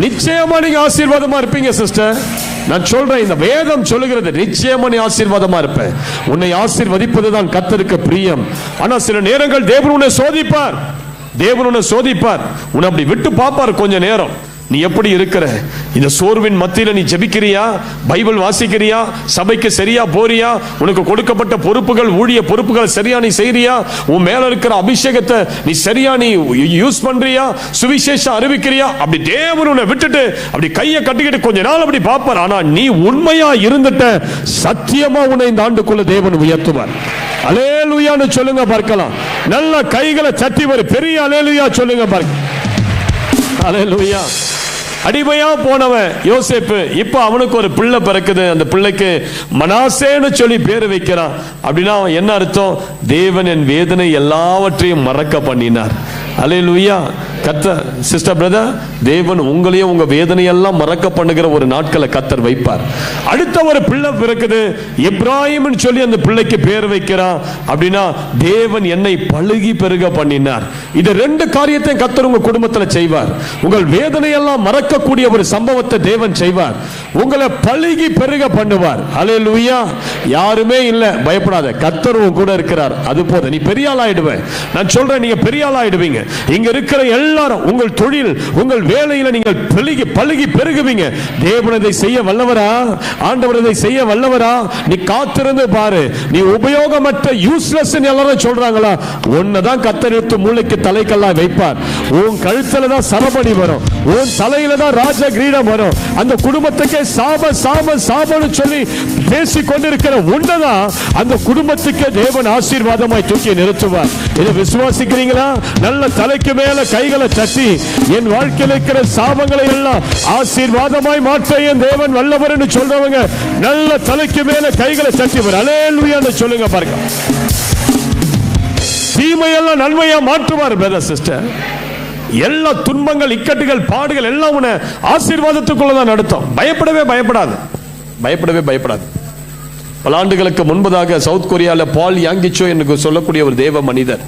நிச்சயமா நீங்க ஆசீர்வாதமா இருப்பீங்க சிஸ்டர். நான் சொல்றேன், இந்த வேதம் சொல்லுகிறது, நிச்சயமா நீ ஆசீர்வாதமா இருப்ப. உன்னை ஆசீர்வதிப்பதுதான் கர்த்தருக்கு பிரியம். ஆனா சில நேரங்கள் தேவன் உன்னை சோதிப்பார், தேவன் உன்னை சோதிப்பார், உன்னை அப்படி விட்டு பார்ப்பார் கொஞ்ச நேரம். நீ எப்படி இருக்கிற? இந்த சோர்வின் மத்தியில நீ ஜெபிக்கிறியா, பைபிள் வாசிக்கிறியா, சபைக்கு சரியா போறியா, உனக்கு கொடுக்கப்பட்ட பொறுப்புகள், ஊழிய பொறுப்புகள் சரியா நீ செய்றியா, உன் மேல இருக்கிற அபிஷேகத்தை நீ சரியா நீ யூஸ் பண்றியா, சுவிசேஷம் அறிவிக்கிறியா? அப்படி தேவன் உன்னை விட்டுட்டு அப்படி கையை கட்டிக்கிட்டு கொஞ்ச நாள் அப்படி பார்ப்பார். ஆனா நீ உண்மையா இருந்துட்ட, சத்தியமா உன்னை இந்த ஆண்டுக்குள்ள தேவன் உயர்த்துவார். அல்லேலூயான்னு சொல்லுங்க பார்க்கலாம். நல்ல கைகளை தட்டி ஒரு பெரிய அல்லேலூயா சொல்லுங்க பார்க்கலாம். அல்லேலூயா. அடிமையா போனவன் யோசேப்பு, இப்ப அவனுக்கு ஒரு பிள்ளை பிறக்குது. அந்த பிள்ளைக்கு மனாசேன்னு சொல்லி பேரு வைக்கிறான். அப்படின்னா அவன் என்ன அர்த்தம்? தேவன் என் வேதனை எல்லாவற்றையும் மறக்க பண்ணினார். அல்லேலூயா. கர்த்தர், சிஸ்டர் பிரதர், தேவன் உங்களையும் உங்க வேதனையெல்லாம் மறக்க பண்ணுகிற ஒரு நாட்களை கர்த்தர் வைப்பார். அடுத்த ஒரு பிள்ளை பிறக்குது, இப்ராஹிம் சொல்லி அந்த பிள்ளைக்கு பேர் வைக்கிறான். அப்படின்னா தேவன் என்னை பழுகி பெருக பண்ணினார். இது 2 காரியத்தை கர்த்தர் உங்க குடும்பத்தில் செய்வார். உங்கள் வேதனையெல்லாம் மறக்கக்கூடிய ஒரு சம்பவத்தை தேவன் செய்வார். உங்களை பழுகி பெருக பண்ணுவார். அல்லேலூயா. யாருமே இல்ல, பயப்படாத, கர்த்தர் உங்க கூட இருக்கிறார். அது போதும், நீ பெரிய ஆள் ஆயிடுவேன். நான் சொல்றேன், நீங்க பெரிய ஆள் ஆயிடுவீங்க. இங்க இருக்கிற எல்லாரும் உங்கள் தொழில், உங்கள் வேலையில நீங்கள் பழுகி பெருகுவீங்க. தேவன் இதை செய்ய வல்லவரா? ஆண்டவர் இதை செய்ய வல்லவரா? நீ காத்திருந்து பாரு. நீ உபயோகமற்ற யூஸ்லெஸ் எல்லாரும் சொல்றாங்களா, ஒன்னதான் கர்த்தர் எடுத்து மூளைக்கு தலைக்கல்லா வைப்பார். உன் கழுத்துல தான் சரபணி வரும், உன் தலையில தான் ராஜ கிரீடம் வரும். அந்த குடும்பத்துக்கே சாப சாப சாபன்னு சொல்லி பேசிக் கொண்டிருக்கிற உன்னதான் அந்த குடும்பத்துக்கு தேவன் ஆசீர்வாதமாய் தூக்கி நிறுத்துவார். இதை விசுவாசிக்கிறீங்களா? நல்ல தலைக்கு மேல கைகளை தட்டி, என் வாழ்க்கையில் இருக்கிற சாபங்களை எல்லாம் ஆசீர்வாதமாய் மாற்ற என் தேவன் வல்லவர் என்று சொல்றவங்க நல்ல தலைக்கு மேல கைகளை தட்டி அல்லேலூயான்னு சொல்லுங்க பாருங்க. தீமையெல்லாம் நன்மையா மாற்றுவார். பிரதர் சிஸ்டர், எல்லா துன்பங்கள், இக்கட்டுகள், பாடுகள் எல்லாம் உன்னை ஆசீர்வாதத்துக்குள்ளதான் நடத்தும். பயப்படவே பயப்படாது, பயப்படவே பயப்படாது. பல ஆண்டுகளுக்கு முன்பதாக சவுத் கொரியால பால் யாங்கிச்சோ என்று சொல்லக்கூடிய ஒரு தேவ மனிதர்,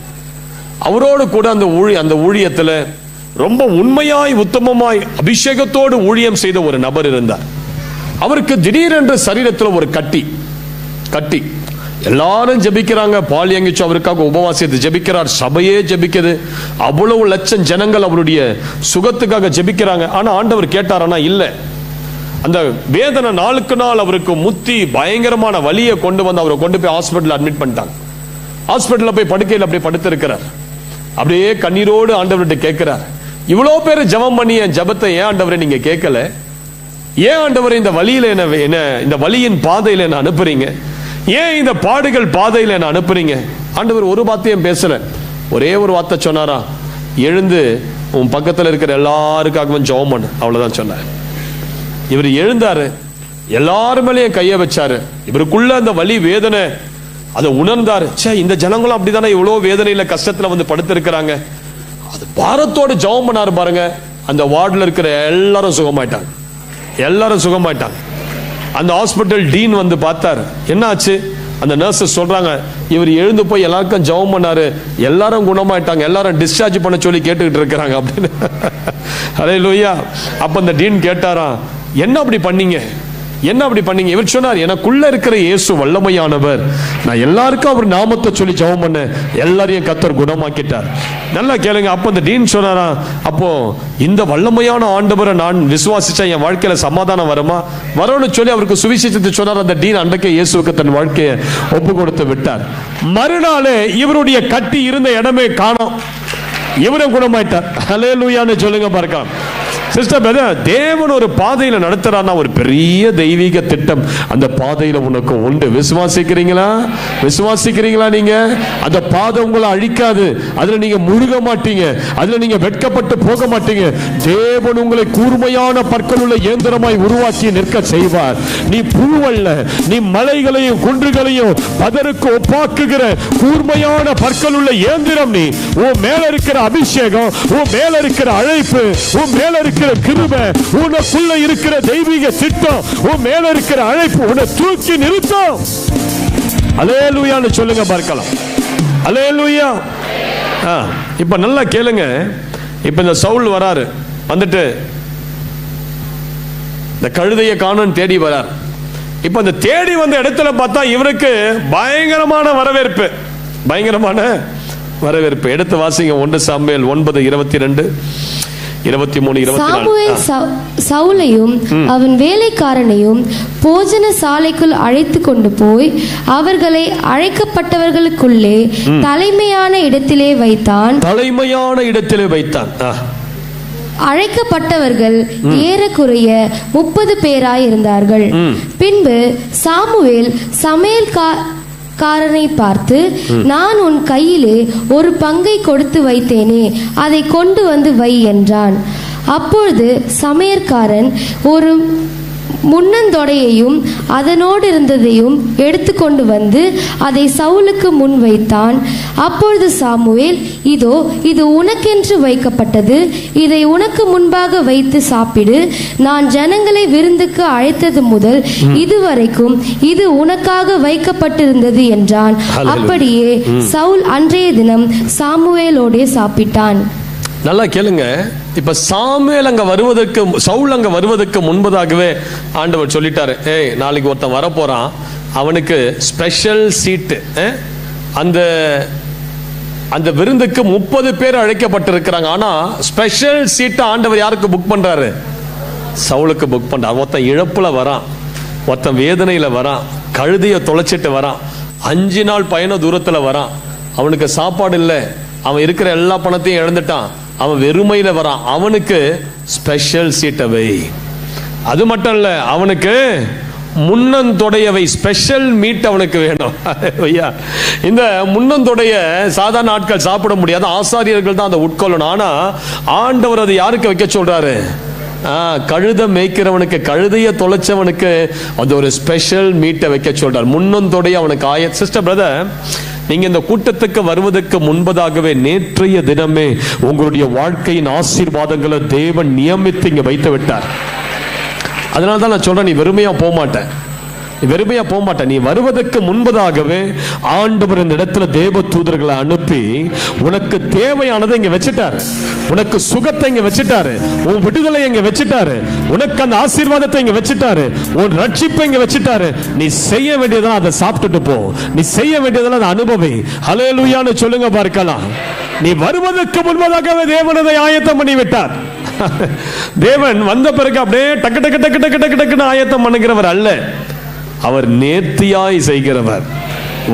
அவரோடு கூட அந்த ஊழியத்தில் ரொம்ப உண்மையாய் உத்தமமாய் அபிஷேகத்தோடு ஊழியம் செய்த ஒரு நபர் இருந்தார். அவருக்கு திடீரென்று சரீரத்தில் ஒரு கட்டி. எல்லாரும் ஜெபிக்கிறாங்க. பால் எங்கிச்சு அவருக்காக உபவாசித்து ஜெபிக்கிறார். சபையே ஜெபிக்குது. அவ்வளவு லட்சம் ஜனங்கள் அவருடைய சுகத்துக்காக ஜெபிக்கிறாங்க. ஆனா ஆண்டவர் கேட்டாரானா இல்ல. அந்த வேதனை நாளுக்கு நாள் அவருக்கு முத்தி பயங்கரமான வலியை கொண்டு வந்து அவரை கொண்டு போய் ஹாஸ்பிட்டல் அட்மிட் பண்ணிட்டாங்க. ஹாஸ்பிட்டல்ல போய் படுக்கையில் அப்படியே படுத்திருக்கிறார். அப்படியே கண்ணீரோடு ஆண்டவர்கிட்ட கேட்கிறார், இவ்வளோ பேர் ஜெபம் பண்ணி என் ஜெபத்தை ஏன் ஆண்டவரை நீங்க கேட்கல? ஏன் ஆண்டவரை இந்த வழியில என்ன இந்த வழியின் பாதையில என்ன அனுப்புறீங்க? ஏன் இந்த பாடுகள் பாதையில என்ன அனுப்புறீங்க? ஆண்டவர் ஒரு வார்த்தையும் பேசல. ஒரே ஒரு வார்த்தை சொன்னாரா, எழுந்து உன் பக்கத்தில் இருக்கிற எல்லாருக்காகவும் ஜெபம் பண்ணு, அவ்வளவுதான் சொன்னார். இவர் எழுந்தாரு, எல்லாரும் மேலேயும் கையை வச்சாரு. இவருக்குள்ள அந்த வலி வேதனை அதை உணர்ந்தாரு. சே, இந்த ஜனங்களும் அப்படித்தானே இவ்வளவு வேதனையில கஷ்டத்துல வந்து படுத்திருக்கிறாங்க. அது பாரத்தோடு ஜெபம் பண்ணாரு பாருங்க. அந்த வார்டில் இருக்கிற எல்லாரும் சுகமாயிட்டாங்க. அந்த ஹாஸ்பிட்டல் டீன் வந்து பார்த்தாரு. என்ன ஆச்சு? அந்த நர்சஸ் சொல்றாங்க, இவர் எழுந்து போய் எல்லாருக்கும் ஜெபம் பண்ணாரு, எல்லாரும் குணமாயிட்டாங்க, எல்லாரும் டிஸ்சார்ஜ் பண்ண சொல்லி கேட்டுக்கிட்டு இருக்கிறாங்க அப்படின்னு. ஹல்லேலூயா. அப்ப அந்த டீன் கேட்டாராம், என்ன அப்படி பண்ணீங்க? இவர் சொன்னார், எனக்குள்ள இருக்கிற இயேசு வல்லமையானவர். நான் எல்லாருக்கும் அவர் நாமத்தை சொல்லி ஜெபம் பண்ண, எல்லாரையும் கர்த்தர் குணமாக்கிட்டார். நல்லா கேளுங்க. அப்ப அந்த டீன் சொன்னாரா, அப்போ இந்த வல்லமையான ஆண்டவரை நான் விசுவாசிச்சா என் வாழ்க்கையில சமாதானம் வரும்னு சொல்லி அவருக்கு சுவிசேஷத்தை சொன்னார். அந்த டீன் அன்றைக்கே இயேசுவுக்கு தன் வாழ்க்கையை ஒப்பு கொடுத்து விட்டார். மறுநாளே இவருடைய கட்டி இருந்த இடமே காணோம். இவரும் குணமாயிட்டார். ஹல்லேலூயான்னு சொல்லுங்க பார்க்கலாம். சிஸ்டர் பிரதர், தேவன் ஒரு பாதையில நடத்துறான்னா ஒரு பெரிய தெய்வீக திட்டம் அந்த பாதையில உனக்கு உண்டு. விசுவாசிக்கிறீங்களா? நீங்க அந்த பாதை உங்களை அழிக்காது. அதுல நீங்க முழுக மாட்டீங்க. அதுல நீங்க வெட்கப்பட்டு போக மாட்டீங்க. தேவன் உங்களை கூர்மையான பற்கள் உள்ள இயந்திரமாய் உருவாக்கி நிற்க செய்வார். நீ புழுவல்ல, நீ மலைகளையும் குன்றுகளையும் பதருக்கு ஒப்பாக்குகிற கூர்மையான பற்கள் உள்ள இயந்திரம். நீ உன் மேல இருக்கிற அபிஷேகம், உன் மேல இருக்கிற அழைப்பு, உன் மேல இருக்கிற கிருபை, உனக்குள்ள இருக்கிற தெய்வீக திட்டம், உன் மேல இருக்கிற அழைப்பு உன்னை தூக்கி நிறுத்தும். அல்லேலூயான்னு சொல்லுங்க பார்க்கலாம். அல்லேலூயா. இப்ப நல்லா கேளுங்க. இப்ப இந்த சவுல் வராரு, வந்துட்டு இந்த கழுதையை காணோன்னு தேடி வரார். இப்ப அந்த தேடி வந்த இடத்துல பார்த்தா இவருக்கு பயங்கரமான வரவேற்பு. எடுத்து வாசிங்க 1 சாமுவேல் 9:22 23 24. சவுலையும் அவன் வேலைக்காரனையும் போஜன சாலைக்குள் அழைத்து கொண்டு போய் அவர்களை அழைக்கப்பட்டவர்களுக்குள்ளே தலைமையான இடத்திலே வைத்தான். அழைக்கப்பட்டவர்கள் ஏறக்குறைய 30 பேராய் இருந்தார்கள். பின்பு சாமுவேல் சமையல்காரனை பார்த்து, நான் உன் கையிலே ஒரு பங்கை கொடுத்து வைத்தேனே, அதை கொண்டு வந்து வை என்றான். அப்பொழுது சமையற்காரன் ஒரு முன்னந்தொடையையும் அதனோடு இருந்ததையும் எடுத்துக்கொண்டு வந்து அதை சவுலுக்கு முன் வைத்தான். அப்பொழுது சாமுவேல், இதோ இது உனக்கென்று வைக்கப்பட்டது, இதை உனக்கு முன்பாக வைத்து சாப்பிடு. நான் ஜனங்களை விருந்துக்கு அழைத்தது முதல் இதுவரைக்கும் இது உனக்காக வைக்கப்பட்டிருந்தது என்றான். அப்படியே சவுல் அன்றைய தினம் சாமுவேலோடே சாப்பிட்டான். நல்லா கேளுங்க. இப்ப சவுல் அங்க வருவதற்கு முன்பதாகவே ஆண்டவர் சொல்லிட்டாரு, நாளைக்கு ஒருத்தன் வரப்போறான், அவனுக்கு ஸ்பெஷல் சீட்டு. அந்த விருந்துக்கு 30 பேர் அழைக்கப்பட்டிருக்கிறாங்க. ஆனா ஸ்பெஷல் சீட்டை ஆண்டவர் யாருக்கு புக் பண்றாரு? சவுலுக்கு புக் பண்றார். ஒருத்தன் இழப்புல வரான், ஒருத்தன் வேதனையில வரான், கழுதைய தொலைச்சிட்டு வரான், 5 நாள் பயண தூரத்துல வரான், அவனுக்கு சாப்பாடு இல்லை, அவன் இருக்கிற எல்லா பணத்தையும் இழந்துட்டான், அவன் வெறுமையில வரான். அவனுக்கு ஸ்பெஷல் சீட்டவை. அது மட்டும் இல்ல, அவனுக்கு முன்னந்தொடையவை, ஸ்பெஷல் மீட் அவனுக்கு வேணும். இந்த முன்னந்தொடைய சாதாரண ஆட்கள் சாப்பிட முடியாது, ஆசாரியர்கள் தான் அதை உட்கொள்ளணும். ஆனா ஆண்டவர் அதை யாருக்கு வைக்க சொல்றாரு? கழுதை மேய்க்கிறவனுக்கு, கழுதைய தொலைச்சவனுக்கு அந்த ஒரு ஸ்பெஷல் மீட்டை வைக்க சொல்றார். முன்னந்தொடைய அவனுக்கு சிஸ்டர் பிரதர், நீங்க இந்த கூட்டத்துக்கு வருவதற்கு முன்பதாகவே நேற்றைய தினமே உங்களுடைய வாழ்க்கையின் ஆசீர்வாதங்களை தேவன் நியமித்து இங்க வைத்து விட்டார். அதனால தான் நான் சொல்றேன், நீ வெறுமையா போக மாட்டேன். வெறுமையா போக மாட்ட. நீ வருவதற்கு முன்பதாகவே ஆண்டவர் இந்த இடத்துல தேவ தூதர்களை அனுப்பி உனக்கு தேவையானதை இங்க வச்சுட்டாரு. உனக்கு சுகத்தை இங்க வச்சுட்டாரு, உன் விடுதலை இங்க வச்சுட்டாரு, உனக்கு அந்த ஆசீர்வாதத்தை இங்க வச்சுட்டாரு, உன் ரட்சிப்பை இங்க வச்சுட்டாரு. நீ செய்ய வேண்டியதெல்லாம் அதை சாப்பிட்டுட்டு போ, நீ செய்ய வேண்டியதெல்லாம் அதை அனுபவி. ஹல்லேலூயான்னு சொல்லுங்க பார்க்கலாம். நீ வருவதற்கு முன்பதாகவே தேவன் அதை ஆயத்தம் பண்ணி விட்டார். தேவன் வந்த பிறகு அப்படியே டக்கு டக்கு டக்கு டக்கு டக்கு டக்குன்னு ஆயத்தம் பண்ணுகிறவர் அல்ல, அவர் நேர்த்தியாய் செய்கிறவர்.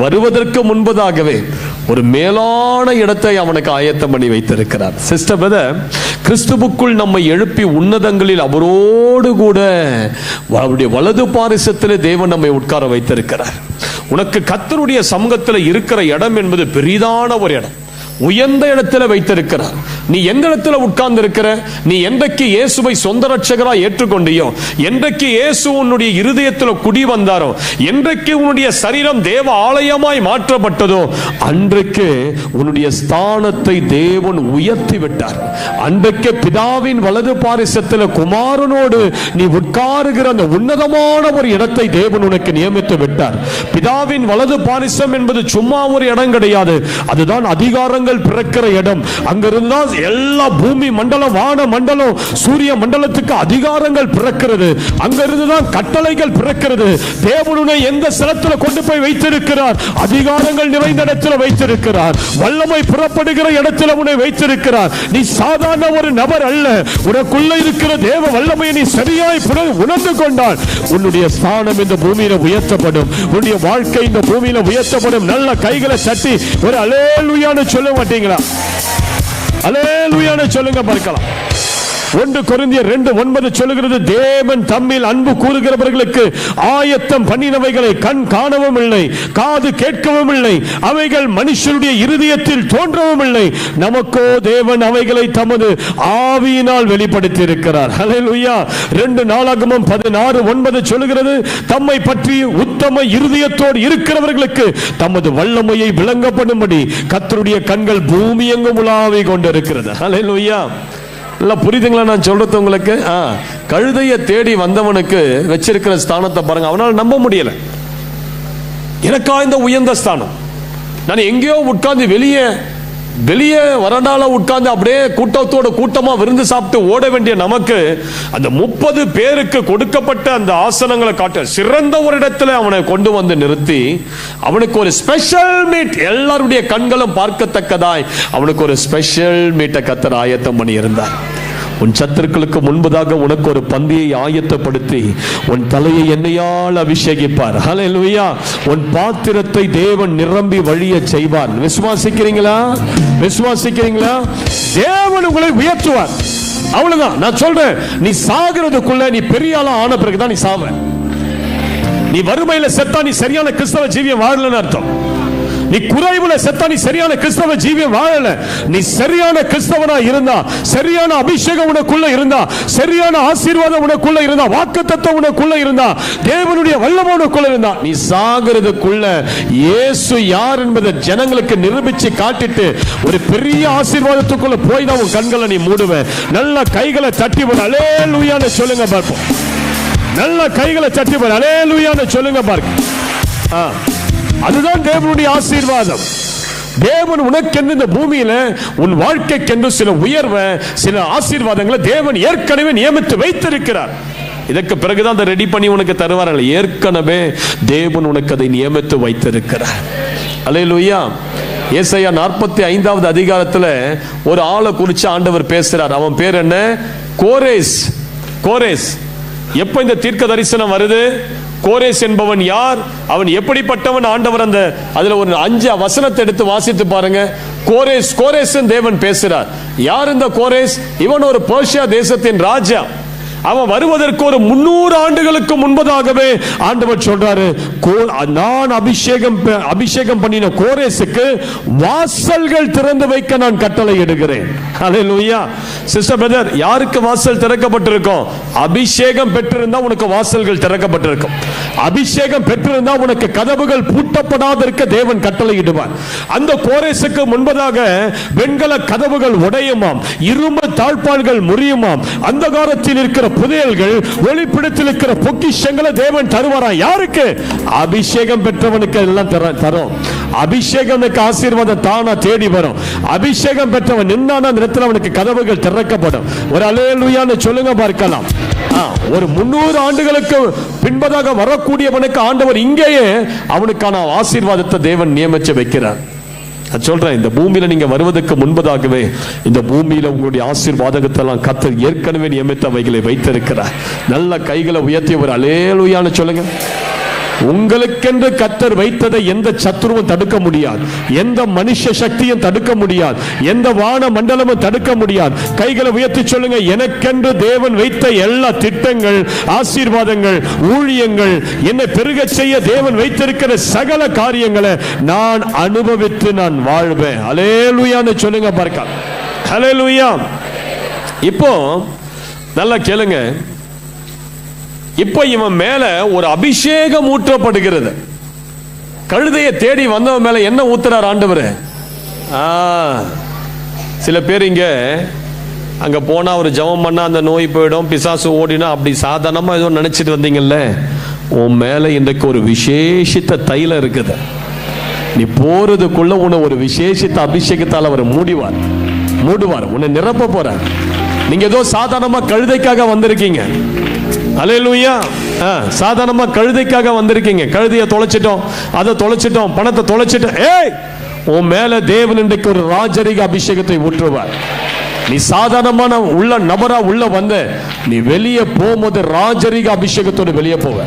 வருவதற்கு முன்பதாகவே ஒரு மேலான இடத்தை அவனுக்கு ஆயத்தம் பண்ணி வைத்திருக்கிறார். சிஸ்டர் பிரதர், கிறிஸ்துவுக்குள் நம்மை எழுப்பி உன்னதங்களில் அவரோடு கூட அவருடைய வலது பாரிசத்தில் தேவன் நம்மை உட்கார வைத்திருக்கிறார். உனக்கு கர்த்தருடைய சமூகத்தில் இருக்கிற இடம் என்பது பெரிதான ஒரு இடம், உயர்ந்த இடத்துல வைத்திருக்கிறார். நீ எந்த இடத்துல உட்கார்ந்து இருக்கிற? நீ என்றைக்கு இயேசுவை சொந்த ரட்சகராய் ஏற்றுக்கொண்டியோ, என்றைக்கு இயேசு உன்னுடைய இருதயத்தில் குடி வந்தாரோ, என்றைக்கு உன்னுடைய சரீரம் தேவ ஆலயமாய் மாற்றப்பட்டதோ, அன்றைக்கு உன்னுடைய ஸ்தானத்தை தேவன் உயர்த்தி விட்டார். அன்றைக்கு பிதாவின் வலது பாரிசத்தில் குமாரனோடு நீ உட்காருகிற அந்த உன்னதமான ஒரு இடத்தை தேவன் உனக்கு நியமித்து விட்டார். பிதாவின் வலது பாரிசம் என்பது சும்மா ஒரு இடம் கிடையாது, அதுதான் அதிகாரங்கள் பிறக்கிற இடம். அங்கிருந்தா எல்லா பூமி மண்டலம், வான மண்டலம், சூரிய மண்டலத்துக்கு அதிகாரங்கள் பிறக்கிறது. அங்கிருந்துதான் கட்டளைகள் பிறக்கிறது. தேவனுடைய எந்த ஸ்தலத்தில் கொண்டு போய் வைத்திருக்கிறார்? அதிகாரங்கள் நிறைந்த இடத்துல வைத்திருக்கிறார். வல்லமை புறப்படுகிற இடத்துல உன்னை வைத்திருக்கிறார். நீ சாதாரண ஒரு நபர் அல்ல. உனக்குள்ள இருக்கிற தேவ வல்லமையை நீ சரியாய் உணர்ந்து கொண்டால் உன்னுடைய ஸ்தானம் இந்த பூமியில உயர்த்தப்படும். உன்னுடைய வாழ்க்கை இந்த பூமியில உயர்த்தப்படும். நல்ல கைகளை தட்டி ஒரு அல்லேலூயான்னு சொல்ல மாட்டீங்களா? அல்லேலூயான்னு சொல்லுங்க பார்க்கலாம். 1 கொரிந்தியர் 2:9 சொல்லுகிறது, தேவன் தம்மில் அன்பு கூறுகிறவர்களுக்கு ஆயத்தம் பண்ணினவைகளை கண் காணவும் இல்லை, காது கேட்கவும் இல்லை, அவைகள் மனுஷருடைய இருதயத்தில் தோன்றவும் இல்லை. நமக்கோ தேவன் அவைகளை தமது ஆவியினால் வெளிப்படுத்தி இருக்கிறார். ஹல்லேலூயா. 2 நாளாகமம் 16:9 சொல்லுகிறது, தம்மை பற்றி உத்தம இருதயத்தோடு இருக்கிறவர்களுக்கு தமது வல்லமையை விளங்கப்படும்படி கர்த்தருடைய கண்கள் பூமி எங்கும் உலாவி கொண்டிருக்கிறது. ஹல்லேலூயா. எல்லாம் புரியுதுங்களா நான் சொல்றது உங்களுக்கு? கழுதையை தேடி வந்தவனுக்கு வச்சிருக்கிற ஸ்தானத்தை பாருங்க. அவனால் நம்ப முடியல. எனக்கா இந்த உயர்ந்த ஸ்தானம்? நான் எங்கேயோ உட்கார்ந்து வெளியே வறண்டால உட்கார்ந்து அப்படியே கூட்டத்தோட கூட்டமா விருந்து சாப்பிட்டு ஓட வேண்டிய நமக்கு அந்த 30 பேருக்கு கொடுக்கப்பட்ட அந்த ஆசனங்களை காட்ட சிறந்த ஒரு இடத்துல அவனை கொண்டு வந்து நிறுத்தி அவனுக்கு ஒரு ஸ்பெஷல் மீட், எல்லாருடைய கண்களும் பார்க்கத்தக்கதாய் அவனுக்கு ஒரு ஸ்பெஷல் மீட்டை கர்த்தர் ஆயத்தம் பண்ணி இருந்தார். உன் சத்துருக்களுக்கு முன்பதாக உனக்கு ஒரு பந்தியை ஆயத்தப்படுத்தி உன் தலையை எண்ணெயால் அபிஷேகிப்பார். ஹல்லேலூயா. உன் பாத்திரத்தை தேவன் நிரம்பி வழிய செய்வார். விசுவாசிக்கிறீங்களா? விசுவாசிக்கிறீங்களா? தேவன் உங்களை உயர்த்துவார். அவ்வளவுதான் நான் சொல்றேன். நீ சாகிறதுக்குள்ள நீ பெரிய ஆளா ஆன பிறகுதான் நீ சாவ. நீ வறுமையில செத்தா நீ சரியான கிறிஸ்தவ ஜீவியம் வாழலன்னு அர்த்தம். நீ குறைவுல செத்தா நீ சரியான கிறிஸ்தவ ஜீவியம் வாழல. நீ சரியான கிறிஸ்தவனா இருந்தா, சரியான அபிஷேகம் உனக்குள்ள இருந்தா, சரியான ஆசீர்வாதம் உனக்குள்ள இருந்தா, வாக்குத்தத்தம் உனக்குள்ள இருந்தா, தேவனுடைய வல்லமை உனக்குள்ள இருந்தா, நீ சாகிறதுக்குள்ள இயேசு யார் என்பதை ஜனங்களுக்கு நிரூபிச்சு காட்டிட்டு ஒரு பெரிய ஆசீர்வாதத்துக்குள்ள போய் தான் உன் கண்களை நீ மூடுவ. நல்ல கைகளை தட்டி போட அல்லேலூயான்னு சொல்லுங்க பார்ப்போம். நல்ல கைகளை தட்டி போட அல்லேலூயான்னு சொல்லுங்க பாருங்க. அதுதான் தேவனுடைய ஆசீர்வாதம். தேவன் உனக்கென்று இந்த பூமியில உன் வாழ்க்கைக்கென்று சில உயர்வை, சில ஆசீர்வாதங்களை தேவன் ஏற்கனவே நியமித்து வைத்திருக்கிறார். இதற்கு பிறகுதான் அதை ரெடி பண்ணி உனக்கு தருவார்கள். ஏற்கனவே தேவன் உனக்கு அதை நியமித்து வைத்திருக்கிறார். அல்லேலூயா. ஏசாயா 45வது அதிகாரத்தில் ஒரு ஆளை குறித்து ஆண்டவர் பேசுறார். அவன் பேர் என்ன? கோரேஸ். கோரேஸ். எப்ப இந்த தீர்க்க தரிசனம் வருது? கோரேஸ் என்பவன் யார்? அவன் எப்படிப்பட்டவன்? ஆண்டவர் அதுல ஒரு 5 வசனத்தை எடுத்து வாசித்து பாருங்க. கோரேஸ் கோரேஸ் தேவன் பேசுறார். யார் இந்த கோரேஸ்? இவன் ஒரு பெர்ஷியா தேசத்தின் ராஜா. அவன் வருவதற்கு ஒரு 300 ஆண்டுகளுக்கு முன்பதாகவே ஆண்டவர் சொல்றாரு, நான் அபிஷேகம் பண்ணின கோரேசுக்கு வாசல்கள் திறந்து வைக்க நான் கட்டளை இடுகிறேன். ஹல்லேலூயா. சிஸ்டர் பிரதர், யாருக்கு வாசல் திறக்கப்பட்டிருக்கும்? அபிஷேகம் பெற்றிருந்தா உனக்கு வாசல்கள் திறக்கப்பட்டிருக்கும். அபிஷேகம் பெற்றிருந்தா உனக்கு கதவுகள் பூட்டப்படாத இருக்க தேவன் கட்டளை இடுவார். அந்த கோரேசுக்கு முன்பதாக வெண்கல கதவுகள் உடையுமாம், இரும்பு தாழ்பாள்கள் முறியுமாம், அந்தகாரத்தில் இருக்கிற புதையல்கள், வெளிப்படத்தில் இருக்கிற பொக்கிஷங்களை தேவன் தருவாரா? யாருக்கு? அபிஷேகம் பெற்றவனுக்கு எல்லாம் தரும். அபிஷேகனுக்கு ஆசீர்வாதம் தானா தேடி வரும். அபிஷேகம் பெற்றவன் நின்னான இடத்துல அவனுக்கு கதவுகள் திறக்கப்படும். ஒரு அல்லேலூயான்னு சொல்லுங்க பார்க்கலாம். ஒரு 300 ஆண்டுகளுக்கு பின்பதாக வரக்கூடியவனுக்கு ஆண்டவர் இங்கேயே அவனுக்கான ஆசீர்வாதத்தை தேவன் நியமிச்சு வைக்கிறார். சொல்றேன், இந்த பூமியில நீங்க வருவதற்கு முன்பதாகவே இந்த பூமியில உங்களுடைய ஆசீர்வாதத்தை எல்லாம் கர்த்தர் ஏற்கனவே நியமித்தவைகளை வைத்திருக்கிறார். நல்ல கைகளை உயர்த்தி ஒரு அல்லேலூயான்னு சொல்லுங்க. உங்களுக்கென்று கர்த்தர் வைத்ததை எந்த சத்துருவும் தடுக்க முடியாது, எந்த மனுஷ சக்தியும் தடுக்க முடியாது, எந்த வான மண்டலமும் தடுக்க முடியாது. கைகளை உயர்த்தி சொல்லுங்க, எனக்கென்று தேவன் வைத்த எல்லா திட்டங்கள், ஆசீர்வாதங்கள், ஊழியங்கள், என்னை பெருக செய்ய தேவன் வைத்திருக்கிற சகல காரியங்களை நான் அனுபவித்து நான் வாழ்வேன். அல்லேலூயான்னு சொல்லுங்க பார்க்க. அல்லேலூயா. இப்போ நல்லா கேளுங்க. இப்போ இவன் மேல ஒரு அபிஷேகம் ஊற்றப்படுகிறது. கழுதையை தேடி வந்தவன் மேல என்ன ஊத்துறார் ஆண்டவர்? சில பேர் இங்க அங்க போனா ஒரு ஜெபம் பண்ணா அந்த நோய் போயிடும், பிசாசு ஓடினா, அப்படி சாதாரணமா ஏதோ நினைச்சிட்டு வந்தீங்கல்ல. உன் மேல இன்றைக்கு ஒரு விசேஷித்த தைலம் இருக்குது. நீ போறதுக்குள்ள உன்னை ஒரு விசேஷித்த அபிஷேகத்தால் அவர் மூடுவார், உன்னை நிரப்ப போறார். நீங்க ஏதோ சாதாரணமா கழுதைக்காக வந்திருக்கீங்க. அல்லேலூயா. சாதாரணமா கழுதைக்காக வந்திருக்கீங்க. கழுதையை தொலைச்சிட்டோம், அதை தொலைச்சிட்டோம், பணத்தை தொலைச்சிட்டோம். ஏய், உன் மேல தேவன் இன்றைக்கு ஒரு ராஜரிக அபிஷேகத்தை ஊற்றுவார். நீ சாதாரணமான உள்ள நபரா உள்ள வந்த, நீ வெளியே போகும்போது ராஜரிக அபிஷேகத்தோடு வெளியே போவ,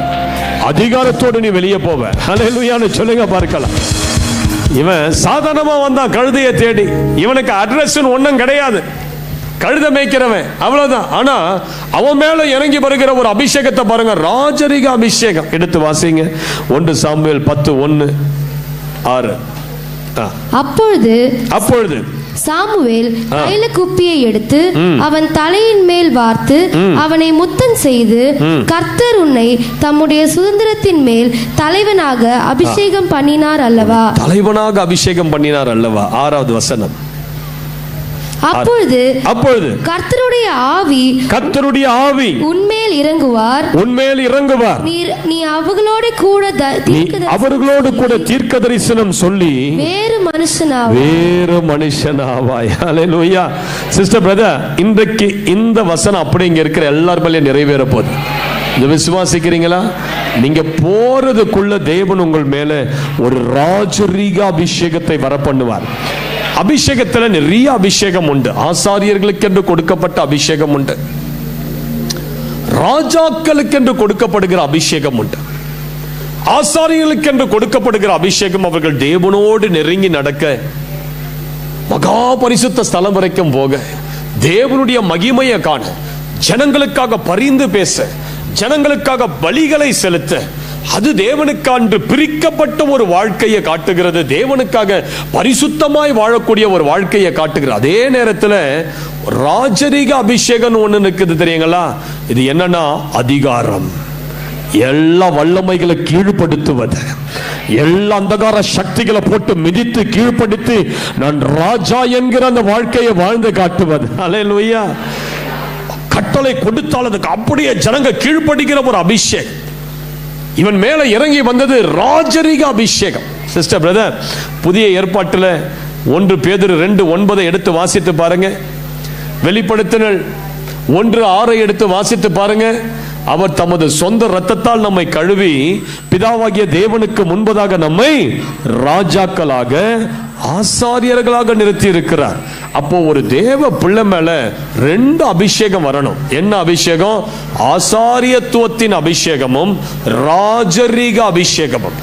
அதிகாரத்தோடு நீ வெளியே போவ. அல்லேலூயான்னு சொல்லுங்க பார்க்கலாம். இவன் சாதாரணமா வந்தான் கழுதையை தேடி. இவனுக்கு அட்ரஸ் ஒன்னும் கிடையாது, கழுத மேய்க்கிறவன், அவ்வளவுதான். ஆனா அவன் மேல இறங்கி வருகிற ஒரு அபிஷேகத்தை பாருங்க, ராஜரிக அபிஷேகம். எடுத்து வாசிங்க 1 சாமுவேல் 10:1-6. அப்பொழுது சாமுவேல் தைல குப்பியை எடுத்து அவன் தலையின் மேல் வார்த்து அவனை முத்தம் செய்து, கர்த்தர் உன்னை தம்முடைய சுதந்திரத்தின் மேல் தலைவனாக அபிஷேகம் பண்ணினார் அல்லவா? தலைவனாக அபிஷேகம் பண்ணினார் அல்லவா? 6வது வசனம். அப்பொழுது கர்த்தருடைய ஆவி உன்மேல் இறங்குவார். நீ அவர்களோடு கூட தீர்க்க தரிசனம் சொல்லி வேறு மனுஷனாவாய். அல்லேலூயா. சிஸ்டர் பிரதர், இன்றைக்கு இந்த வசனம் அப்படி இங்க இருக்கிற எல்லார் மேலயும் நிறைவேற போகுது. இதை விசுவாசிக்கிறீங்களா? நீங்க போறதுக்குள்ள தேவன் உங்கள் மேல ஒரு ராஜரீக அபிஷேகத்தை வர பண்ணுவார். அபிஷேகத்துல நிறைய அபிஷேகம் உண்டு. ஆசாரியர்களுக்கு என்று கொடுக்கப்பட்ட அபிஷேகம் உண்டு, ராஜாக்களுக்கு என்று கொடுக்கப்படுகிற அபிஷேகம் உண்டு. ஆசாரியர்களுக்கு என்று கொடுக்கப்படுகிற அபிஷேகம் அவர்கள் தேவனோடு நெருங்கி நடக்க, மகா பரிசுத்த ஸ்தலம் வரைக்கும் போக, தேவனுடைய மகிமையை காண, ஜனங்களுக்காக பரிந்து பேச, ஜனங்களுக்காக பலிகளை செலுத்த, அது தேவனுக்கான்று பிரிக்கப்பட்ட ஒரு வாழ்க்கையை காட்டுகிறது. தேவனுக்காக பரிசுத்தமாய் வாழக்கூடிய ஒரு வாழ்க்கையை காட்டுகிறது. அதே நேரத்தில் ராஜரிக அபிஷேகம் ஒன்று இருக்குது தெரியுங்களா? இது என்னன்னா அதிகாரம். எல்லா வல்லமைகளை கீழ்ப்படுத்துவது, எல்லா அந்தகார சக்திகளை போட்டு மிதித்து கீழ்ப்படுத்தி நான் ராஜா என்கிற அந்த வாழ்க்கையை வாழ்ந்து காட்டுவது. அல்லேலூயா. கட்டளை கொடுத்தால் அதுக்கு அப்படியே ஜனங்க கீழ்ப்படுகிற ஒரு அபிஷேகம். இவன் மேல இறங்கி வந்தது ராஜரிக அபிஷேகம். சிஸ்டர் பிரதர், புதிய ஏற்பாட்டில் 1 பேதுரு 2:9 எடுத்து வாசித்து பாருங்க. வெளிப்படுத்தினல் 1:6 எடுத்து வாசித்து பாருங்க. அவர் தமது சொந்த இரத்தத்தால் நம்மை கழுவி பிதாவாகிய தேவனுக்கு முன்பதாக நம்மை ராஜாக்களாக ஆசாரியர்களாக நிறுத்தி இருக்கிறார். அப்போ ஒரு தேவ பிள்ளை மேல 2 அபிஷேகம் வரணும். என்ன அபிஷேகம்? ஆசாரியத்துவத்தின் அபிஷேகமும் ராஜரீக அபிஷேகமும்.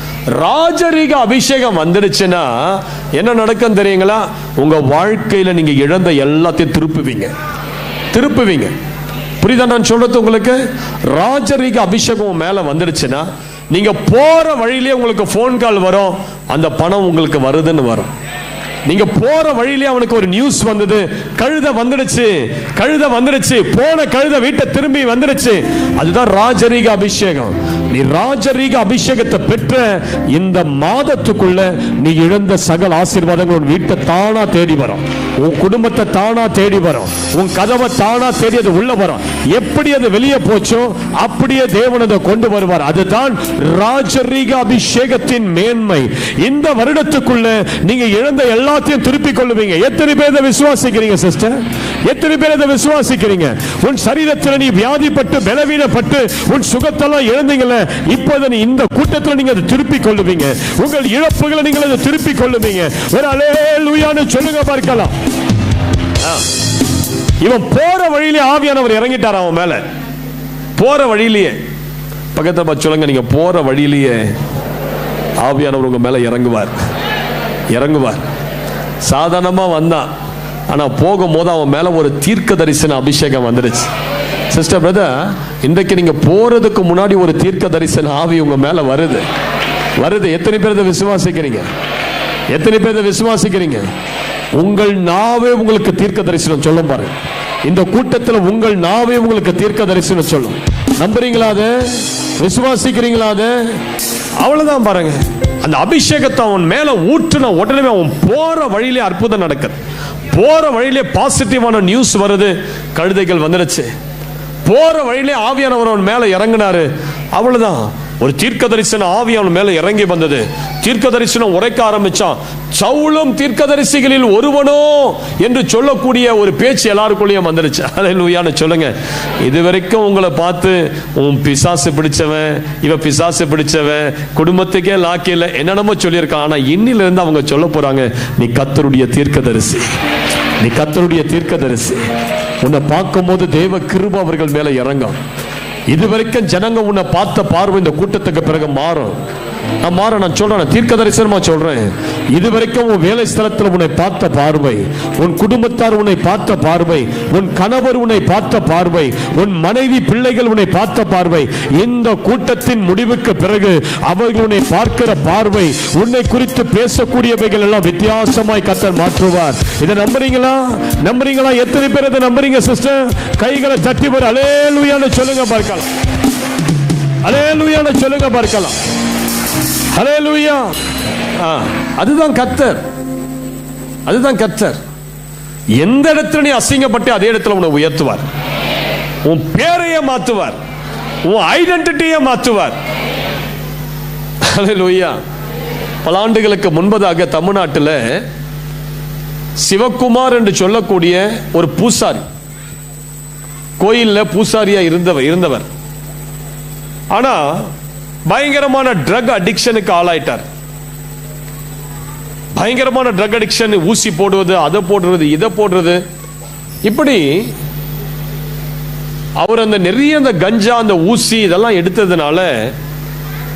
ராஜரீக அபிஷேகம் வந்துடுச்சுன்னா என்ன நடக்கும் தெரியுங்களா? உங்க வாழ்க்கையில நீங்க இழந்த எல்லாத்தையும் திருப்புவீங்க. புரியுதா நான் சொல்றது உங்களுக்கு? ராஜரீக அபிஷேகம் மேல வந்துடுச்சுன்னா நீங்க போற வழியிலே உங்களுக்கு போன் கால் வரும், அந்த பணம் உங்களுக்கு வருதுன்னு வரும். நீங்க போற வழியிலே அவனுக்கு ஒரு நியூஸ் வந்தது, கழுதை வந்துடுச்சு, போன கழுதை வீட்டை திரும்பி வந்துடுச்சு. அதுதான் ராஜரீக அபிஷேகம். நீ ராஜரீக அபிஷேகத்தை பெற்ற இந்த மாதத்துக்குள்ள நீ இழந்த சகல ஆசீர்வாதங்கள் வீட்டை தானா தேடி வரும். உன் குடும்பத்தை தானா தேடி வரும், உன் கதவை தானா தேடி அது உள்ள வரும். எப்படி அது வெளியே போச்சோ அப்படியே தேவன் அதை கொண்டு வருவார். அதுதான் ராஜரீக அபிஷேகத்தின் மேன்மை. இந்த வருடத்துக்குள்ள நீங்க இழந்த எல்லாத்தையும் திருப்பிக் கொள்ளுவீங்க. எத்தனை பேர் இதை விசுவாசிக்கிறீங்க சிஸ்டர்? எத்தனை பேர் இதை விசுவாசிக்கிறீங்க? உன் சரீரத்தில் நீ வியாதிப்பட்டு பலவீனப்பட்டு உன் சுகத்தெல்லாம் இழந்தீங்கல்ல, இப்போது நீ இந்த கூட்டத்தில் நீங்க அதை திருப்பிக் கொள்ளுவீங்க. உங்கள் இழப்புகளை நீங்கள் அதை திருப்பிக் கொள்ளுவீங்க. ஒரு அல்லேலூயான்னு சொல்லுங்க பார்க்கலாம். இவன் போற வழியிலே ஆவியானவர் இறங்கிட்டார் அவன் மேல. போற வழியிலேயே பக்கத்துல சொல்லுங்க, நீங்க போற வழியிலேயே ஆவியானவர் உங்க மேல இறங்குவார். இறங்குவார். சாதாரணமா வந்தான், ஆனா போகும்போது அவன் மேல ஒரு தீர்க்க தரிசன அபிஷேகம் வந்துருச்சு. சிஸ்டர் பிரதர், இன்றைக்கு நீங்க போறதுக்கு முன்னாடி ஒரு தீர்க்க தரிசன ஆவி உங்க மேல வருது. வருது. எத்தனை பேர் இதை விசுவாசிக்கிறீங்க? எத்தனை பேர் இதை விசுவாசிக்கிறீங்க? உங்கள் நாவே உங்களுக்கு தீர்க்க தரிசனம் சொல்லும் பாருங்க. இந்த கூட்டத்தில் உங்கள் நாவே உங்களுக்கு தீர்க்க தரிசனம் சொல்லும். நம்புறீங்களா? அது விசுவாசிக்கிறீங்களா? அது அவ்வளவுதான் பாருங்க. அந்த அபிஷேகத்தை அவன் மேல ஊற்றுன உடனே அவன் போற வழியிலே அற்புதம் நடக்குது. போற வழியிலே பாசிட்டிவான நியூஸ் வருது. கழுதைகள் வந்துருச்சு. போற வழியிலே ஆவியானவர் அவன் மேல இறங்கினாரு. அவ்வளவுதான். ஒரு தீர்க்க தரிசன ஆவி அவன் மேல இறங்கி வந்தது. தீர்க்க தரிசனம் உரைக்க ஆரம்பிச்சான். சவுலும் தீர்க்கதரிசிகளில் ஒருவனோ என்று சொல்லக்கூடிய ஒரு பேச்சு எல்லாருக்குள்ளேயும் வந்துருச்சு. அல்லேலூயான்னு சொல்லுங்க. இதுவரைக்கும் உங்களை பார்த்து உன் பிசாசு பிடிச்சவன், இவ பிசாசு பிடிச்சவன், குடும்பத்துக்கே லாக்கில என்னென்னமோ சொல்லியிருக்கான். ஆனா இன்னில இருந்து அவங்க சொல்ல போறாங்க, நீ கர்த்தருடைய தீர்க்கதரிசி, நீ கர்த்தருடைய தீர்க்கதரிசி. உன்னை பார்க்கும் போது தேவ கிருபை அவர்கள் மேல இறங்கும். இதுவரைக்கும் ஜனங்க உன்னை பார்த்த பார்வை இந்த கூட்டத்துக்கு பிறகு மாறும். நான் சொல்றேன், தீர்க்க தரிசனமா சொல்றேன். இதுவரைக்கும் உன் வேலை ஸ்தலத்தில் உன்னை பார்த்த பார்வை, உன் குடும்பத்தார் உன்னை பார்த்த பார்வை, உன் கணவர் உன்னை பார்த்த பார்வை, உன் மனைவி பிள்ளைகள் உன்னை பார்த்த பார்வை, இந்த கூட்டத்தின் முடிவுக்கு பிறகு அவர்கள் உன்னை பார்க்கிற பார்வை, உன்னை குறித்து பேசக்கூடியவைகள் எல்லாம் வித்தியாசமாய் கர்த்தர் மாற்றுவார். இதை நம்புறீங்களா? நம்புறீங்களா? எத்தனை பேர் இதை நம்புறீங்க சிஸ்டர்? கைகளை தட்டி வர அல்லேலூயான்னு சொல்லுங்க பார்க்கலாம். அல்லேலூயான்னு சொல்லுங்க பார்க்கலாம். ஹல்லேலூயா. அதுதான் கர்த்தர். அதுதான் கர்த்தர். எந்த இடத்துல நீ அசிங்கப்பட்டு அதே இடத்துல உன்னை உயர்த்துவார். உன் பேரையே மாத்துவார். உன் ஐடென்டிட்டியை மாத்துவார். ஹல்லேலூயா. பல ஆண்டுகளுக்கு முன்பதாக தமிழ்நாட்டில் சிவகுமார் என்று சொல்லக்கூடிய ஒரு பூசாரி, கோயிலில் பூசாரியா இருந்தவர். ஆனா பயங்கரமான ட்ரக் அடிக்ஷனுக்கு ஆளாயிட்டார். பயங்கரமான ட்ரக் அடிக்ஷன். ஊசி போடுவது, அதை போடுறது, இதை போடுறது, இப்படி அவர் அந்த நிறைய அந்த கஞ்சா, அந்த ஊசி இதெல்லாம் எடுத்ததுனால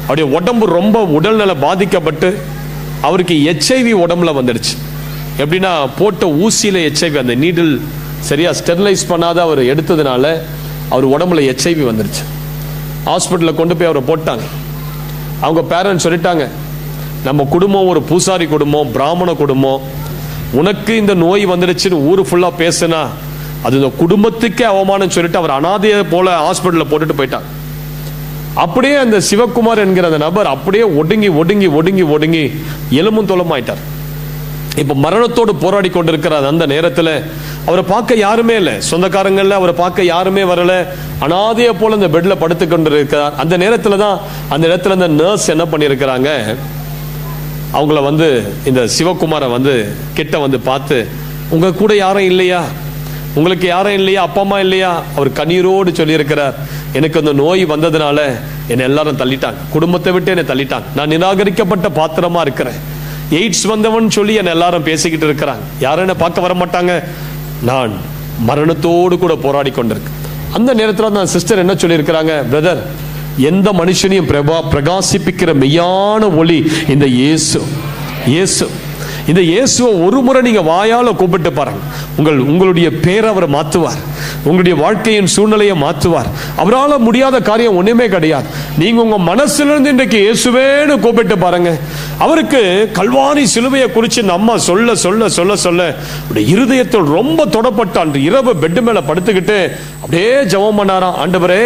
அவருடைய உடம்பு ரொம்ப உடல்நல பாதிக்கப்பட்டு அவருக்கு HIV உடம்புல வந்துடுச்சு. எப்படின்னா போட்ட ஊசியில HIV, அந்த நீடில் சரியா ஸ்டெரிலைஸ் பண்ணாத அவர் எடுத்ததுனால அவர் உடம்புல HIV வந்துடுச்சு. ஹாஸ்பிட்டலில் கொண்டு போய் அவரை போட்டாங்க. அவங்க பேரண்ட்ஸ் சொல்லிட்டாங்க, நம்ம குடும்பம் ஒரு பூசாரி குடும்பம், பிராமண குடும்பம், உனக்கு இந்த நோய் வந்துடுச்சுன்னு ஊரு ஃபுல்லா பேசுனா அது இந்த குடும்பத்துக்கே அவமானம் சொல்லிட்டு அவர் அனாதையை போல ஹாஸ்பிட்டலில் போட்டுட்டு போயிட்டாங்க. அப்படியே அந்த சிவகுமார் என்கிற அந்த நபர் அப்படியே ஒடுங்கி ஒடுங்கி ஒடுங்கி ஒடுங்கி எலும்பும் தோலமாயிட்டார். இப்ப மரணத்தோடு போராடி கொண்டிருக்கிறார். அந்த நேரத்தில் அவரை பார்க்க யாருமே இல்லை, சொந்தக்காரங்கள்ல அவரை பார்க்க யாருமே வரல. அனாதையை போல அந்த பெட்ல படுத்து கொண்டு இருக்கிறார். அந்த நேரத்தில் தான் அந்த இடத்துல அந்த நர்ஸ் என்ன பண்ணியிருக்கிறாங்க, அவங்கள இந்த சிவகுமாரை கிட்ட பார்த்து, உங்க கூட யாரும் இல்லையா, உங்களுக்கு யாரும் இல்லையா, அப்பா அம்மா இல்லையா? அவர் கண்ணீரோடு சொல்லியிருக்கிறார், எனக்கு அந்த நோய் வந்ததுனால என்னை எல்லாரும் தள்ளிட்டாங்க, குடும்பத்தை விட்டு என்னை தள்ளிட்டாங்க, நான் நிராகரிக்கப்பட்ட பாத்திரமா இருக்கிறேன், எய்ட்ஸ் வந்தவன் சொல்லி என்னை எல்லாரும் பேசிக்கிட்டு இருக்கிறாங்க, யாரும் என்ன பார்க்க வர மாட்டாங்க, நான் மரணத்தோடு கூட போராடி கொண்டிருக்கேன். அந்த நேரத்தில் தான் சிஸ்டர் என்ன சொல்லியிருக்கிறாங்க, பிரதர், எந்த மனுஷனையும் பிரகாசிப்பிக்கிற மெய்யான ஒளி இந்த இயேசு. இந்த இயேசுவை ஒரு முறை நீங்க வாயால கூப்பிட்டு பாருங்க, உங்களுடைய பேரை அவர் மாற்றுவார், உங்களுடைய வாழ்க்கையின் சூழ்நிலையை மாற்றுவார். அவரால் முடியாத காரியம் ஒண்ணுமே கிடையாது. நீங்க உங்க மனசிலிருந்து இன்றைக்கு இயேசுவேன்னு கூப்பிட்டு பாருங்க. அவருக்கு கல்வாரி சிலுவையை குறித்து நம்ம சொல்ல சொல்ல சொல்ல சொல்ல இருதயத்தில் ரொம்ப தொடப்பட்ட அன்று இரவு பெட்டு மேல படுத்துக்கிட்டு அப்படியே ஜெபம் பண்ணாராம். ஆண்டவரே,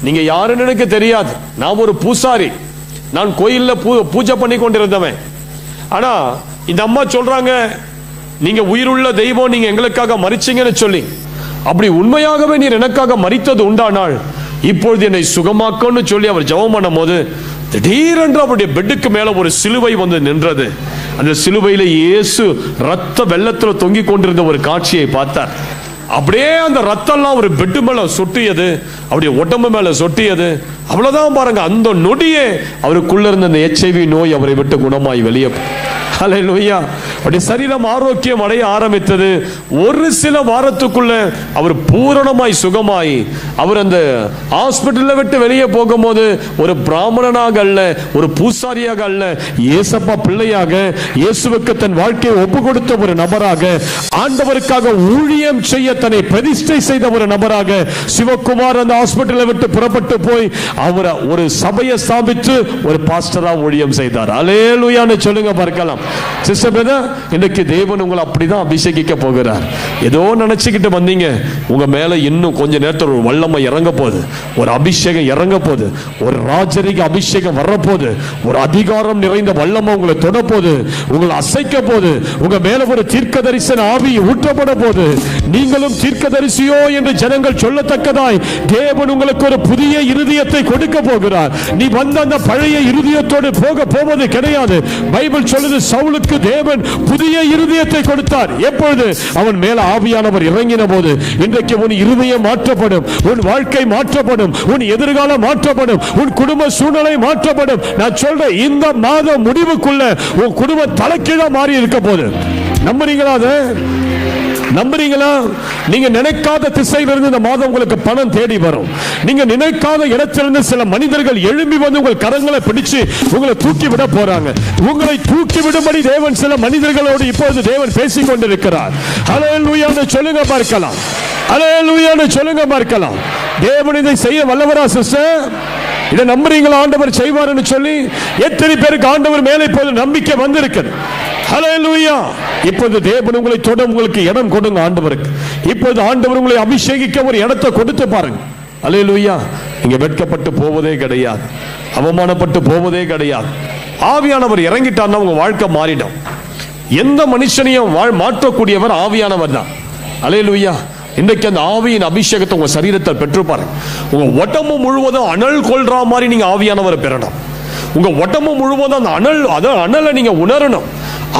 நீங்க யாருன்னு எனக்கு தெரியாது, நான் ஒரு பூசாரி, நான் கோயில்ல பூஜை பண்ணி கொண்டிருந்தவன். ஆனா இந்த அம்மா சொல்றாங்க, நீங்க உயிருள்ள தெய்வம், நீங்க எங்களுக்காக மரிச்சீங்கன்னு சொல்லி, அப்படி உண்மையாகவே நீர் எனக்காக மரித்தது உண்டானால் இப்பொழுது என்னை சுகமாக்கன்னு சொல்லி அவர் ஜெபம் பண்ணும் போது திடீரென்று அவருடைய பெட்டுக்கு மேல ஒரு சிலுவை வந்து நின்றது. அந்த சிலுவையில இயேசு ரத்த வெள்ளத்துல தொங்கிக் கொண்டிருந்த ஒரு காட்சியை பார்த்தார். அப்படியே அந்த ரத்தம்லாம் ஒரு பெட்டு மேல சொட்டியது, அவருடைய உடம்பு மேல சொட்டியது. அவ்வளவுதான் பாருங்க, அந்த நொடியே அவருக்குள்ள இருந்த அந்த HIV நோய் அவரை விட்டு குணமாய் வெளியே. ஹல்லேலூயா. அப்படி சரீரம் ஆரோக்கியம் அடைய ஆரம்பித்தது. ஒரு சில வாரத்துக்குள்ள அவர் பூரணமாய் சுகமாய் அவர் அந்த ஹாஸ்பிட்டலை விட்டு வெளியே போகும்போது ஒரு பிராமணனாக அல்ல, ஒரு பூசாரியாக அல்ல, இயேசப்பா பிள்ளையாக இயேசுவுக்கு தன் வாழ்க்கையை ஒப்பு கொடுத்த ஒரு நபராக, ஆண்டவருக்காக ஊழியம் செய்ய தன்னை பிரதிஷ்டை செய்த ஒரு நபராக சிவகுமார் அந்த ஹாஸ்பிட்டலை விட்டு புறப்பட்டு போய் அவர் ஒரு சபையை ஸ்தாபித்து ஒரு பாஸ்டரா ஊழியம் செய்தார். அல்லேலூயான்னு சொல்லுங்க பார்க்கலாம். சிஸ்டர் பிரதர், இன்னைக்கு தேவன் உங்களை அப்படிதான் அபிஷேகிக்க போகிறார். ஏதோ நினைச்சுக்கிட்டு வந்தீங்க, உங்க மேல இன்னும் கொஞ்ச நேரத்தில் ஒரு வல்லமை இறங்க போகுது, ஒரு அபிஷேகம் இறங்க போகுது, ஒரு ராஜரிக அபிஷேகம் வரப்போகுது, ஒரு அதிகாரம் நிறைந்த வல்லமை உங்களை தொட போகுது, உங்களை அசைக்க போகுது, உங்க மேல ஒரு தீர்க்கதரிசன ஆவி ஊற்றப்பட போகுது. நீங்களும் தீர்க்கதரிசியோ என்று ஜனங்கள் சொல்லத்தக்கதாய் தேவன் உங்களுக்கு ஒரு புதிய இருதயத்தை கொடுக்க போகிறார். நீ வந்த அந்த பழைய இருதயத்தோடு போவது கிடையாது. பைபிள் சொல்லுது, சவுலுக்கு தேவன் புதிய இருதயத்தை கொடுத்தார். எப்பொழுது அவன் மேல ஆவியானவர் இறங்கின போது. இன்றைக்கு உன் இருதயம் மாற்றப்படும், உன் வாழ்க்கை மாற்றப்படும், உன் எதிர்காலம் மாற்றப்படும், உன் குடும்ப சூழ்நிலை மாற்றப்படும். நான் சொல்றேன், இந்த மாத முடிவுக்குள்ள உன் குடும்ப தலைக்கீழா மாறி இருக்க போது. நம்புறீங்களா? அதை நம்புறீங்களா? நீங்க நினைக்காத திசையிலிருந்து இந்த மாதம் உங்களுக்கு பணம் தேடி வரும். நீங்க நினைக்காத இடத்திலிருந்து சில மனிதர்கள் எழும்பி வந்து உங்கள் கரங்களை பிடிச்சு உங்களை தூக்கி விட போறாங்க. உங்களை தூக்கி விடும்படி தேவன் சில மனிதர்களோடு இப்பொழுது தேவன் பேசிக் கொண்டிருக்கிறார். ஹல்லேலூயான்னு சொல்லுங்க பார்க்கலாம். ஹல்லேலூயான்னு சொல்லுங்க பார்க்கலாம். தேவன் இதை செய்ய வல்லவரா சிஸ்டர்? இதை நம்புறீங்களா? ஆண்டவர் செய்வார்னு சொல்லி எத்தனை பேருக்கு ஆண்டவர் மேலே இப்போது நம்பிக்கை வந்திருக்கிறது? ஹல்லேலூயா. இப்போது தேவன் உங்களை தொட உங்களுக்கு இடம் கொடுங்க ஆண்டவருக்கு. இப்போது ஆண்டவர் உங்களை அபிஷேகிக்க ஒரு இடத்தை கொடுத்து பாருங்க. ஹல்லேலூயா. இங்க வெட்கப்பட்டு போவதே கிடையாது, அவமானப்பட்டு போவதே கிடையாது. ஆவியானவர் இறங்கிட்டார்னா உங்க வாழ்க்கை மாறிடும். எந்த மனுஷனையும் மாற்றக்கூடியவர் ஆவியானவர் தான். ஹல்லேலூயா. இன்றைக்கு அந்த ஆவியின் அபிஷேகத்தை உங்க சரீரத்தை பெற்று பாருங்க. உங்க உடம்பு முழுவதும் அனல் கொள்ற மாதிரி நீங்க ஆவியானவரை பெறணும். உங்க உடம்பு முழுவதும் அந்த அனலை நீங்க உணரணும்.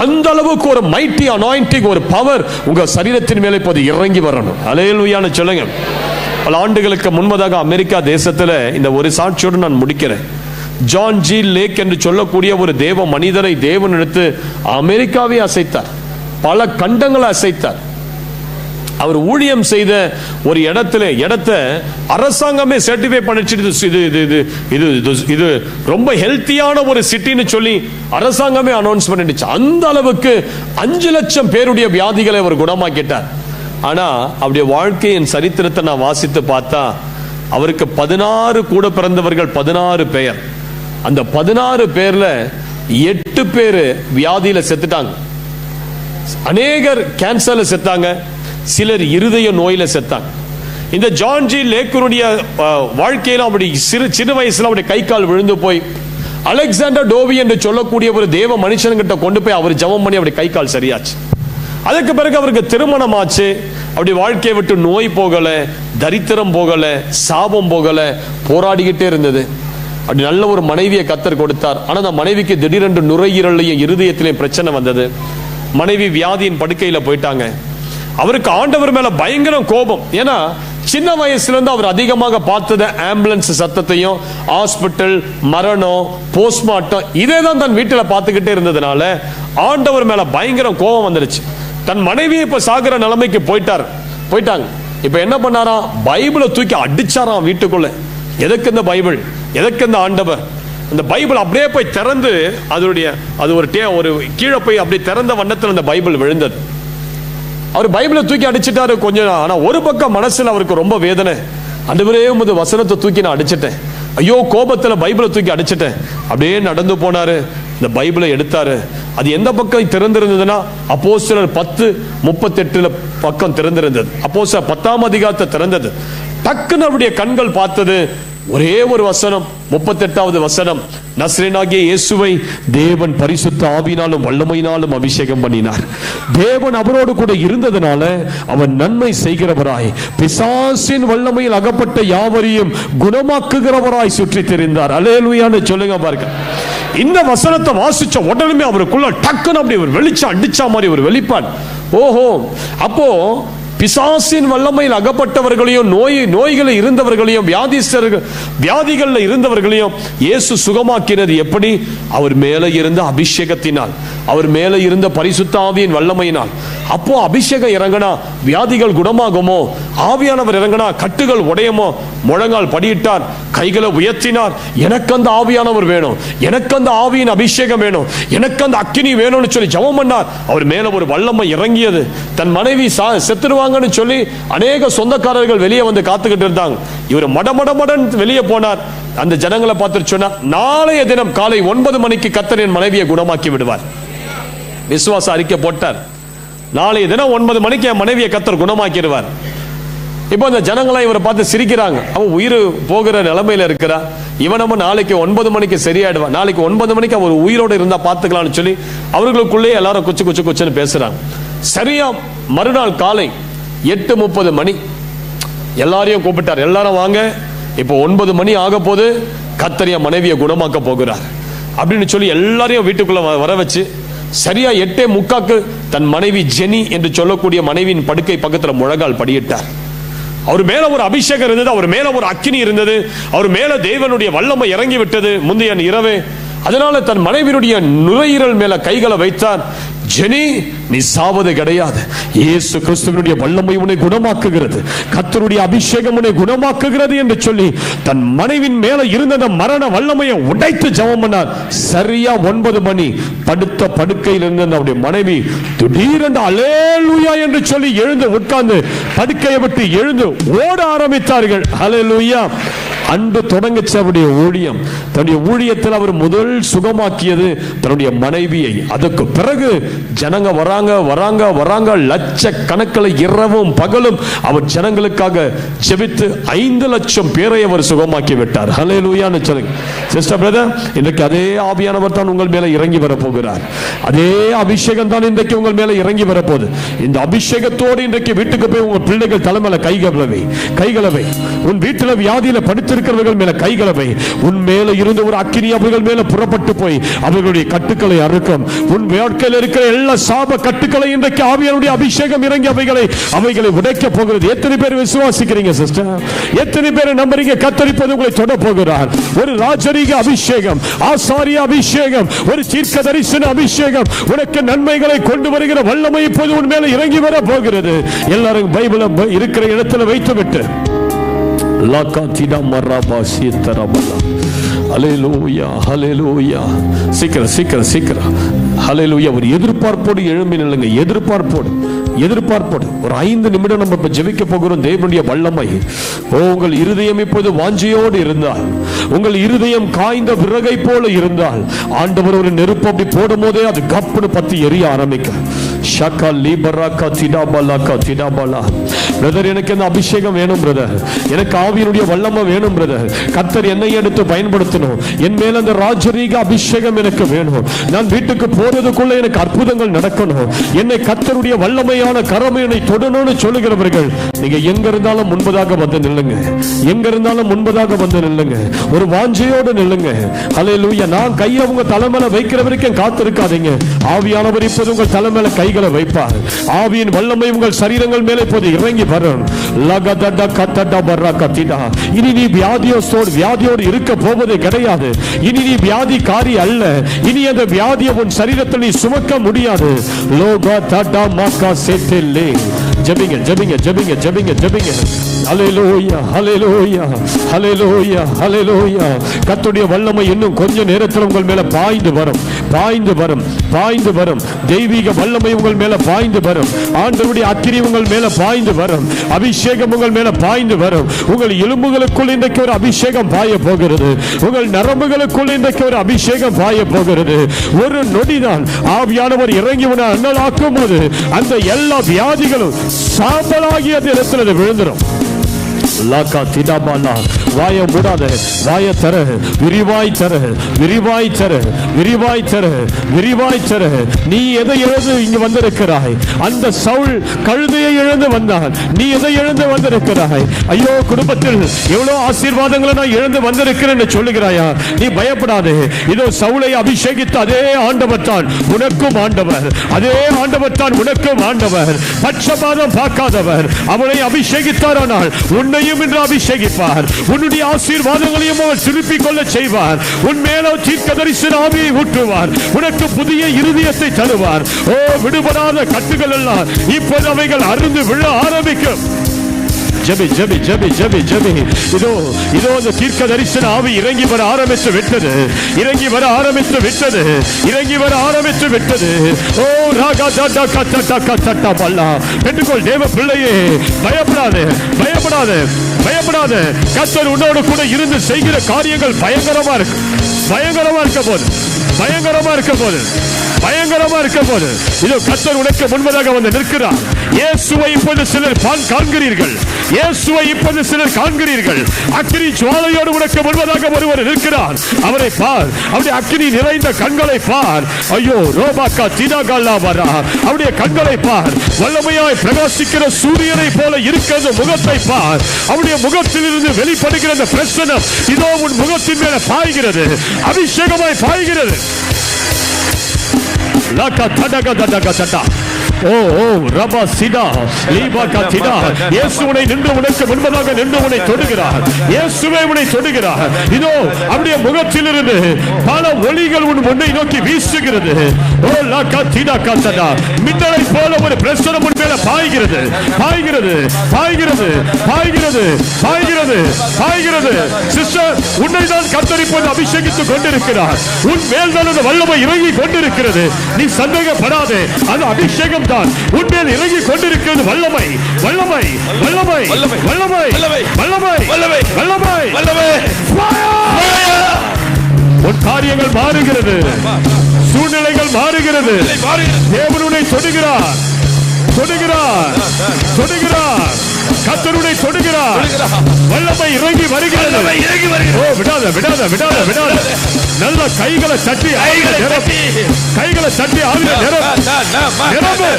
அந்த அளவுக்கு ஒரு மைட்டி அனாயிண்டிங், ஒரு பவர் உங்க சரீரத்தின் மேலே இப்போது இறங்கி வரணும். அல்லேலூயான்னு சொல்லுங்க. பல ஆண்டுகளுக்கு முன்பதாக அமெரிக்கா தேசத்தில் இந்த ஒரு சாட்சியோடு நான் முடிக்கிறேன். ஜான் ஜி லேக் என்று சொல்லக்கூடிய ஒரு தேவ மனிதரை தேவன் எடுத்து அமெரிக்காவை அசைத்தார், பல கண்டங்களை அசைத்தார். அவர் ஊழியம் செய்த ஒரு இடத்தை அரசாங்கமே சர்டிஃபை பண்ணிச்சு. இது ரொம்ப ஹெல்த்தியான ஒரு சிட்டின்னு சொல்லி அரசாங்கமே அனௌன்ஸ் பண்ணிடுச்சு. அந்த அளவுக்கு 5 லட்சம் பேருடைய வியாதிகளை அவர் குணமாக்கிட்டார். ஆனா அவருடைய வாழ்க்கையின் சரித்திரத்தை நான் வாசித்து பார்த்தா, அவருக்கு 16 கூட பிறந்தவர்கள் 16 பேர். அந்த 16 பேர்ல 8 பேர் வியாதியில செத்துட்டாங்க. அநேகர் கேன்சர்ல செத்தாங்க, சிலர் இருதய நோயில செத்தாங்க. இந்த ஜான் ஜி லேக்கருடைய வாழ்க்கையில அப்படி சிறு வயசுல அவருடைய கை கால் விழுந்து போய் அலெக்சாண்டர் டோவி என்று சொல்லக்கூடிய ஒரு தேவ மனுஷன்கிட்ட கொண்டு போய் அவர் ஜெபம் பண்ணி அவருடைய கை கால் சரியாச்சு. அதுக்கு பிறகு அவருக்கு திருமணம் ஆச்சு. அப்படி வாழ்க்கையை விட்டு நோய் போகல, தரித்திரம் போகல, சாபம் போகல, போராடிக்கிட்டே இருந்தது. அப்படி நல்ல ஒரு மனைவியை கர்த்தர் கொடுத்தார். ஆனா அந்த மனைவிக்கு திடீரென்று நுரையீரலையும் இருதயத்திலையும் பிரச்சனை வந்தது. மனைவி வியாதியின் படுக்கையில போயிட்டாங்க. அவருக்கு ஆண்டவர் மேல பயங்கர கோபம். ஏன்னா சின்ன வயசுல இருந்து அவர் அதிகமாக பார்த்தது ஆம்புலன்ஸ் சத்தத்தையும், ஹாஸ்பிட்டல், மரணம், போஸ்ட்மார்ட்டம், இதே தான் தன் வீட்டில் பார்த்துக்கிட்டே இருந்ததுனால ஆண்டவர் மேல பயங்கர கோபம் வந்துருச்சு. தன் மனைவியை இப்ப சாகிற நிலைமைக்கு போயிட்டாங்க. இப்ப என்ன பண்ணாரா, பைபிளை தூக்கி அடிச்சாராம் வீட்டுக்குள்ள. எதற்கு இந்த பைபிள், எதற்கு இந்த ஆண்டவர்? அந்த பைபிள் அப்படியே போய் திறந்து அது ஒரு கீழே போய் அப்படியே திறந்த வண்ணத்தில் அந்த பைபிள் விழுந்தது. அவர் பைபிளை தூக்கி அடிச்சிட்டாரு கொஞ்சம். ஆனா ஒரு பக்கம் மனசுல அவருக்கு ரொம்ப வேதனை. ஆண்டவரே உமது வசனத்தை தூக்கி நான் அடிச்சிட்டேன், ஐயோ கோபத்துல பைபிளை தூக்கி அடிச்சிட்டேன். அப்படியே நடந்து போனாரு, இந்த பைபிளை எடுத்தாரு. அது எந்த பக்கம் திறந்திருந்ததுன்னா அப்போஸ்தலர் 10:38 பக்கம் திறந்திருந்தது. அப்போஸ்தலர் 10ஆம் அதிகாரத்தை திறந்தது. டக்குன்னு அவருடைய கண்கள் பார்த்தது, ஒரே ஒரு வசனம், 38வது வசனம், நசரேயனாகிய இயேசுவை தேவன் பரிசுத்த ஆவியினாலும் வல்லமையினாலும் அபிஷேகம் பண்ணினார். தேவன் அவரோடு கூட இருந்ததனால அவர் நன்மை செய்கிறவராய், பிசாசின் வல்லமையில் அகப்பட்ட யாவரையும் குணமாக்குகிறவராய் சுற்றி தெரிந்தார். அல்லேலூயான்னு சொல்லுங்க பாருங்க. இந்த வசனத்தை வாசிச்ச உடனே அவருக்குள்ள டக்குன்னு அப்படி ஒரு வெளிச்சம் அடிச்சா மாதிரி ஒரு வெளிப்பாடு. ஓஹோ, அப்போ பிசாசின் வல்லமையில் அகப்பட்டவர்களையும் நோய்களில் இருந்தவர்களையும் வியாதிகளில் இருந்தவர்களையும் இயேசு சுகமாக்கினது எப்படி? அவர் மேலே இருந்த அபிஷேகத்தினால், அவர் மேலே இருந்த பரிசுத்த ஆவியின் வல்லமையினால். அப்போ அபிஷேகம் இறங்கினா வியாதிகள் குணமாகுமோ? ஆவியானவர் இறங்கினா கட்டுகள் உடையுமோ? முழங்கால் படியிட்டார், கைகளை உயர்த்தினார். எனக்கு அந்த ஆவியானவர் வேணும், எனக்கு அந்த ஆவியின் அபிஷேகம் வேணும், எனக்கு அந்த அக்கினி வேணும்னு சொல்லி ஜெபம் பண்ணார். அவர் மேல ஒரு வல்லமை இறங்கியது. தன் மனைவி செத்துருவாங்கன்னு சொல்லி அநேக சொந்தக்காரர்கள் வெளியே வந்து காத்துக்கிட்டு இருந்தாங்க. இவர் மடமடமடன் வெளியே போனார். அந்த ஜனங்களை பார்த்து சொன்னார், நாளைய தினம் காலை 9 மணிக்கு கர்த்தர் என் மனைவியை குணமாக்கி விடுவார். விசுவாச அறிக்கை போட்டார். நாளைய தினம் 9 மணிக்கு என் மனைவியை கர்த்தர் குணமாக்கிடுவார். இப்போ இந்த ஜனங்களை இவரை பார்த்து சிரிக்கிறாங்க. அவன் உயிர் போகிற நிலைமையில இருக்கிறா, இவன் நம்ம நாளைக்கு 9 மணிக்கு சரியாயிடுவான், நாளைக்கு 9 மணிக்கு அவர் உயிரோடு இருந்தா பார்த்துக்கலாம்னு சொல்லி அவர்களுக்குள்ளே எல்லாரும் குச்சு குச்சு குச்சுன்னு பேசுறாங்க. சரியா மறுநாள் காலை 8:30 மணி எல்லாரையும் கூப்பிட்டார். எல்லாரும் வாங்க, இப்போ 9 மணி ஆக போது, கர்த்தர் என் மனைவியை குணமாக்க போகிறார் அப்படின்னு சொல்லி எல்லாரையும் வீட்டுக்குள்ள வர வச்சு சரியா 8:45 தன் மனைவி ஜெனி என்று சொல்லக்கூடிய மனைவியின் படுக்கை பக்கத்தில் முழங்கால் படியிட்டார். அவர் மேல ஒரு அபிஷேகம் இருந்தது, அவர் மேல ஒரு அக்கினி இருந்தது, அவர் மேல தேவனுடைய வல்லமை இறங்கி விட்டது முந்தைய இரவே. அதனால தன் மனைவியுடைய நுரையீரல் மேல கைகளை வைத்தார். ஜெனி, நீ சாவது கிடையாது, இயேசு கிறிஸ்துவினுடைய வல்லமை உன்னை குணமாக்குகிறது, கர்த்தருடைய அபிஷேகம் உன்னை குணமாக்குகிறது என்று சொல்லி தன் மனைவின் மேல இருந்த மரண வல்லமையை உடைத்து ஜெபம் பண்ணார். சரியா 9 மணி படுத்த படுக்கையில் இருந்த அவருடைய மனைவி திடீரென்று அல்லேலூயா என்று சொல்லி எழுந்து உட்கார்ந்து படுக்கையை விட்டு எழுந்து ஓட ஆரம்பித்தார்கள். அல்லேலூயா. அன்று தொடங்கிச்ச அவருடைய ஊழியம். தன்னுடைய ஊழியத்தில் அவர் முதல் சுகமாக்கியது தன்னுடைய மனைவியை. அதற்கு பிறகு ஜனங்க வராங்க வராங்க வராங்க, லட்சக்கணக்கில் இரவும் பகலும் அவர் ஜனங்களுக்காக ஜெபித்து 5 லட்சம் பேரை அவர் சுகமாக்கி விட்டார். ஹல்லேலூயான்னு சொல்லுங்க சிஸ்டர் பிரதர். இன்றைக்கு அதே ஆவியானவர் தான் உங்கள் மேல இறங்கி வரப்போகிறார். அதே அபிஷேகம் தான் இன்றைக்கு உங்கள் மேல இறங்கி வரப்போகுது. இந்த அபிஷேகத்தோடு இன்றைக்கு வீட்டுக்கு போய் உங்கள் பிள்ளைகள் தலைமையில கைகளை வை. உன் வீட்டில் வியாதியில படுத்திருக்கிறவர்கள் மேல கைகளை வை. உன் மேல இருந்து ஒரு அக்கினி அவர்கள் மேல புறப்பட்டு போய் அவர்களுடைய கட்டுக்களை அறுக்கும். உன் வாழ்க்கையில் இருக்கிற எல்லா சாப கட்டுக்களை இன்றைக்கு ஆவியானுடைய அபிஷேகம் இறங்கி அவைகளை உடைக்க போகிறது. எத்தனை பேர் விசுவாசிக்கிறீங்க சிஸ்டர்? எத்தனை பேர் நம்புறீங்க? கத்தரிப்பது உங்களை தொட போகிறார். ஒரு ராஜரீக அபிஷேகம், ஆசாரிய அபிஷேகம், ஒரு தீர்க்க தரிசன அபிஷேகம், உனக்கு நன்மைகளை கொண்டு வருகிற வல்லமை இப்போது உன் மேல இறங்கி வர போகிறது. எல்லாரும் பைபிளை இருக்கிற இடத்துல வைத்துவிட்டு சீக்கிரம் ஒரு எதிர்பார்ப்போடு எழும்பி நில்லுங்க. எதிர்பார்ப்போடு ஒரு 5 நிமிடம் நம்ம இப்ப ஜெபிக்க போகிறோம். தேவனுடைய வல்லமை உங்கள் இருதயம் இப்போது வாஞ்சையோடு இருந்தால், உங்கள் இருதயம் காய்ந்த விறகை போல இருந்தால், ஆண்டவர் ஒரு நெருப்பு அப்படி போடும் போதே அது கப்புன்னு பத்தி எரிய ஆரம்பிக்கும். பிரதர், எனக்கு அந்த அபிஷேகம் வேணும் பிரதர், எனக்கு ஆவியினுடைய வல்லமை வேணும் பிரதர். கர்த்தர் என்னை எடுத்து பயன்படுத்தணும், என் மேல அந்த ராஜரீக அபிஷேகம் எனக்கு வேணும். நான் வீட்டுக்கு போறதுக்குள்ள எனக்கு அற்புதங்கள் நடக்கணும், என்னை கர்த்தருடைய வல்லமையான கரமையை தொடணும்னு சொல்லுகிறவர்கள் நீங்க எங்க இருந்தாலும் முன்பதாக வந்து நில்லுங்க. ஒரு வாஞ்சையோடு நில்லுங்க. ஹல்லேலூயா. நான் கையை உங்க தலைமையில வைக்கிற வரைக்கும் காத்திருக்காதீங்க. ஆவியானவர் இப்போது உங்கள் தலைமையில கைகளை வைப்பார். ஆவியின் வல்லமை உங்கள் சரீரங்கள் மேலே இப்போது இறங்கி வரும். இனி நீ வியாதியோடு இருக்க போவதே கிடையாது. இனி நீ வியாதிக்காரி அல்ல. இனி அந்த வியாதியை உன் சரீரத்தில் நீ சுமக்க முடியாது. ஜெபிங்க. கர்த்தருடைய வல்லமை இன்னும் கொஞ்ச நேரத்தில் உங்கள் மேல பாய்ந்து வரும். தெய்வீக வல்லமை உங்கள் மேல பாய்ந்து வரும். ஆண்டவருடைய அக்கினி உங்கள் மேல பாய்ந்து வரும். அபிஷேகம் உங்கள் மேல பாய்ந்து வரும். உங்கள் எலும்புகளுக்குள் இன்றைக்கு ஒரு அபிஷேகம் பாய போகிறது. உங்கள் நரம்புகளுக்குள் இன்றைக்கு ஒரு அபிஷேகம் பாய போகிறது. ஒரு நொடிதான் ஆவியானவர் இறங்கி அண்ணலாக்கும் போது அந்த எல்லா வியாதிகளும் சாம்பலாகிய இடத்தில் விழுந்துடும். வாயை மூடாத, வாயை தர, விரிவாய் தர, விரிவாய் தர, விரிவாய் தர, விரிவாய் தர. நீ எதை இழந்து இங்கு வந்திருக்கிறாய்? அந்த சவுல் கழுதையை இழந்து வந்தான். நீ எதை இழந்து வந்திருக்கிறாய்? ஐயோ, குடும்பத்தில் எவ்வளவு ஆசீர்வாதங்களை நான் இழந்து வந்திருக்கிறேன் என்று சொல்லுகிறாயா? நீ பயப்படாதே. இதோ சவுலை அபிஷேகித்த அதே ஆண்டவர் தான் உனக்கும் ஆண்டவர். அதே ஆண்டவர் தான் உனக்கும் ஆண்டவர். பட்சபாதம் பார்க்காதவர். அவனை அபிஷேகித்தாரானால் உன்னையும் இன்று அபிஷேகிப்பார். உன்னுடைய ஆசீர்வாதங்களையும் அவர் திருப்பிக் கொள்ள செய்வார். உன் மேல தீர்க்கதரிசன ஆவியை ஊற்றுவார். உனக்கு புதிய இருதயத்தை தருவார். ஓ, விடுபடாத கட்டுகள் எல்லாம் இப்போது அவைகள் அருந்து விழ ஆரம்பிக்கும். ஜெபி ஜெபி ஜெபி ஜெபி ஜெபி. இதோ இதோ அந்த தீர்க்க தரிசன ஆவி இறங்கி வர ஆரம்பித்து விட்டது. இறங்கி வர ஆரம்பித்து விட்டது. இறங்கி வர ஆரம்பித்து விட்டது. ஓ ராகா தட்டா கட்டா கட்டா பல்லா. பெற்றுக்கொள் தேவ பிள்ளையே. பயப்படாதே, பயப்படாதே, பயப்படாதே. கர்த்தர் உன்னோடு கூட இருந்து செய்கிற காரியங்கள் பயங்கரமா இருக்கு. பயங்கரமா இருக்க போது, பயங்கரமா இருக்க போது, பயங்கரமா இருக்க போது. இதோ கர்த்தர் உனக்கு முன்பதாக வந்து நிற்கிறார். இயேசுவை இப்போது சிலர் காண்கிறீர்கள். இயேசுவை இப்போது சிலர் காண்கிறீர்கள். அக்கினி ஜுவாலையோடு உனக்கு முன்பதாக ஒருவர் நிற்கிறார். அவரை பார். அவருடைய அக்கினி நிறைந்த கண்களை பார். ஐயோ, ரோபாக்கா தினாகல்லா வரா. அவருடைய கண்களை பார். வல்லமையாய் பிரகாசிக்கிற சூரியனை போல இருக்கிற முகத்தை பார். அவருடைய முகத்தில் இருந்து வெளிப்படுகிற அந்த பிரசன்னம் இதோ உன் முகத்தின் மேல பாய்கிறது. அபிஷேகமாய் பாய்கிறது. லாக்கா தடக தடக தடா. ஓ ஓ ரபா சிடா லீபா கதிடா. இயேசுவை நின்று உனக்கு முன்பதாக நின்று உன்னை தொடுகிறார். இயேசுவே உன்னை தொடுகிறார். இதோ அவருடைய முகத்திலிருந்து பல ஒளிகள் உன் முன்னை நோக்கி வீசுகிறது. ஓ லாக்கா திடா கதடா. மின்னலை போல ஒரு பிரசன்னம் உன் மேல பாய்கிறது. பாய்கிறது, பாய்கிறது, பாய்கிறது, பாய்கிறது, பாய்கிறது. சிஸ்டர், உன்னை தான் கர்த்தர் இப்போது அபிஷேகித்துக் கொண்டிருக்கிறார். உன் மேல் தான் அந்த வல்லமை இறங்கி கொண்டிருக்கிறது. நீ சந்தேகப்படாதே. அந்த அபிஷேகம் தான் உன் மேல் இறங்கி கொண்டிருக்கிறது. வல்லமை, வல்லமை, வல்லமை, வல்லமை, வல்லமை, வல்லமை, வல்லமை, வல்லமை, வல்லமை. உன் காரியங்கள் மாறுகிறது. சூழ்நிலைகள் மாறுகிறது. தேவனுடைய தொடுகிறார், தொடுகிறார், தொடுகிறார். கர்த்தருடைய தொடுகிறார். வல்லமை இறங்கி வருகிறது. ஓ, விடாத, விடாத, விடாத, விடாத. நல்ல கைகளை தட்டி, கைகளை தட்டி ஆவியில நிரம்பு,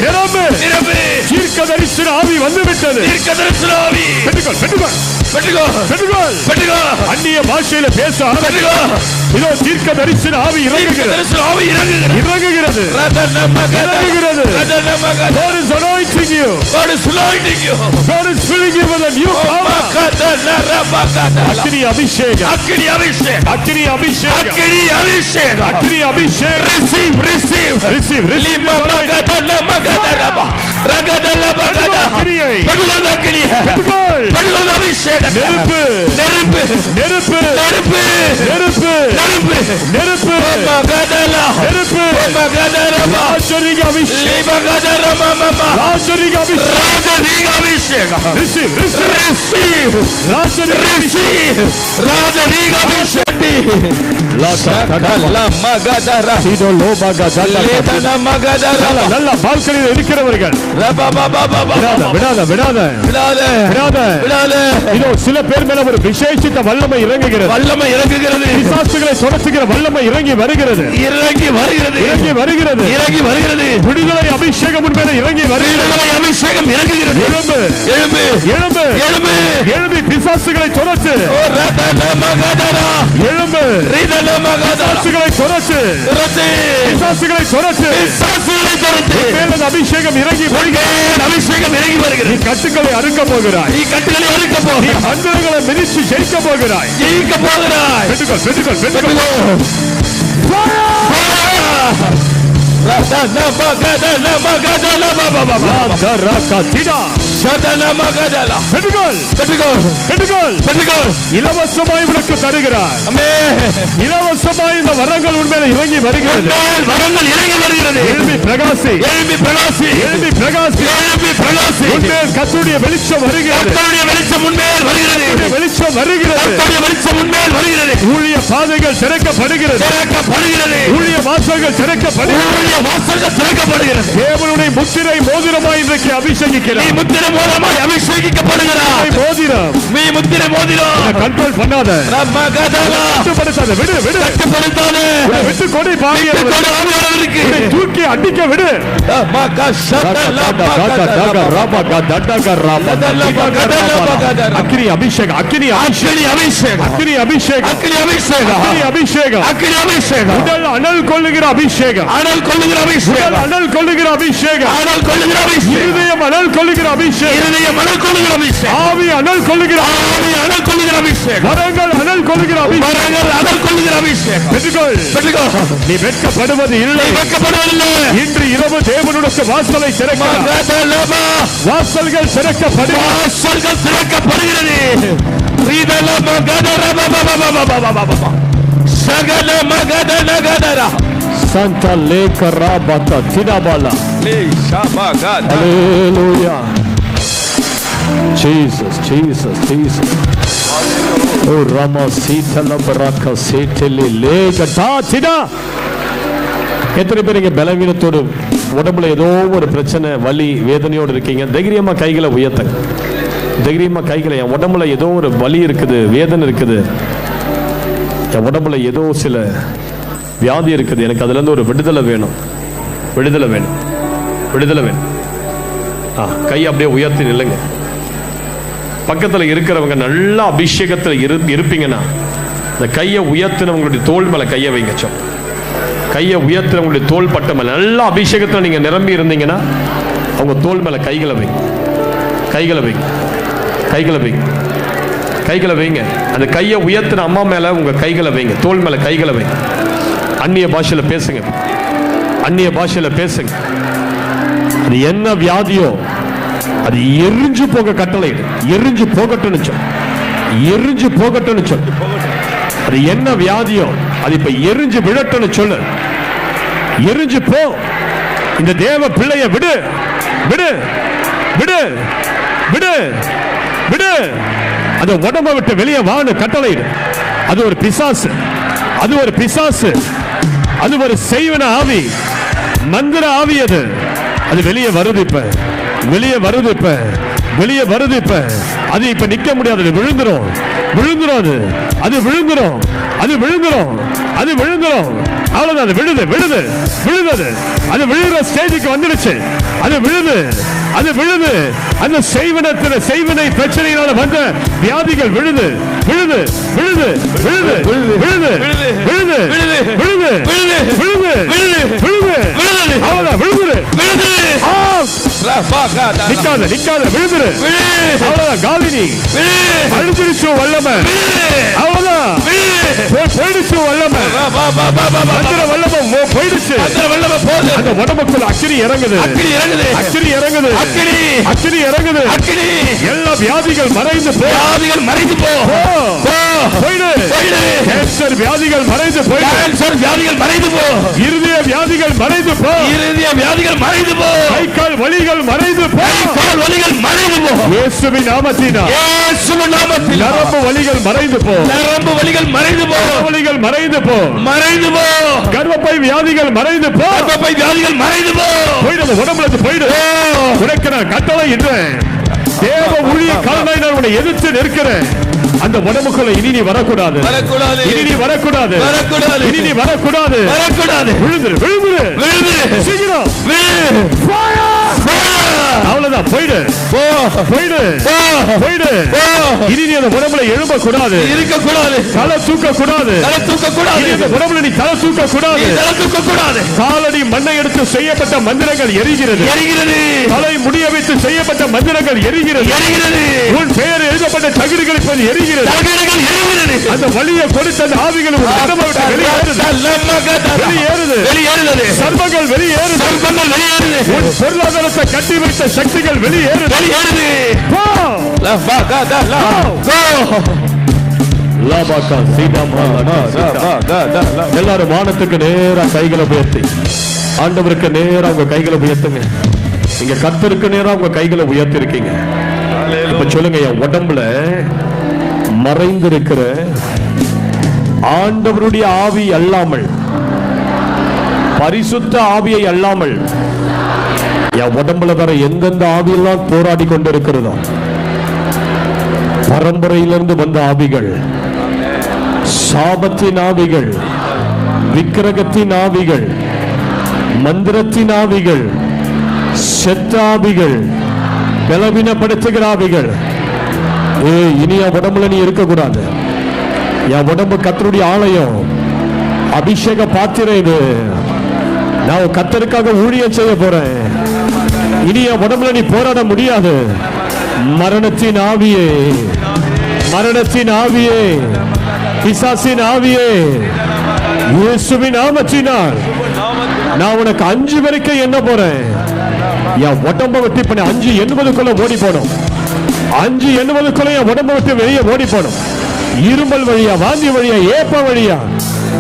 நிரம்பு, நிரம்பு. தீர்க்கதரிசன ஆவி வந்து விட்டது. தீர்க்கதரிசன ஆவி. பெற்றுக்கொள், பெற்றுக்கொள், பெற்றுக்கொள், பெற்றுக்கொள், பெற்றுக்கொள். அந்நிய பாஷையில பேச ஆரம்பிக்கொள். இதோ தீர்க்கதரிசன ஆவி இறங்குகிறது. ஆவி இறங்குகிறது, இறங்குகிறது, இறங்குகிறது. God is anointing you. God is anointing you. God is filling you with a new power. அக்கினி அபிஷேகம், அக்கினி அபிஷேகம், அக்கினி அபிஷேகம், அக்கினி அபிஷேகம், அக்கினி அபிஷேகம். Receive, receive, receive, receive. நெருப்பு, நெருப்பு, நெருப்பு, நெருப்பு, நெருப்பு, நெருப்பு, நெருப்பு, நெருப்பு. ராஜரிக அபிஷேகம், ராஜரிக அபிஷேகம். Receive, receive, ராஜரிக அபிஷேகம், ராஜரிக அபிஷேகம். நல்ல பால்கனியில் இருக்கிறவர்கள் இதோ சில பேர் மேல ஒரு விசேஷித்த வல்லமை இறங்குகிறது. வல்லமை இறங்குகிறது. பிசாசுகளை துரத்துகிற வல்லமை இறங்கி வருகிறது. இறங்கி வருகிறது. இறங்கி வருகிறது. இறங்கி வருகிறது. விடுதலை அபிஷேகம் மேல இறங்கி வருகிறது. அபிஷேகம் இறங்குகிறது. எழும்பு, எழும்பு, எழும்பு, எழும்பு, எழும்பி பிசாசுகளை துரத்து. எழும்பு, பிசாசுகளை துரத்து, பிசாசுகளை துரத்து, பிசாசுகளை துரத்து. அபிஷேகம் இறங்கி வருகிறது. அபிஷேகம் இறங்கி வருகிறது. நீ கட்டுக்களை அறுக்க போகிறாய். நீ கட்டுக்களை அறுக்க போகிறாய். நீ மந்திரங்களை மிதித்து ஜெயிக்க போகிறாய். ஜெயிக்க போகிறாய். பெற்றுக்கொள், பெற்றுக்கொள், பெற்றுக்கொள். இலவசமாய் உனக்கு தருகிறார். இலவசமாய் இந்த வரங்கள் உண்மையில இறங்கி வருகிறது. வரங்கள் இறங்கி வருகிறது. எழுப்பி பிரகாசி, எழுப்பி பிரகாசி, எழுப்பி பிரகாசி, எழுப்பி பிரகாசி. உண்மையில் கர்த்தருடைய வெளிச்சம் வருகிறது. கர்த்தருடைய வெளிச்சம் உண்மையில் வருகிறது. வெளிச்சம் வருகிறது. கர்த்தருடைய வெளிச்சம் உண்மையில் வருகிறது. ஊழிய பாதைகள் திறக்கப்படுகிறது. திறக்கப்படுகிறது. ஊழிய வாசல்கள் திறக்கப்படுகிறது. ஊழிய வாசல்கள் திறக்கப்படுகிறது. தேவனுடைய முத்திரை மோதிரமாய் இன்றைக்கு அபிஷேகிக்கிறார். முத்திரை மூலமாய் அபிஷேகிக்கப்படுகிறாய். மோதிரம் நீ முத்திரை மோதிரம். கண்ட்ரோல் பண்ணாத, ரமகதலா. கட்டுப்படுத்தாத, விடு விடு, கட்டுப்படுத்தாதே. விட்டு கொடி பாவியர் விட்டுக்கொடு ஆவியானவருக்கு. தூக்கி அடிக்க விடு. அக்னி அபிஷேகம், அக்னி அபிஷேகம், அக்னி அபிஷேகம், அக்கினி அபிஷேகம். அக்னி அபிஷேகம், அக்கினி அபிஷேகம். உடல் அனல் கொள்ளுகிற அபிஷேகம், அனல் கொள்ளுகிற உடல் அபிஷேகம். அனல் கொள்ளுகிற அபிஷேகம், அனல் கொள்ளுகிற அபிஷேகம். இருதயம் அனல் கொள்ளுகிற அபிஷேகம், இருதயம் அனல் கொள்ளுகிற அபிஷேகம். ஆவி அனல் கொள்ளுகிற, ஆவி அனல் கொள்ளுகிற அபிஷேகம். வரங்கள் அனல் கொள்ளுகிற அபிஷேகம். வரங்கள் அனல் கொள்ளுகிற அபிஷேகம். பெற்றுக்கொள். பெற்றுக்கோ. நீ வெட்கப்படுவது இல்லை. வெட்கப்படுவதில்லை. இன்று இரவு தேவனுடைய வாசலை திறக்கிறார். மகதலமா. வாசல்கள் திறக்கப்படுகிறது. வாசல்கள் திறக்கப்படுகிறது. ரீதல மகதரபபபபபபபபப. சகல மகதலகதரா. Santa Leka Rabata Tidabala. லே ஷபகத. Hallelujah. Jesus, Jesus, Jesus. Oh Rama Sita Labaraka Setele Lega Tida. எத்தனை பேர் இங்க பலவீனத்தோடு உடம்புல ஏதோ ஒரு பிரச்சனை, வலி, வேதனையோடு இருக்கீங்க? தைரியமா கைகளை உயர்த்துங்க. தைரியமா கைகளை. என் உடம்புல ஏதோ ஒரு வலி இருக்குது, வேதனை இருக்குது, என் உடம்புல ஏதோ சில வியாதி இருக்குது, எனக்கு அதுல இருந்து ஒரு விடுதலை வேணும், விடுதலை வேணும், விடுதலை வேணும். கை அப்படியே உயர்த்தி நில்லுங்க. பக்கத்தில் இருக்கிறவங்க நல்ல அபிஷேகத்தில் இருப்பீங்கன்னா இந்த கையை உயர்த்தினவங்களுடைய தோள் மேல கையை வைங்க. சொல், கையை உயர்த்தினவங்களுடைய தோள் பட்ட மேல நல்ல அபிஷேகத்தில் நீங்க நிரம்பி இருந்தீங்கன்னா அவங்க தோள் மேல கைகளை வைங்க, கைகளை வைங்க, கைகளை வைங்க, கைகளை வைங்க. அந்த கையை உயர்த்தின அம்மா மேல உங்க கைகளை வைங்க, தோள் மேல கைகளை வைங்க. அந்நிய பாஷையில பேசுங்க, அந்நிய பாஷையில பேசுங்க. அது என்ன வியாதியோ அது எரிஞ்சு போக கட்டளை, எரிஞ்சு போகட்டும்னு சொல், எரிஞ்சு போகட்டும்னு சொல். அது என்ன வியாதியோ அது இப்ப எரிஞ்சு விழட்டும்னு சொல்லு. எரிஞ்சு போ. இந்த தேவ பிள்ளைய விடு, விடு, விடு, விடு, விடு. அந்த உடம்ப விட்டு வெளியே வான்னு கட்டளையிடு. அது ஒரு பிசாசு, அது ஒரு பிசாசு, அது ஒரு செய்வன ஆவி, மந்திர ஆவி. அது வெளியே வருது இப்ப, வெளியே வருது இப்ப, வெளியே வருது இப்ப. அது இப்ப நிக்க முடியாது, விழுந்துரும், விழுந்துரும். அது விழுந்துரும், அது விழுந்துரும், அது விழுந்துரும். அவ்வளவுதான். அது விழுது, விழுது, விழுது. அது விழுகிற ஸ்டேஜுக்கு வந்துடுச்சு. அது விழுது, அது விழுது. அந்த செய்வினை பிரச்சனையினால வந்த வியாதிகள் விழுது, விழுது, விழுது, விழுது, விழுது, விழுது, விழுது, விழுது, விழுது. அவ்வளவுதான், விழுது. நிக்காத, நிக்காத, விழுது. அவ்வளவுதான். காலினி அழுதிருச்சு வல்லமை. அவ்வளவுதான், போயிடுச்சு வல்லமை. வல்லமை போயிடுச்சு. அந்த உடம்புக்குள்ள அக்கினி இறங்குது, அக்கினி இறங்குது, அக்கினி இறங்குது. எல்லா வியாதிகள் மறைந்து போ, வியாதிகள் மறைந்து போ, போயிடு. கேன்சர் வியாதிகள் மறைந்து போய், கேன்சர் வியாதிகள் மறைந்து போ. இருதய வியாதிகள் மறைந்து போ, இருதய வியாதிகள் மறைந்து போ. கை கால் வலிகள் மறைந்து போ, கால் வலிகள் மறைந்து போ. இயேசுவின் நாமத்தினால், இயேசுவின் நாமத்தில் நரம்பு வலிகள் மறைந்து போ, நரம்பு வலிகள் மறைந்து போ, வலிகள் மறைந்து போ, மறைந்து போ. கர்ப்பப்பை வியாதிகள் மறைந்து போ, கர்ப்பப்பை வியாதிகள் மறைந்து போ. போயிடு, உடம்புல இருந்து போயிடு. உனக்கு நான் கட்டளை இடுறேன். தேவ ஊழிய காலனாய் நான் உன்னை எதிர்த்து நிற்கிறேன். அந்த உடம்புக்குள்ள இனி நீ வரக்கூடாது, இனி நீ வரக்கூடாது, இனி நீ வரக்கூடாது, விழுந்துரு, விழுந்துரு, சீக்கிரம். அவ்வளவுதான். போயிடு, போயிடு, போயிடு. இனி நீ அந்த உடம்புல எழும்ப கூடாது, இருக்க கூடாது, தலை தூக்க கூடாது, தலை தூக்க கூடாது. இந்த உடம்புல நீ தலை தூக்க கூடாது, தலை தூக்க கூடாது. காலடி மண்ணை எடுத்து செய்யப்பட்ட மந்திரங்கள் எரிகிறது, எரிகிறது. தலை முடிய வைத்து செய்யப்பட்ட மந்திரங்கள் எரிகிறது, எரிகிறது. உன் பெயர் எழுதப்பட்ட தகுதிகள் இப்போது எரிகிறது, தகுதிகள் எரிகிறது. அந்த வலியை கொடுத்த அந்த ஆவிகள் உடம்பை விட்டு வெளியேறுது, வெளியேறுது, வெளியேறுது. சர்வங்கள் வெளியேறுது, சர்வங்கள் வெளியேறுது. உன் பொருளாதாரத்தை கட்டி வைத்த சக்திகள் வெளியேறுது, வெளியேறுது. எல்லாரும் வானத்துக்கு நேரா கைகளை உயர்த்தி ஆண்டவருக்கு நேரா உங்க கைகளை உயர்த்துங்க. நீங்க கர்த்தருக்கு நேரா உங்க கைகளை உயர்த்தி இருக்கீங்க. இப்ப சொல்லுங்க, என் உடம்புல மறைந்திருக்கிற ஆண்டவருடைய ஆவி அல்லாமல், பரிசுத்த ஆவியை அல்லாமல் என் உடம்புல வர எந்தெந்த ஆவியெல்லாம் போராடி கொண்டிருக்கிறதோ, பரம்பரையிலிருந்து வந்த ஆவிகள், சாபத்தின் ஆவிகள், விக்கிரகத்தின் ஆவிகள், மந்திரத்தின் ஆவிகள், செத்த ஆவிகள், பலவீனப்படுத்துகிற ஆவிகள், இனி என் உடம்புல நீ இருக்கக்கூடாது. என் உடம்பு கர்த்தருடைய ஆலயம், அபிஷேக பாத்திரம் இது. நான் கர்த்தருக்காக ஊழியம் செய்ய போறேன். இனி என் உடம்புல நீ போராட முடியாது. மரணத்தின் ஆவியே, மரணத்தின் ஆவியே, பிசாசின் ஆவியே, இயேசுவின் நாமத்தினால் நான் உனக்கு 5 வரைக்கும் என்ன போறேன். என் உடம்ப விட்டு இப்ப 5 எண்ணுவதுக்குள்ள ஓடி போடும். 5 எண்ணுவதுக்குள்ள என் உடம்ப விட்டு வெளியே ஓடி போடும். இருமல் வழியா, வாந்தி வழியா, ஏப்ப வழியா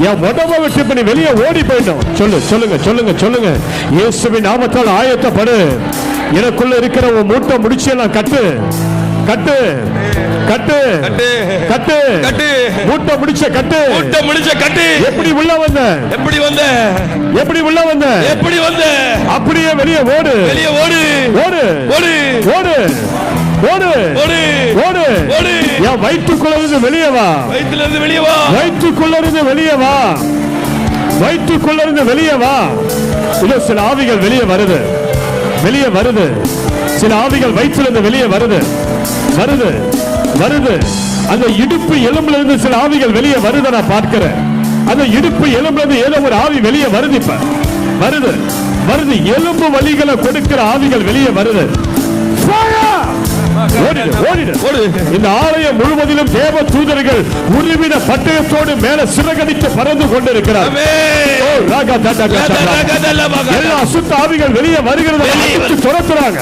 என் உடம்ப விட்டு இப்ப நீ வெளியே ஓடி போயிடும். சொல்லுங்க சொல்லுங்க சொல்லுங்க. இயேசுவின் நாமத்தால் ஆயத்தப்படு. எனக்குள்ள இருக்கிற உன் மூட்டை முடிச்செல்லாம் கட்டு கட்டு கட்டு கட்டு கட்டு. மூட்டை முடிச்ச கட்டு, மூட்டை முடிச்ச கட்டு. எப்படி உள்ள வந்த, எப்படி வந்த, எப்படி உள்ள வந்த, எப்படி வந்த, அப்படியே வெளியே ஓடு, வெளியே ஓடு, ஓடு ஓடு ஓடு ஓடு ஓடு ஓடு ஓடு. என் வயிற்றுக்குள்ள இருந்து வெளியே வா, வயிற்றுல இருந்து வெளியே வா, வயிற்றுக்குள்ள இருந்து வெளியே வா, வயிற்றுக்குள்ள இருந்து வெளியே வா. இதோ சில ஆவிகள் வெளியே வருது, வெளியே வருது. சில ஆவிகள் வயிற்றுல இருந்து வெளியே வருது, வருது வருது. அந்த இடுப்பு எலும்புல இருந்து சில ஆவிகள் வெளியே வருது. நான் பார்க்கிறேன். அந்த இடுப்பு எலும்புல இருந்து ஏதோ ஒரு ஆவி வெளியே வருது. இப்ப வருது வருது. எலும்பு வலிகளை கொடுக்கிற ஆவிகள் வெளியே வருது. இந்த ஆலயம் முழுவதிலும் தேவ தூதர்கள் உருவின பட்டயத்தோடு மேல சிறகடித்து பறந்து கொண்டிருக்கிறார். எல்லா அசுத்த ஆவிகள் வெளியே வருகிறது. அடிச்சு துரத்துறாங்க,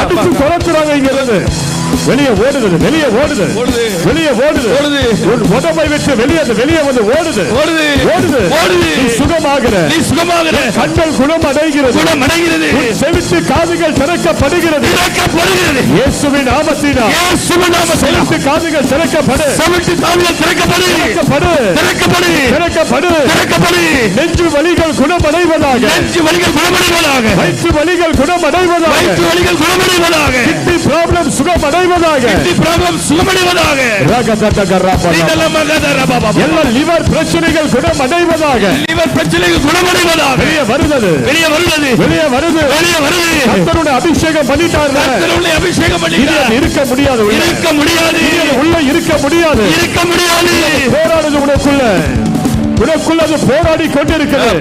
அடிச்சு துரத்துறாங்க. இங்க இருந்து வெளியே ஓடுது, வெளியே ஓடுது, வெளியே ஓடுது. உடம்பை விட்டு வெளியே வெளியே வந்து ஓடுது, ஓடுது ஓடுது. நீ சுகமாகிற, நீ சுகமாகிற. கண்கள் குணமடைகிறது, குணமடைகிறது. செவிட்டு காதுகள் திறக்கப்படுகிறது, திறக்கப்படுகிறது. இயேசுவின் நாமத்தினால், இயேசுவின் நாமத்தினால் செவிட்டு காதுகள் திறக்கப்படு, செவிட்டு காதுகள் திறக்கப்படு, திறக்கப்படு, திறக்கப்படு, திறக்கப்படு, திறக்கப்படு. நெஞ்சு வலிகள் குணமடைவதாக, நெஞ்சு வலிகள் குணமடைவதாக. வயிற்று வலிகள் குணமடைவதாக, வயிற்று வலிகள் குணமடைவதாக. கிட்னி ப்ராப்ளம் சுகமடைவதாக, கிட்னி ப்ராப்ளம் சுகமடைவதாக. எல்லா லிவர் பிரச்சனைகள் குணமடைவதாக, லிவர் பிரச்சனைகள் குணமடைவதாக. வெளியே வருது, வெளியே வருது, வெளியே வருது, வெளியே வருது. கர்த்தருடைய அபிஷேகம் பண்ணிட்டார், கர்த்தருடைய அபிஷேகம் பண்ணிட்டார். இருக்க முடியாது, இருக்க முடியாது, உள்ள இருக்க முடியாது, இருக்க முடியாது. போராடுது உனக்குள்ள, உனக்குள்ளது போராடி கொண்டிருக்கிறது.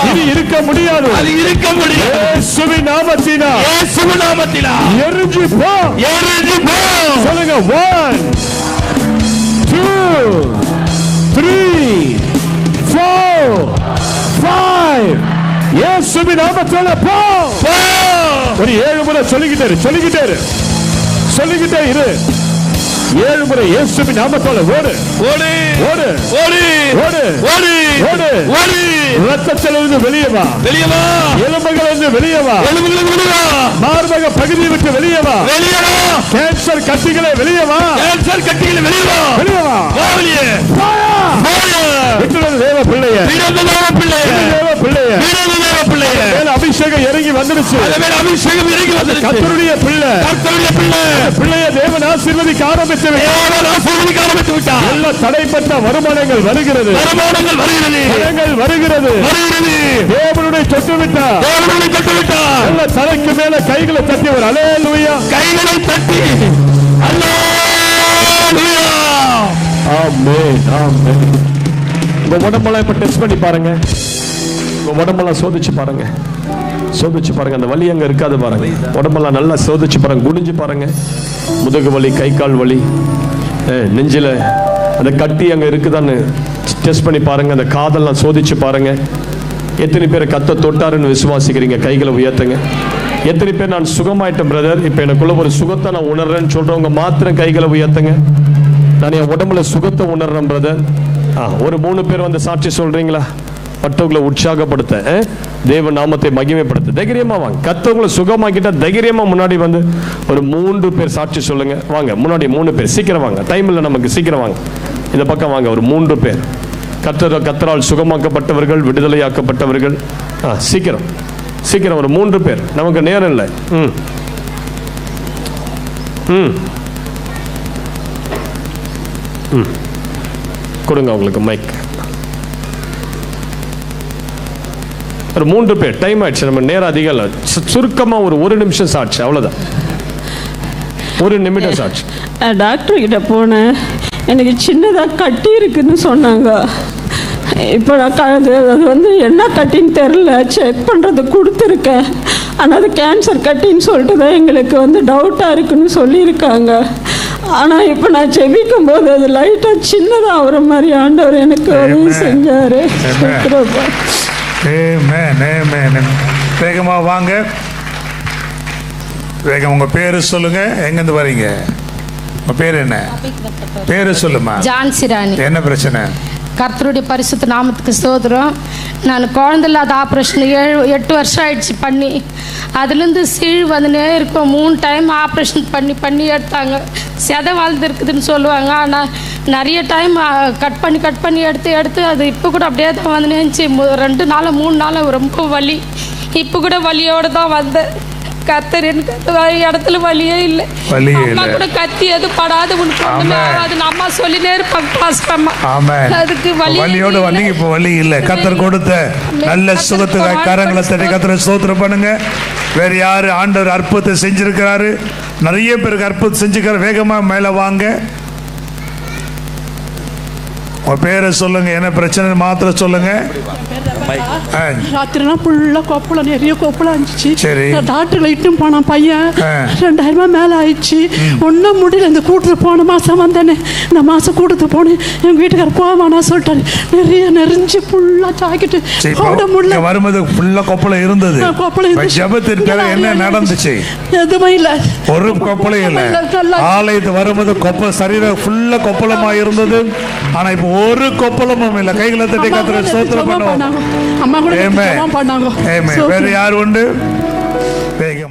இனி இருக்க முடியாது, அது இருக்க முடியாது. இயேசுவின் நாமத்தினால், இயேசுவின் நாமத்தினால் எரிஞ்சு போ, எரிஞ்சு போ. சொல்லுங்க. 1 2 3 4 5. இயேசுவின் நாமத்தினால் போ. ஒரு 7 முறை சொல்லிக்கிட்டே இரு, சொல்லிக்கிட்டே இரு, சொல்லிக்கிட்டே இரு. 7 முறை இயேசுவின் நாமத்தால் ஓடு, ஓடு ஓடு ஓடு ஓடு ஓடு ஓடு ஓடு. இரத்தத்திலிருந்து வெளியே வா, வெளியே வா. எலும்புகளிலிருந்து வெளியே வா, எலும்புகளிலிருந்து வெளியே வா. மார்பக பகுதியை விட்டு வெளியே வா, வெளியே வா. கேன்சர் கட்டிகளை வெளியே வா, கேன்சர் கட்டிகளை வெளியே வா, வெளியே வா. வெளியே தேவ பிள்ளைய, தேவ பிள்ளைய, தேவ பிள்ளைய, தேவ பிள்ளைய. அபிஷேகம் இறங்கி வந்துருச்சு, அபிஷேகம் இறங்கி வந்துருச்சு. கர்த்தருடைய பிள்ளை, கர்த்தருடைய பிள்ளை. பிள்ளைய தேவன் ஆசீர்வதிக்க ஆரம்பித்து விட்டார். எல்லா தடைப்பட்ட வருமானங்கள் வருகிறது, வருமானங்கள் வருகிறது, பணங்கள் வருகிறது, வருகிறது. தேவனுடைய தொட்டு விட்டார், தேவனுடைய தொட்டு விட்டார். எல்லா தலைக்கு மேல கைகளை தட்டி ஒரு அல்லேலூயா, கைகளை தட்டி அல்லேலூயா. ஆமென், ஆமென். உங்க உடம்பெல்லாம் இப்ப டெஸ்ட் பண்ணி பாருங்க, உங்க உடம்பெல்லாம் சோதிச்சு பாருங்க, சோதிச்சு பாருங்க. அந்த வலி அங்க இருக்காது பாருங்க. உடம்பெல்லாம் நல்லா சோதிச்சு பாருங்க, குனிஞ்சு பாருங்க. முதுகு வலி, கை கால் வலி, நெஞ்சில அந்த கட்டி அங்க இருக்குதான்னு டெஸ்ட் பண்ணி பாருங்க. அந்த காதெல்லாம் சோதிச்சு பாருங்க. எத்தனை பேர் கத்த தொட்டாருன்னு விசுவாசிக்கிறீங்க? கைகளை உயர்த்துங்க. எத்தனை பேர் நான் சுகமாயிட்டேன் பிரதர், இப்ப எனக்குள்ள ஒரு சுகத்தை நான் உணர்றேன்னு சொல்றவங்க மாத்திரம் கைகளை உயர்த்துங்க. நான் என் உடம்புல சுகத்தை உணர்றேன் பிரதர். ஒரு 3 பேர் வந்து சாட்சி சொல்றீங்களா? மற்றவங்களை உற்சாகப்படுத்த, தேவ நாமத்தை மகிமைப்படுத்த தைரியமா வாங்க. கத்தவங்களை சுகமாக்கிட்டா தைரியமா முன்னாடி வந்து ஒரு 3 பேர் சாட்சி சொல்லுங்க. வாங்க முன்னாடி 3 பேர், சீக்கிரம் வாங்க, டைம் இல்லை நமக்கு, சீக்கிரம் வாங்க. இந்த பக்கம் வாங்க, ஒரு 3 பேர். கத்தரால் சுகமாக்கப்பட்டவர்கள், விடுதலையாக்கப்பட்டவர்கள். சீக்கிரம் சீக்கிரம் ஒரு 3 பேர், நமக்கு நேரம் இல்லை. ம் ம் ம் கொடுங்க உங்களுக்கு மைக். ஒரு 3 பேர், டைம் ஆயிடுச்சு, நம்ம நேரம் அதிகம் இல்லை. சுருக்கமாக ஒரு நிமிஷம் சாட்சி, அவ்வளோதான். 1 நிமிடம் சாட்சி. டாக்டர் கிட்ட போனேன், எனக்கு சின்னதாக கட்டி இருக்குன்னு சொன்னாங்க. இப்போ நான் அது வந்து என்ன கட்டின்னு தெரில, செக் பண்ணுறது கொடுத்துருக்கேன். ஆனால் அது கேன்சர் கட்டின்னு சொல்லிட்டு தான் எங்களுக்கு வந்து டவுட்டாக இருக்குன்னு சொல்லியிருக்காங்க. ஆனால் இப்போ நான் ஜெபிக்கும் போது அது லைட்டாக சின்னதாக ஆகிற மாதிரி ஆண்டவர் எனக்கு உதவி செஞ்சார். வேகமா வாங்க, வேகம். உங்க பேரு சொல்லுங்க, எங்கிருந்து வரீங்க? உங்க பேரு என்ன? பேரு சொல்லுமா. ஜான்சிராணி. என்ன பிரச்சனை? கர்த்தருடைய பரிசுத்த நாமத்துக்கு ஸ்தோத்திரம். நான் குழந்தை இல்லாத ஆப்ரேஷன் 8 வருஷம் ஆயிடுச்சு பண்ணி. அதுலேருந்து சீழ் வந்துனே இருக்கும். 3 டைம் ஆப்ரேஷன் பண்ணி எடுத்தாங்க. செதை வாழ்ந்துருக்குதுன்னு சொல்லுவாங்க. ஆனால் நிறைய டைம் கட் பண்ணி எடுத்து அது இப்போ கூட அப்படியே தான் வந்துனே இருந்துச்சு. 2 நாள் 3 நாள் ரொம்ப வலி. இப்போ கூட வலியோடு தான் வந்தேன். கர்த்தர் எனக்கு இடத்துல வலியே இல்லை. அம்மா கூட கத்தி எது படாது, உனக்கு ஒண்ணுமே ஆகாது அம்மா சொல்லினே இருப்பாங்க பாஸ்டம்மா. அதுக்கு வலியோடு வந்தீங்க, இப்போ வலி இல்லை. கர்த்தர் கொடுத்த நல்ல சுகத்துக்காக கரங்களை தட்டி கர்த்தரை ஸ்தோத்திரம் பண்ணுங்க. வேற யாரு ஆண்டவர் அற்புதத்தை செஞ்சிருக்கிறாரு? நிறைய பேருக்கு அற்புதம் செஞ்சுக்கிறார். வேகமா மேல வாங்க, உங்க பேரை சொல்லுங்க, என்ன பிரச்சனை மாத்திரம் சொல்லுங்க. ராத்திரிலாம் ஃபுல்லாக கொப்பளம், நிறைய கொப்பளம் இருந்துச்சு. சரி, டாக்டர்ல இட்டும் போனான் பையன். 2000 மேலே ஆயிடுச்சு. ஒன்றும் முடியல. இந்த கூட்டுட்டு போன மாதம் வந்தேனே, இந்த மாதம் கூட்டுட்டு போனேன். எங்கள் வீட்டுக்கார போவானா சொல்லிட்டாரு. நெறிஞ்சு ஃபுல்லாக சாக்கிட்டு போட முடியல. வரும்போது ஃபுல்லாக கொப்பளம் இருந்தது. ஜெபத்தின் பேர என்ன நடந்துச்சு? எதுவுமே இல்லை, ஒரு கொப்பளம் இல்லை. ஆலயத்து வரும்போது சரீரம் ஃபுல்லாக கொப்பளமா இருந்தது. ஆனா இப்போ ஒரு கொப்பளமும் இல்லை. கைகளை தட்டி கர்த்தரை ஸ்தோத்திரம் பண்ணுவோம். அம்மா கூட பண்ணாங்க. வேற யார் உண்டு? வேகம்.